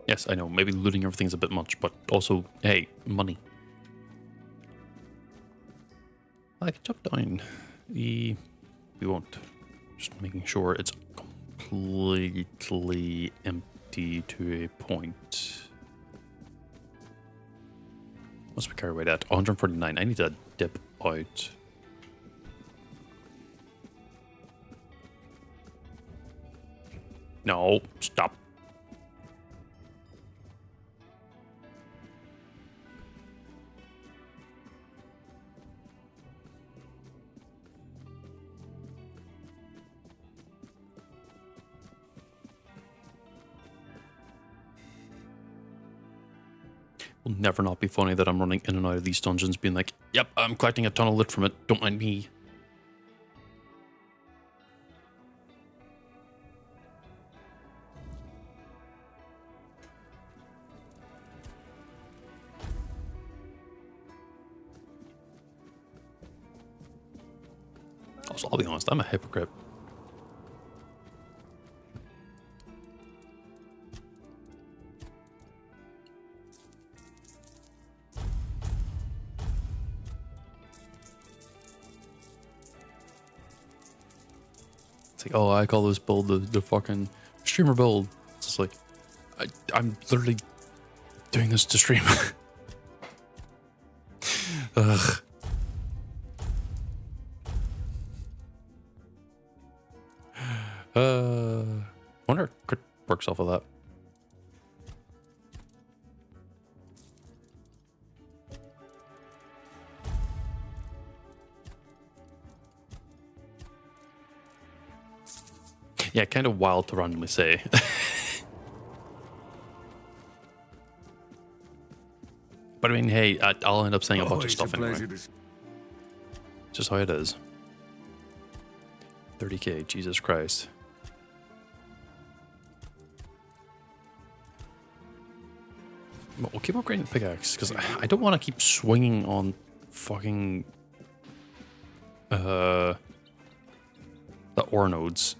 Yes, I know, maybe looting everything's a bit much, but also, hey, money. I can jump down. We won't. Just making sure it's completely empty to a point. What's my carry weight at? 149. I need to dip out. No, stop. Will never not be funny that I'm running in and out of these dungeons being like, yep, I'm collecting a ton of loot from it, don't mind me. Also, I'll be honest, I'm a hypocrite. It's like, oh, I call this build the fucking streamer build. It's just like, I'm literally doing this to stream. Ugh. Wonder if crit works off of that. Yeah, kind of wild to randomly say. But I mean, hey, I'll end up saying a bunch of stuff anyway. Just how it is. 30k, Jesus Christ. But we'll keep upgrading the pickaxe, because I don't want to keep swinging on fucking... that ore nodes.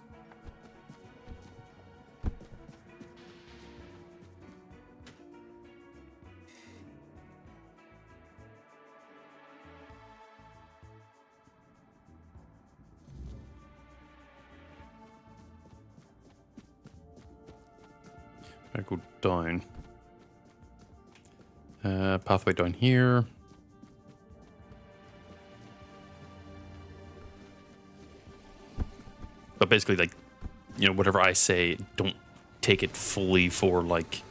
I go down. Pathway down here. But basically, like, you know, whatever I say, don't take it fully for, like,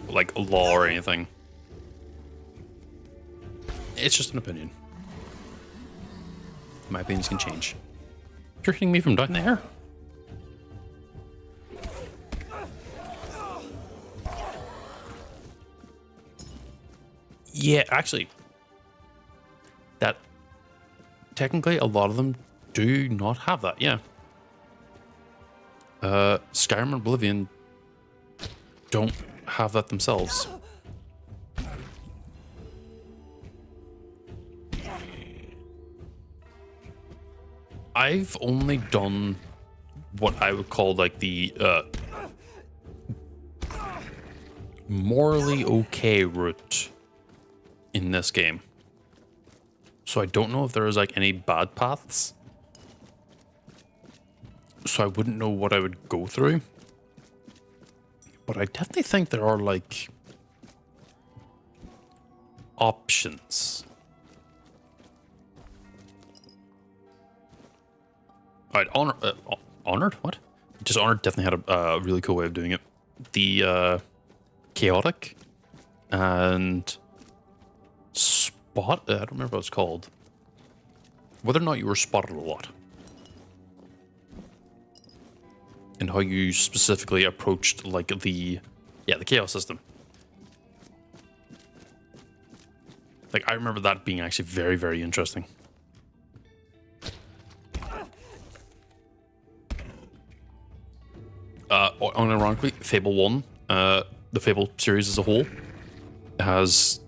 like law or anything. It's just an opinion. My opinions can change. You're hitting me from down there? Yeah, actually, that technically a lot of them do not have that. Yeah. Skyrim and Oblivion don't have that themselves. I've only done what I would call like the morally okay route in this game. So I don't know if there is like any bad paths. So I wouldn't know what I would go through. But I definitely think there are like options. Alright, Honored? What? Dishonored definitely had a really cool way of doing it. The chaotic and spot. I don't remember what it's called. Whether or not you were spotted a lot, and how you specifically approached like the chaos system. Like I remember that being actually very, very interesting. Unironically, Fable 1, the Fable series as a whole, has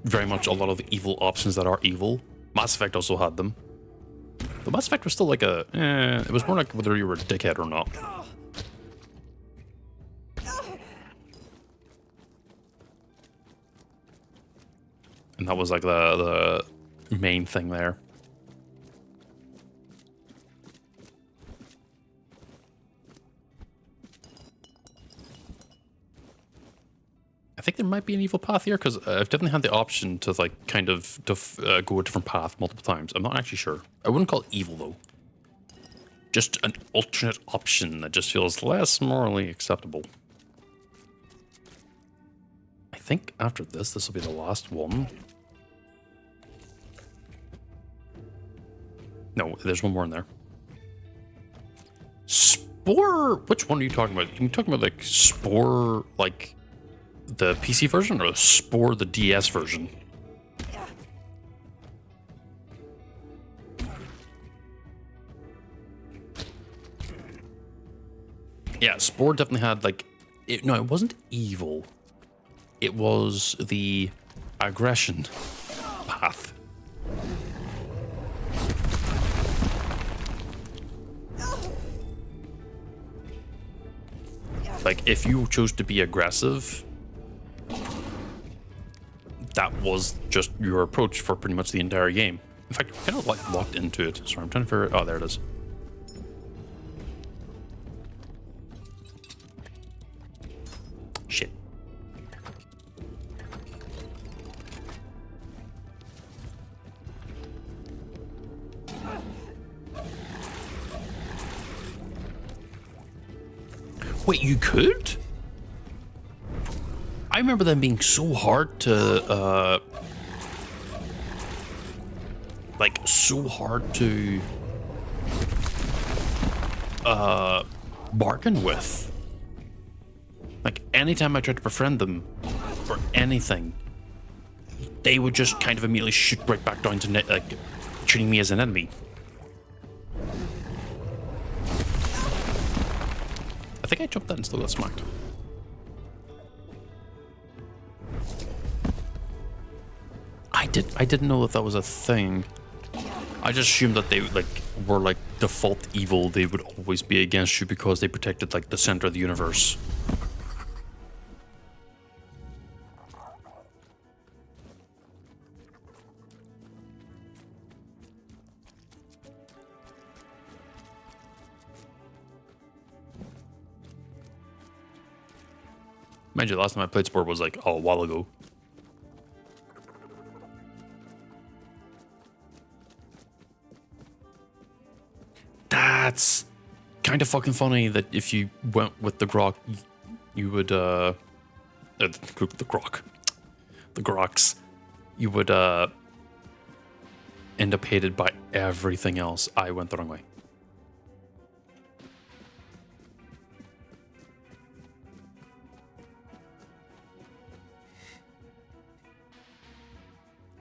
very much a lot of the evil options that are evil. Mass Effect also had them. But Mass Effect was still like a... it was more like whether you were a dickhead or not. And that was like the main thing there. I think there might be an evil path here because I've definitely had the option to like kind of go a different path multiple times. I'm not actually sure. I wouldn't call it evil though. Just an alternate option that just feels less morally acceptable. I think after this will be the last one. No, there's one more in there. Spore? Which one are you talking about? Are you talking about like Spore, like the PC version, or Spore the DS version? Yeah, Spore definitely had like... No, it wasn't evil. It was the aggression path. Like, if you chose to be aggressive, that was just your approach for pretty much the entire game. In fact, I kind of like locked into it. Sorry, I'm trying to figure it... Oh, there it is. Shit. Wait, you could? I remember them being so hard to, like, so hard to, bargain with. Like, anytime I tried to befriend them, or anything, they would just kind of immediately shoot right back down to, like, treating me as an enemy. I think I jumped that and still got smacked. I didn't know that was a thing. I just assumed that they like were like default evil. They would always be against you because they protected like the center of the universe. Mind you, the last time I played Sport was like a while ago. That's kind of fucking funny that if you went with the Grok, you would, the Groks, you would, end up hated by everything else. I went the wrong way.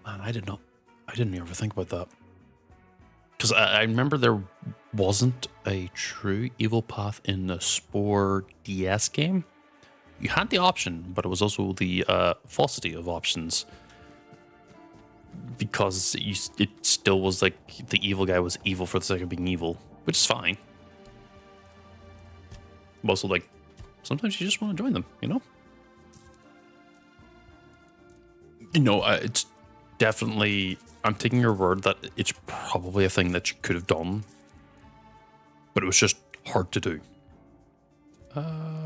Man, I didn't ever think about that. Because I remember there wasn't a true evil path in the Spore DS game. You had the option, but it was also the falsity of options. Because it still was like the evil guy was evil for the sake of being evil, which is fine. But also, like, sometimes you just want to join them, you know? You know, it's definitely, I'm taking your word that it's probably a thing that you could have done, but it was just hard to do.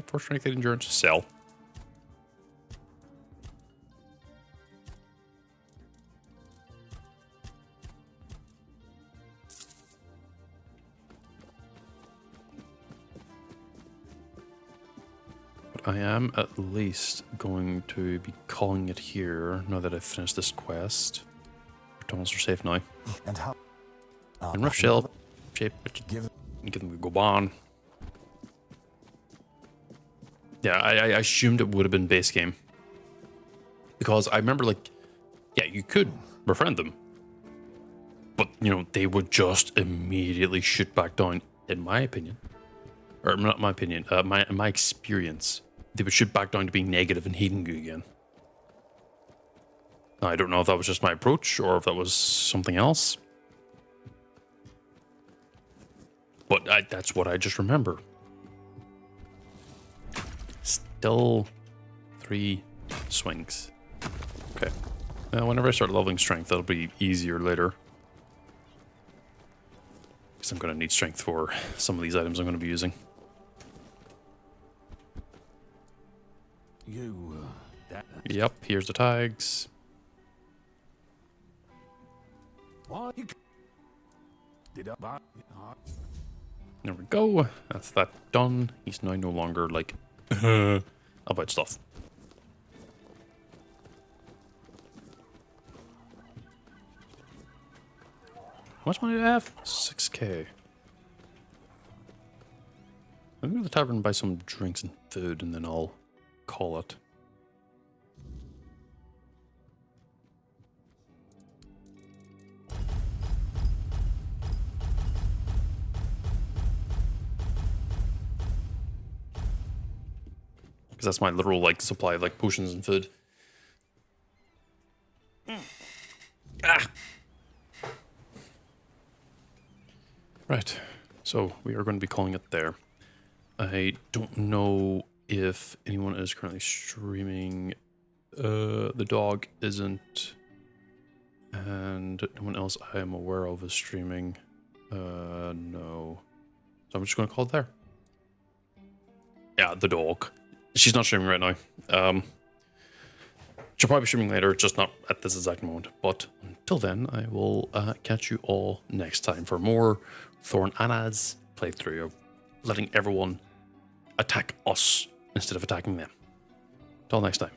For strength and endurance, sell. But I am at least going to be calling it here now that I've finished this quest. Tunnels are safe now. And how? And rough shell shape, give them go on. Yeah, I assumed it would have been base game. Because I remember, like, yeah, you could befriend them. But, you know, they would just immediately shoot back down, in my opinion. Or not my opinion, my experience. They would shoot back down to being negative and hating you again. Now, I don't know if that was just my approach or if that was something else. But that's what I just remember. Still 3 swings. Okay. Whenever I start leveling strength, that'll be easier later. Because I'm going to need strength for some of these items I'm going to be using. Yep, here's the tags. There we go. That's that done. He's now no longer like about stuff. How much money do I have? 6k. I'll go to the tavern and buy some drinks and food, and then I'll call it. Because that's my literal like supply of like potions and food. Ah. Right, so we are going to be calling it there. I don't know if anyone is currently streaming. The dog isn't, and no one else I am aware of is streaming. No. So I'm just going to call it there. Yeah, the dog. She's not streaming right now. She'll probably be streaming later, just not at this exact moment. But until then, I will catch you all next time for more Thornana's playthrough of letting everyone attack us instead of attacking them. Till next time.